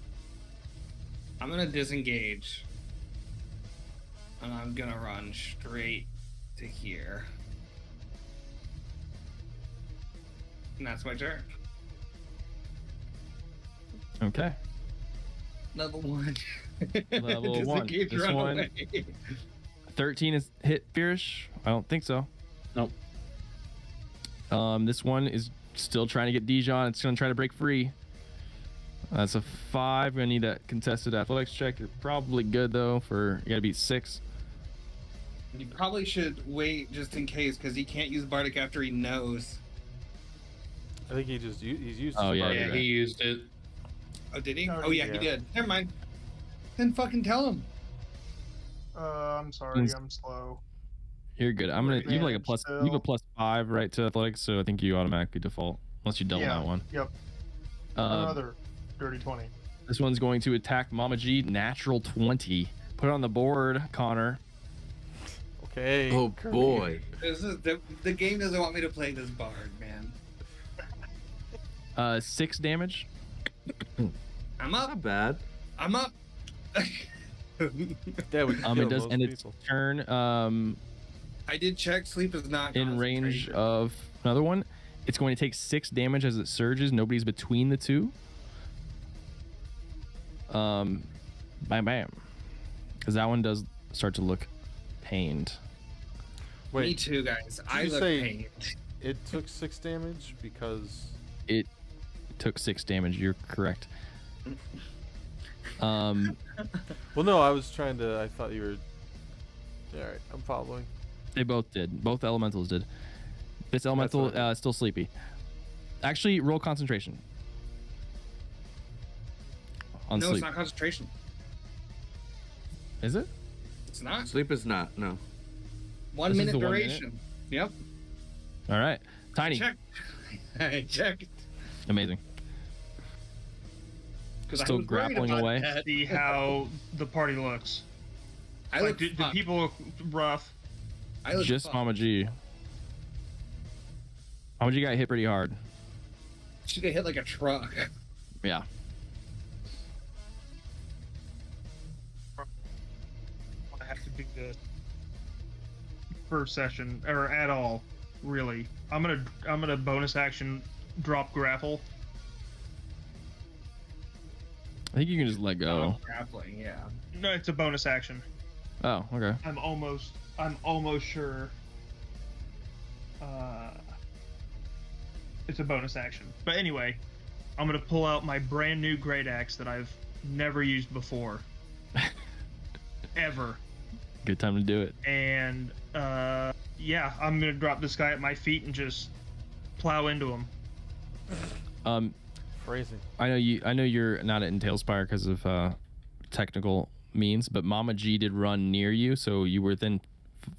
I'm gonna disengage. And I'm gonna run straight to here. And that's my turn. Okay. Level 1. Level 1. Disengage, This run one, away. 13 is hit Fierce. I don't think so. Nope. This one is still trying to get Dijon. It's going to try to break free. That's a 5. We're going to need that contested athletics check. You're probably good, though, for you got to beat 6. You probably should wait just in case, because he can't use Bardic after he knows. I think he just he's used. Oh, his yeah, Bardic. Yeah, he used it. Oh, did he? No, Oh, yeah, yeah. he did. Never mind. Then fucking tell him. I'm sorry, I'm slow. You're good. I'm gonna. You have like a Advantage plus. still. You have a +5 right to athletics, so I think you automatically default unless you double Yeah. that one. Yep. Another dirty 20. This one's going to attack Mama G. Natural 20. Put it on the board, Connor. Okay. Oh Kirby. boy. This is the game doesn't want me to play this bard, man. 6 damage. I'm up. Not bad. I'm up. That would kill It does most end its people. turn. I did check. Sleep is not In range concentration. of another one. It's going to take 6 damage as it surges. Nobody's between the two. Bam, bam. Because that one does start to look pained. Me too, guys. I look pained. It took 6 damage because it took 6 damage. You're correct. Well, no, I was trying to. I thought you were. Yeah, all right, I'm following. They both did. Both elementals did. This elemental still sleepy. Actually, roll concentration. On no, sleep. it's not concentration. Is it? It's not. Sleep is not. No. 1 This is minute the 1 duration. minute? Yep. All right. Tiny. Check. I checked. Amazing. Still grappling away. See how the party looks. I Like, look do fucked. people look rough? I look Just fucked. Mama G. Mama G got hit pretty hard. She got hit like a truck. Yeah. I have to do this first session or at all, really. I'm gonna bonus action drop grapple. I think you can just let go. Grappling, yeah. No, it's a bonus action. Oh, okay. I'm almost sure. It's a bonus action. But anyway, I'm gonna pull out my brand new great axe that I've never used before, ever. Good time to do it. And yeah, I'm gonna drop this guy at my feet and just plow into him. Phrasing. I know you're not in TaleSpire because of technical means, but Mama G did run near you, so you were within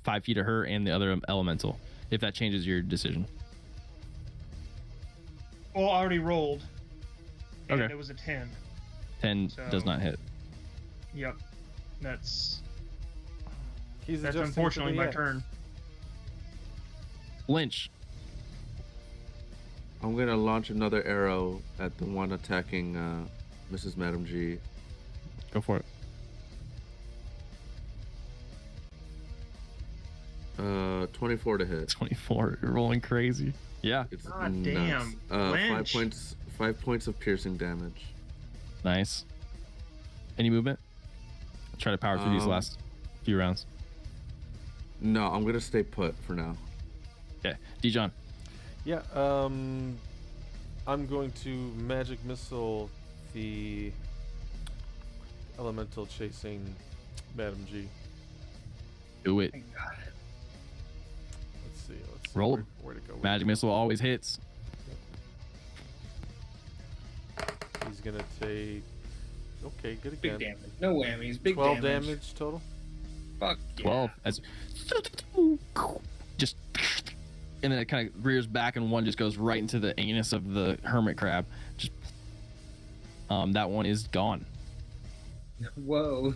5 feet of her and the other elemental. If that changes your decision. Well, I already rolled. And Okay. it was a 10. 10 does not hit. Yep. That's He's adjusting to unfortunately the my X. turn. Lynch. I'm gonna launch another arrow at the one attacking Mrs. Madam G. Go for it. 24 to hit. 24. You're rolling crazy. Yeah. It's God nuts. damn. 5 Lynch. points. 5 points of piercing damage. Nice. Any movement? Try to power through these Um, last few rounds. No, I'm gonna stay put for now. Okay. Dijon. Yeah, I'm going to magic missile the elemental chasing Madam G. Do it. Thank God. Let's see Roll. where to go. Magic missile always hits. He's gonna take. Okay, good Big again. damage. No whammies. Big 12 damage. damage total. Fuck yeah. 12 as just, and then it kind of rears back and one just goes right into the anus of the hermit crab. Just that one is gone. Whoa.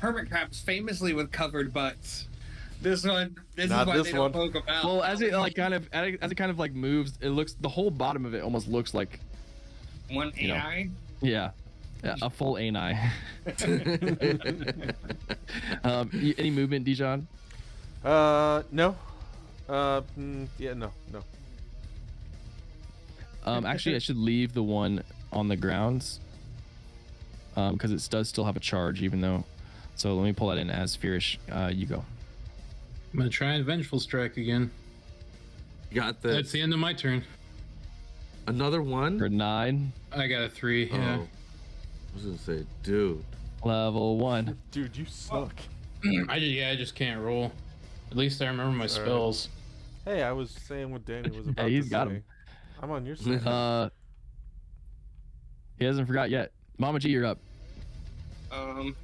Hermit crabs famously with covered butts. This one, this Not is why this they don't one. poke them out. Well, as it like kind of moves, it looks, the whole bottom of it almost looks like, one you know. AI. yeah, a full ani. Any movement, Dijon? No. Yeah, no. Actually, I should leave the one on the grounds because it does still have a charge, even though. So let me pull that in as Furish. You go. I'm gonna try and Vengeful Strike again. Got this. That's the end of my turn. Another one? For 9, I got a 3. Yeah. Oh. I was gonna say, dude. level 1. Dude, you suck. I just can't roll. At least I remember my spells. Hey, I was saying what Danny was about He's to got say. him. I'm on your side. He hasn't forgot yet. Mama G, you're up.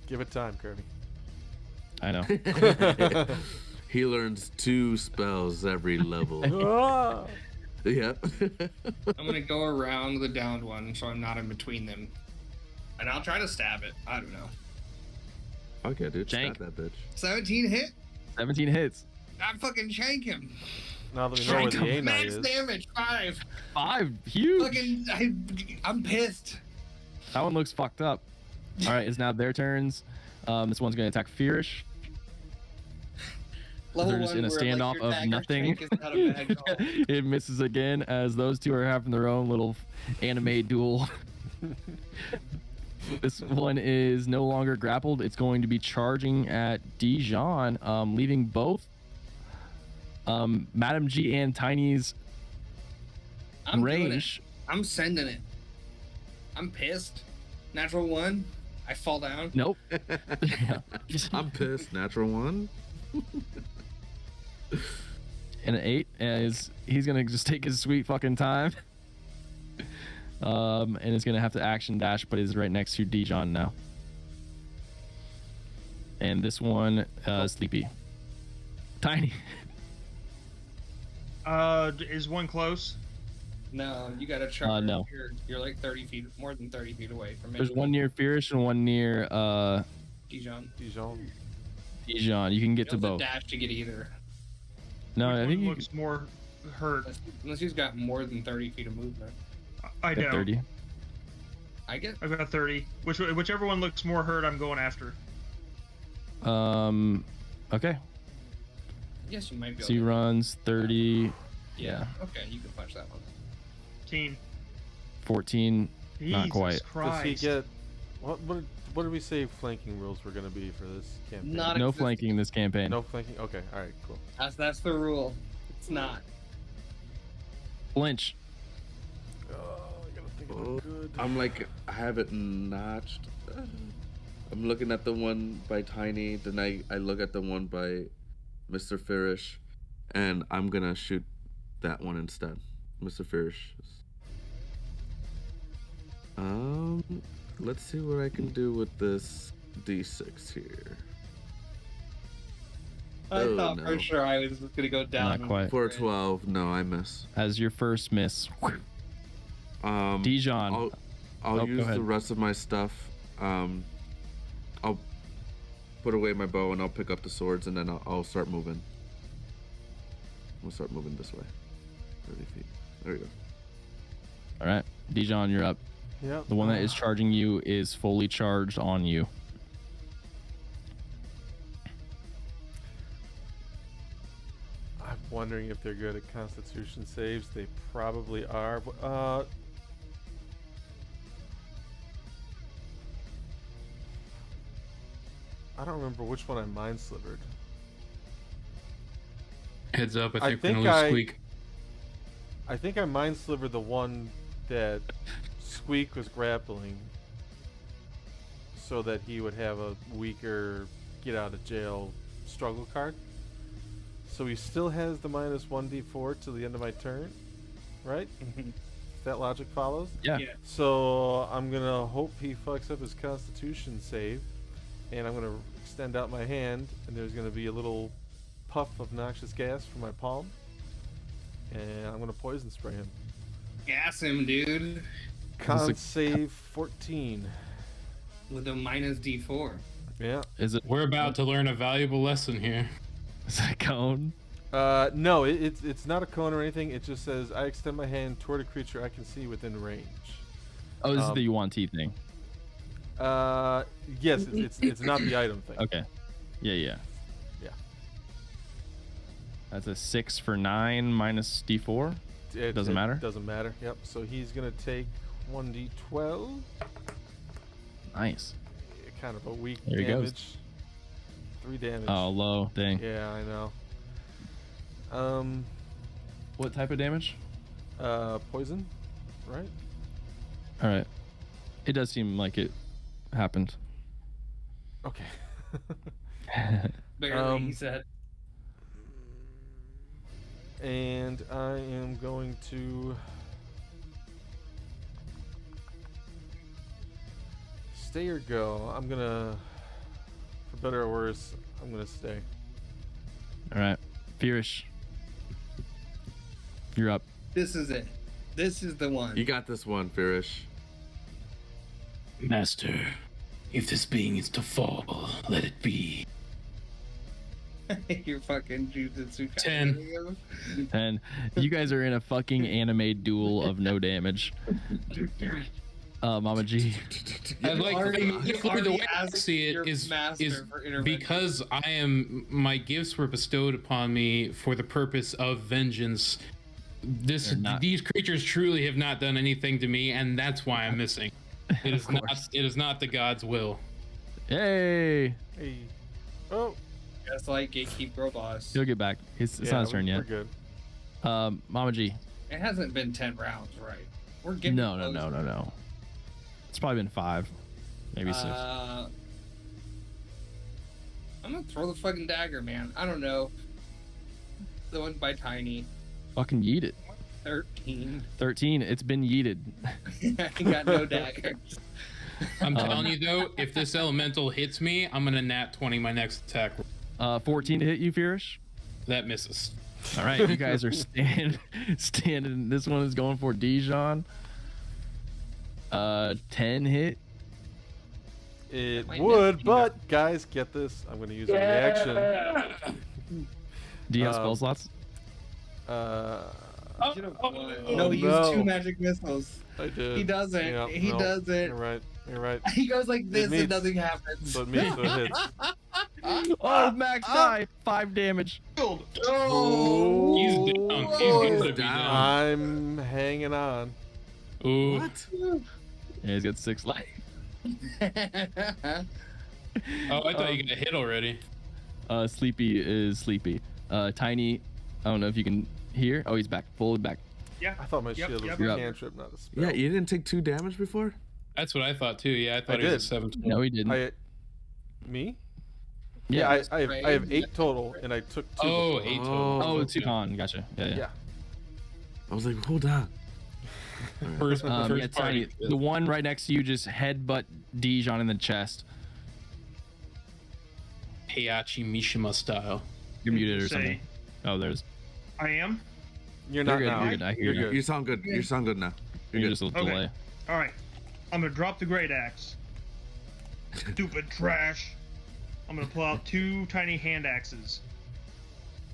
Give it time, Kirby. I know. He learns 2 spells every level. Ah! Yep. I'm gonna go around the downed one, so I'm not in between them, and I'll try to stab it. I don't know. Okay, dude. Jank. Stab that bitch. 17 hit. 17 hits. I fucking shank him. Now that we know where the A9 Max is. damage 5. 5. Huge. Fucking, I'm pissed. That one looks fucked up. All right, it's now their turns. This one's going to attack Furish. They're just in a where, standoff your of dagger nothing. strike is not a bad call. It misses again as those two are having their own little anime duel. This one is no longer grappled. It's going to be charging at Dijon, leaving both Madam G and Tiny's I'm doing it. range. I'm sending it. I'm pissed. Natural 1. I fall down. Nope. I'm pissed. Natural 1. And an 8 as he's gonna just take his sweet fucking time. And is gonna have to action dash, but is right next to Dijon now. And this one, Sleepy. Tiny. Is one close? No, you gotta charge. No. You're like 30 feet, more than 30 feet away from me. There's one near Fierce and one near Dijon. Dijon. You can get to You don't have both. dash to get either. No, Which I think one you looks more hurt. Unless he's got more than 30 feet of movement. I get don't. 30. I get. I've got 30. Whichever one looks more hurt, I'm going after. Okay. Yes, you might be able So he to. runs 30. Yeah. Okay, you can punch that one. 14. Not Jesus quite. Christ. Does he get what did we say flanking rules were going to be for this campaign? Not No existent. flanking in this campaign. No flanking. Okay, all right, cool. That's the rule. It's not. Flinch. Oh, I gotta think Oh, of good. I'm like, I have it notched. I'm looking at the one by Tiny, then I look at the one by Mr. Firish, and I'm gonna shoot that one instead. Mr. Firish. Let's see what I can do with this D6 here. I Oh, thought no. for sure I was just gonna go down. Not quite. For a 12, no, I miss. As your first miss. Dijon. I'll Oh, go use ahead. the rest of my stuff. I'll put away my bow and I'll pick up the swords and then I'll start moving. We'll start moving this way. 30 feet. There we go. All right. Dijon, you're up. Yep. The one that is charging you is fully charged on you. I'm wondering if they're good at Constitution saves. They probably are. But, I don't remember which one I mind slivered. Heads up, I I think we're think gonna lose I- Squeak. I think I mind slivered the one that Squeak was grappling, so that he would have a weaker get out of jail struggle card. So he still has the minus 1d4 till the end of my turn, right? If that logic follows. Yeah. Yeah. So I'm gonna hope he fucks up his Constitution save, and I'm gonna extend out my hand, and there's gonna be a little puff of noxious gas from my palm, and I'm gonna poison spray him. Gas him, dude. Con save 14. With a minus D4. Yeah. Is it? We're about to learn a valuable lesson here. Is that a cone? No, it's not a cone or anything. It just says I extend my hand toward a creature I can see within range. Oh, this is the Yuan-Ti thing. Yes, it's not the item thing. Okay. Yeah. Yeah. That's a 6 for 9 minus D4. Doesn't matter? Doesn't matter. Yep. So he's gonna take 1d12. Nice. Kind of a weak There he damage. goes. 3 damage. Oh, low. Dang. Yeah, I know. What type of damage? Poison, right? All right. It does seem like it happened. Okay. Barely, he said. And I am going to stay or go. I'm gonna, for better or worse, I'm gonna stay. All right. Furish. You're up. This is it. This is the one. You got this one, Firish. Master, if this being is to fall, let it be. Your fucking jujutsu. 10. And you guys are in a fucking anime duel of no damage. Mama G. I like the way I see your it is master for intervention. because my gifts were bestowed upon me for the purpose of vengeance. These creatures truly have not done anything to me, and that's why I'm missing. It is not the god's will. Yay! Hey. Oh. Just like Gatekeep Girl Boss. He'll get back. It's not his turn yet. We're good. Mama G. It hasn't been 10 rounds, right? We're getting No. close. It's probably been 5, maybe 6. I'm gonna throw the fucking dagger, man. I don't know. The one by Tiny. Fucking yeet it. 13. 13. It's been yeeted. I got no daggers. I'm telling you though, if this elemental hits me, I'm gonna nat 20 my next attack. 14 to hit you, Furish. That misses. All right, you guys are standing. This one is going for Dijon. 10 hit. It would, but guys, get this. I'm going to use a reaction. Do you have spell slots? No, he used 2 magic missiles. I did. He doesn't. Yeah, he doesn't. You're right. He goes like this and nothing happens. So it means it hits. Oh, max die. 5 damage. Oh, He's down. He's gonna be down. I'm hanging on. Ooh. What? Yeah, he's got 6 life. Oh, I thought you got hit already. Sleepy is sleepy. Tiny, I don't know if you can hear. Oh, he's back. Fully back. Yeah. I thought my shield was a You're up. cantrip, not a spell. Yeah, you didn't take 2 damage before? That's what I thought too. Yeah, I thought he did. was a 17. No, he didn't. Me? Yeah. I have 8 total, and I took 2. Oh, before. 8 total. Oh, Okay. 2 con. Gotcha. Yeah. I was like, hold on. First Yeah, party. Tiny, the one right next to you just headbutt Dijon in the chest. Heihachi Mishima style. You're muted or Say- something. Oh, there's. I am. You're not good, now. you're good, I hear You're you. good. You sound good. You sound good now. You're You're just good. a delay. All right. I'm gonna drop the great axe. Stupid trash. I'm gonna pull out 2 tiny hand axes,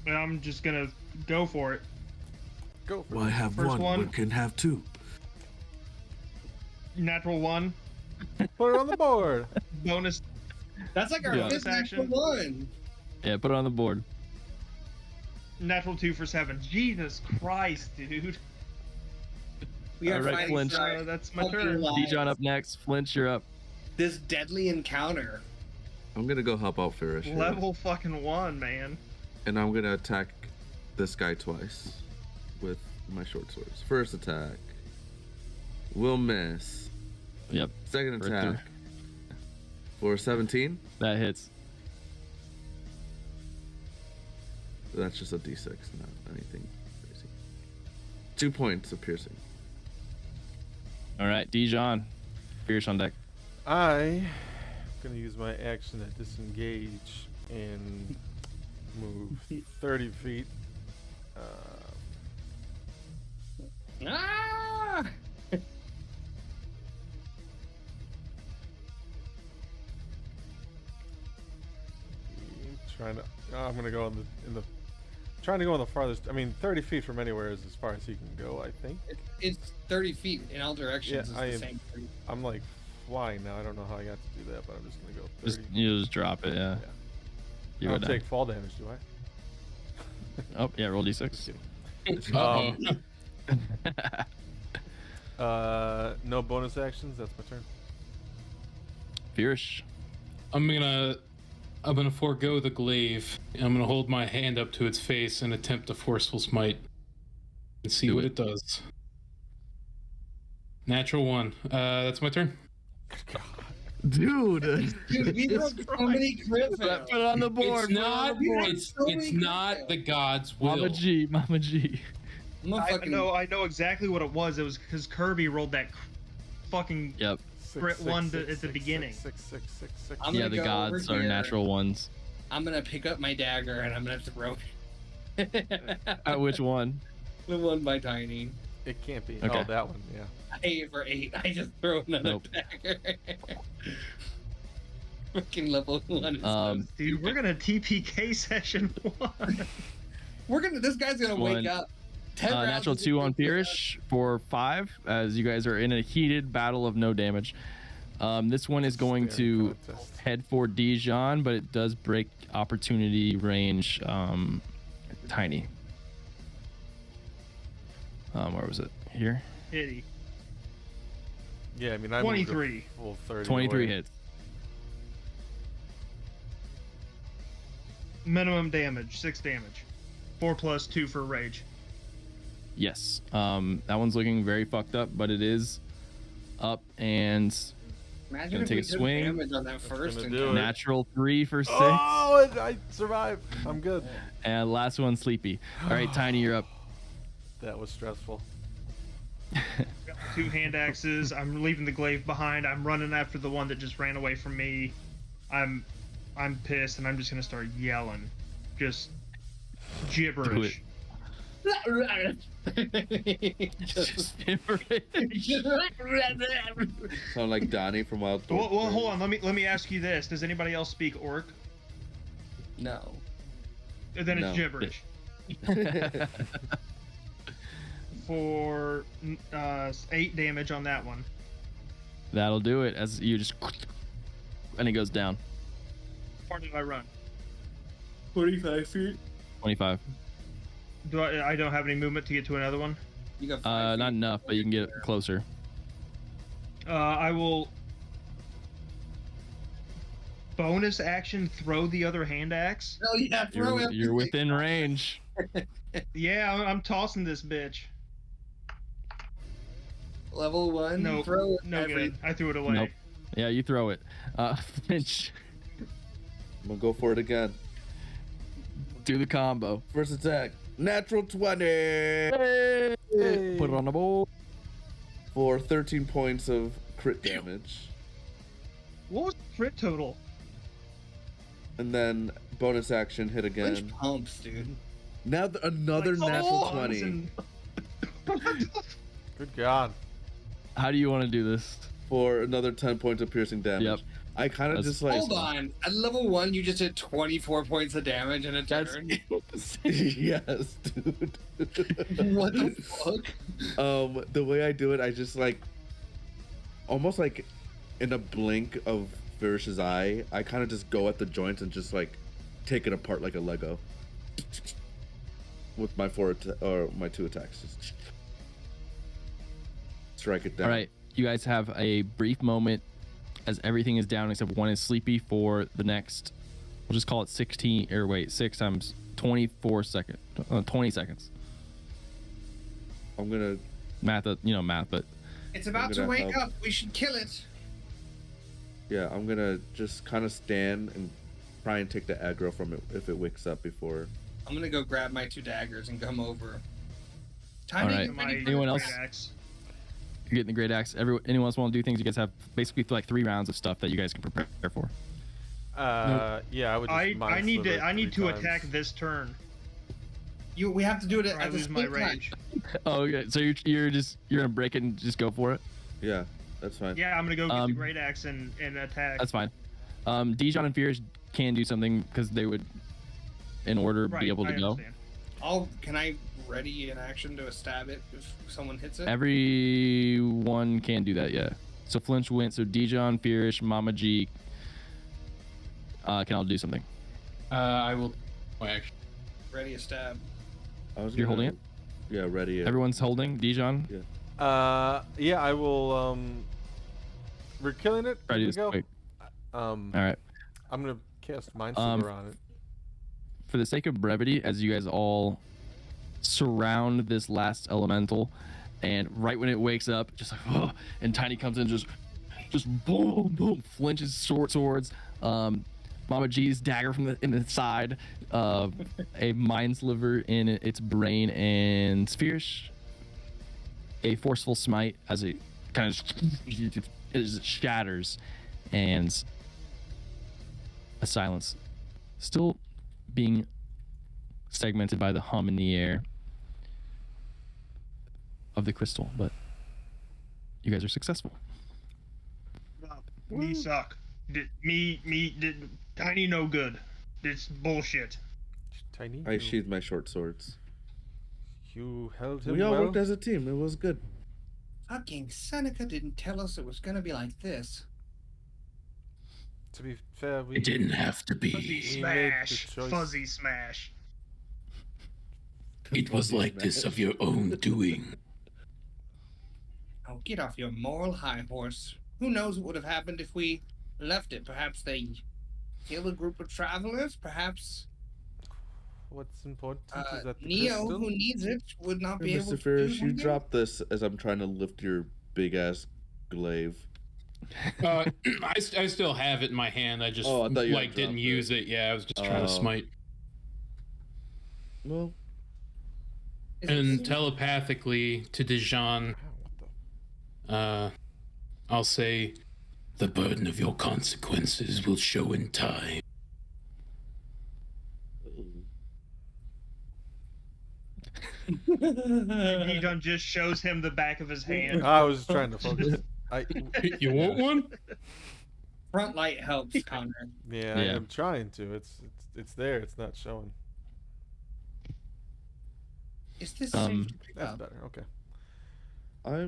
and I'm just gonna go for it. Go for Well, I it. have First one, one. but can have 2. Natural 1. Put it on the board. Bonus. That's like our Yeah. fifth Action. one. Yeah, put it on the board. Natural 2 for 7. Jesus Christ, dude. We are All right, fighting Flinch. for That's my fucking turn. lives. Dijon up next. Flinch, you're up. This deadly encounter. I'm gonna go help out Firish here. Level fucking 1, man. And I'm gonna attack this guy twice with my short swords. First attack will miss. Yep, Second For attack for 17. that hits. That's just a d6, not anything crazy. 2 points of piercing. All right, Dijon. Fierce on deck. I'm gonna use my action to disengage and move 30 feet. Ah! I'm gonna go trying to go on the farthest. I mean, 30 feet from anywhere is as far as he can go, I think. It's 30 feet in all directions. Yeah, It's the same. I'm like flying now. I don't know how I got to do that, but I'm just gonna go 30. You just drop it, yeah. Yeah. You I go don't down. take fall damage, do I? Oh, yeah, roll d6. No bonus actions. That's my turn. Fierce. I'm gonna forego the glaive. And I'm gonna hold my hand up to its face and attempt a forceful smite and see Do what it. it does. Natural 1. That's my turn. Dude! Dude, we have so many crit Put fails. it on the board. It's not. It's so It's many not crit the god's will. Mama G. Mama G. I'm gonna I fucking know exactly what it was. It was because Kirby rolled that fucking. Yep. Crit one at the beginning. Six. I'm Yeah, gonna the go gods over are here. natural ones. I'm gonna pick up my dagger and I'm gonna throw it. Which one? The one by Tiny. It can't be. Okay. Oh, that one. Yeah. 8 for 8. I just throw another Nope. dagger. Freaking level 1 is Dude, we're gonna TPK session 1. This guy's gonna One. wake up Natural 2 on Firish for 5, as you guys are in a heated battle of no damage. This one is going to head for Dijon, but it does break opportunity range tiny. Where was it? Here? Hitty. Yeah, I mean, I'm 23. Full 30 23 away. hits. Minimum damage, 6 damage. 4 plus 2 for rage. Yes. That one's looking very fucked up, but it is up and Imagine gonna if take we a took swing. damage on that first gonna and do it. natural 3 for 6. Oh, I survived. I'm good. And last one, Sleepy. All right, Tiny, you're up. That was stressful. Got 2 hand axes. I'm leaving the glaive behind. I'm running after the one that just ran away from me. I'm pissed, and I'm just gonna start yelling, just gibberish. Just gibberish. Sound like Donnie from Wild Thornberry. Well, hold on. Let me ask you this: does anybody else speak Orc? No. Then it's No. gibberish. For 8 damage on that one. That'll do it. As you just, and it goes down. How far did I run? 45 feet. 25. Do I don't have any movement to get to another one? You got 5 Not feet. enough, but you can get closer. I will bonus action throw the other hand axe. Oh yeah, throw You're everything. within range. Yeah, I'm tossing this bitch. Level 1. No, Throw no every. good. I threw it away. Nope. Yeah, you throw it. Finch, I'm gonna go for it again. do the combo. First attack, natural 20 Put it on the board. for 13 points of crit damage, What was the crit total? and then bonus action hit Flinch again. pumps, dude. Now another natural oh, 20. and- Good God. How do you want to do this? for another 10 points of piercing damage. Yep. I kind of That's- just like. Hold on. At level 1, you just did 24 points of damage in a That's turn. Yes, dude. What the fuck? The way I do it, I just like, almost like, in a blink of Virish's eye, I kind of just go at the joints and just like, take it apart like a Lego. With my my 2 attacks, just strike it down. All right, you guys have a brief moment as everything is down except one is sleepy for the next. We'll just call it 16. Or wait, 6 times 24 seconds. 20 seconds. I'm gonna. Math, but It's about to gonna wake help. up. We should kill it. Yeah, I'm gonna just kind of stand and try and take the aggro from it if it wakes up before. I'm gonna go grab my 2 daggers and come over. All Time to right. get ready for Anyone the else? great Axe. you're getting the great axe. Anyone else want to do things? You guys have basically like 3 rounds of stuff that you guys can prepare for. Yeah, I would just I mind need slither to 3 times. attack this turn. We have to do it Or I at the lose my same time. rage. Oh, okay. So you're gonna break it and just go for it. Yeah, that's fine. Yeah, I'm gonna go get the Um, great axe and attack. That's fine. Dijon and Fierce can do something because they would, in order, Right, be able to I go. understand. Can I ready an action to stab it if someone hits it? Everyone can do that, yeah. So Flinch went. So Dijon, Fierce, Mama G can all do something. I will. My action. Ready a stab. I was You're gonna- holding it. Yeah, ready. Everyone's holding. Dijon, Yeah, I will. We're killing it. try to do Here we this go. quick. All right. I'm gonna cast Minesweeper on it. For the sake of brevity, as you guys all surround this last elemental, and right when it wakes up, just like, oh, and Tiny comes in, just boom, boom, flinches swords. Mama G's dagger from in the side, a mind sliver in its brain, and Fierce, a forceful smite as it kind of it shatters, and a silence, still being segmented by the hum in the air of the crystal, but you guys are successful. Me suck. Tiny no good. It's bullshit. Tiny. I sheathe my short swords. You held him We all well. worked as a team. It was good. Fucking Seneca didn't tell us it was gonna be like this. To be fair, we It didn't have to Fuzzy be. We made the smash. choice. Fuzzy smash. It was Fuzzy like this smash. of your own doing. Oh, get off your moral high horse. Who knows what would have happened if we left it? Perhaps they kill a group of travelers. Perhaps What's important is that the Neo, crystal. who needs it, would not be Hey, able Mr. to Ferris, do you something. drop this as I'm trying to lift your big ass glaive. I still have it in my hand. I just Oh, I thought you had like didn't dropped use it. it. Yeah, I was just trying to Oh. smite. Well, Is it And safe? telepathically to Dijon, I'll say, The burden of your consequences will show in time. Dijon just shows him the back of his hand. I was trying to focus. you want one? Front light helps, Connor. Yeah, I Yeah. am trying to. It's there. It's not showing. Is this Um, safe to pick That's up? better. Okay. I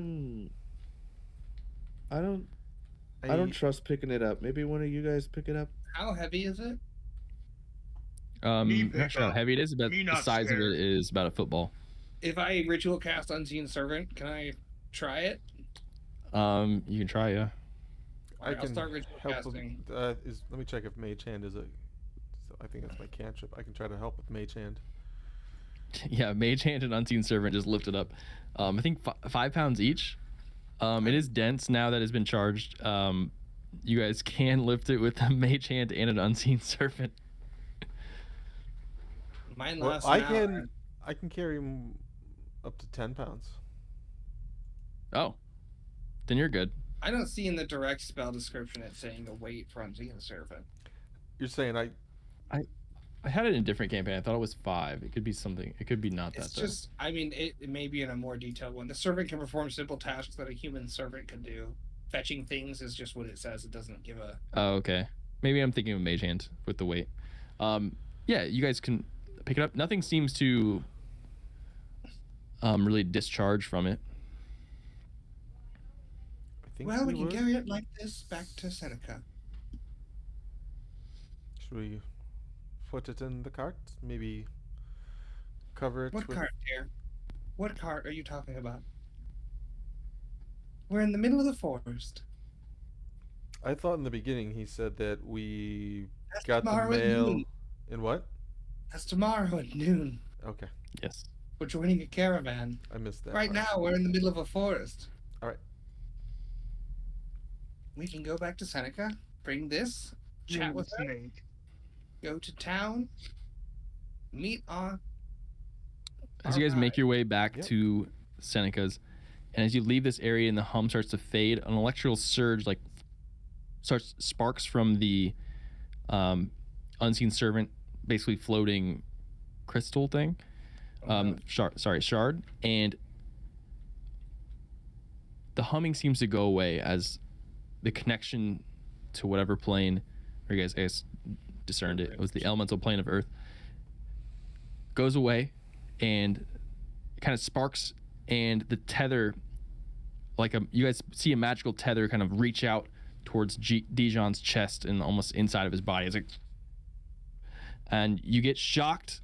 don't trust picking it up. Maybe one of you guys pick it up. How heavy is it? Me I'm pick not sure how up. heavy it is, but Me the not size of scared. it is about a football. If I ritual cast Unseen Servant, can I try it? You can try, yeah. Alright, I'll start ritual help casting. let me check if Mage Hand is a. So I think that's my cantrip. I can try to help with Mage Hand. Yeah, Mage Hand and Unseen Servant just lifted up. I think 5 pounds each. It is dense now that it's been charged. You guys can lift it with a Mage Hand and an Unseen Servant. Mine Well, lasts I an hour. can carry up to 10 pounds. Oh, then you're good. I don't see in the direct spell description it saying the weight for Unseen Servant. You're saying I I had it in a different campaign. I thought it was 5. It could be something. It could be not It's that though. just, I mean, it may be in a more detailed one. The servant can perform simple tasks that a human servant could do. Fetching things is just what it says. It doesn't give a. Oh, okay. Maybe I'm thinking of Mage Hand with the weight. Yeah, you guys can pick it up. Nothing seems to really discharge from it. I think Well, we can would. carry it like this back to Seneca. Should we put it in the cart? Maybe cover it What with. cart, dear? What cart are you talking about? We're in the middle of the forest. I thought in the beginning he said that we That's got the tomorrow at mail. noon. In what? That's tomorrow at noon. Okay, Yes. We're joining a caravan. I missed that. Right part. now, we're in the middle of a forest. All right. We can go back to Seneca, bring this, chat with her, Snake. go to town, meet on. As you guys make your way back Yep. to Seneca's, and as you leave this area and the hum starts to fade, an electrical surge sparks from the Unseen Servant, basically floating crystal thing. Shard, and the humming seems to go away as the connection to whatever plane, or you guys discerned it was the elemental plane of Earth, goes away, and it kind of sparks, and the tether, you guys see a magical tether kind of reach out towards Dijon's chest and almost inside of his body. It's like, and you get shocked,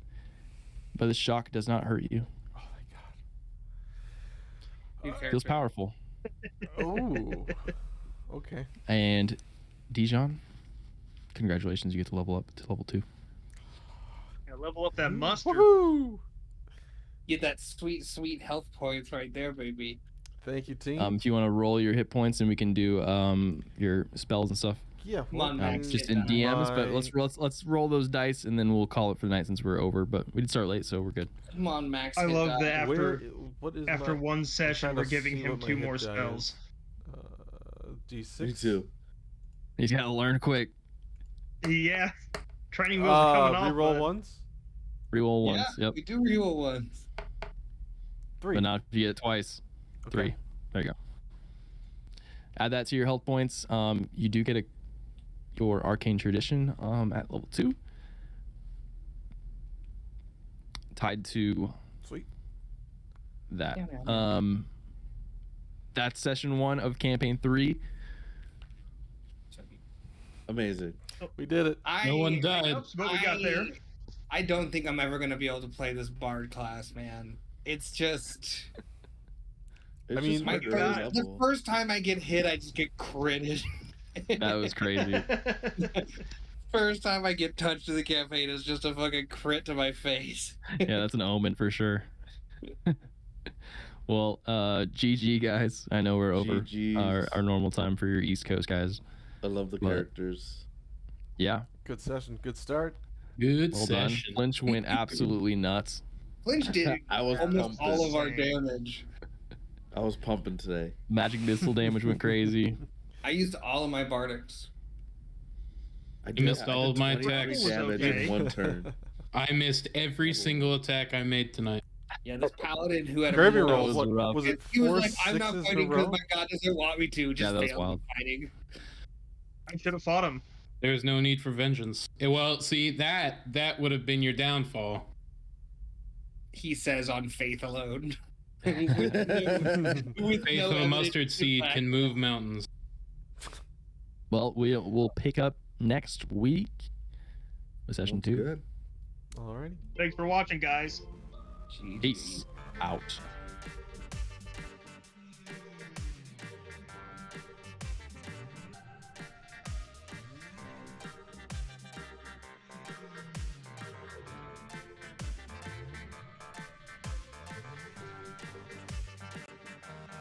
but the shock does not hurt you. Oh New my god. Feels character. powerful. Oh. Okay. And Dijon, congratulations, you get to level up to level 2. Yeah, level up that mustard. Woohoo! Get that sweet, sweet health points right there, baby. Thank you, team. If you want to roll your hit points, and we can do your spells and stuff. Yeah. Come on, what Max, is Just get in that. DMs, but my- let's roll those dice, and then we'll call it for the night since we're over. But we did start late, so we're good. Come on, Max. I get love that. that Where? after What is after my, one session trying we're to giving see him what my 2 hit more die spells. D6. Me too. He's got to learn quick. Yeah. Training wheels are coming off. Reroll bud. ones. Reroll Yeah, once. Yep. we do real ones. 3. But not if you get it twice. Okay. 3. There you go. Add that to your health points. You do get your Arcane Tradition at level 2. Tied to Sweet. that. Yeah. That's session 1 of campaign 3. Amazing. We did it. No one died. Oops, but we got there. I don't think I'm ever gonna be able to play this bard class, man. It's just I mean, my the first time I get hit, I just get critted. That was crazy. First time I get touched in the campaign is just a fucking crit to my face. Yeah, that's an omen for sure. Well, GG guys. I know we're over our normal time for your East Coast guys. I love the characters. Yeah. Good session. Good start. Good Well session. done. Flinch went absolutely nuts. Flinch did I was almost pumping. all of our damage. I was pumping today. Magic missile damage went crazy. I used all of my bardics. You missed all of my 23 attacks. damage in 1 turn. I missed every single attack I made tonight. Yeah, this paladin who had a Gravy remote- rolls. was What rough. was it? He was 4 like, I'm not 6s in fighting a because row? my god doesn't want me to. Just that was failed wild. fighting. I should have fought him. There's no need for vengeance. Well, see, that would have been your downfall. He says on faith alone. Faith of a mustard seed can move mountains. Well, we'll pick up next week with session 2. Good. Alrighty. Thanks for watching, guys. Peace out.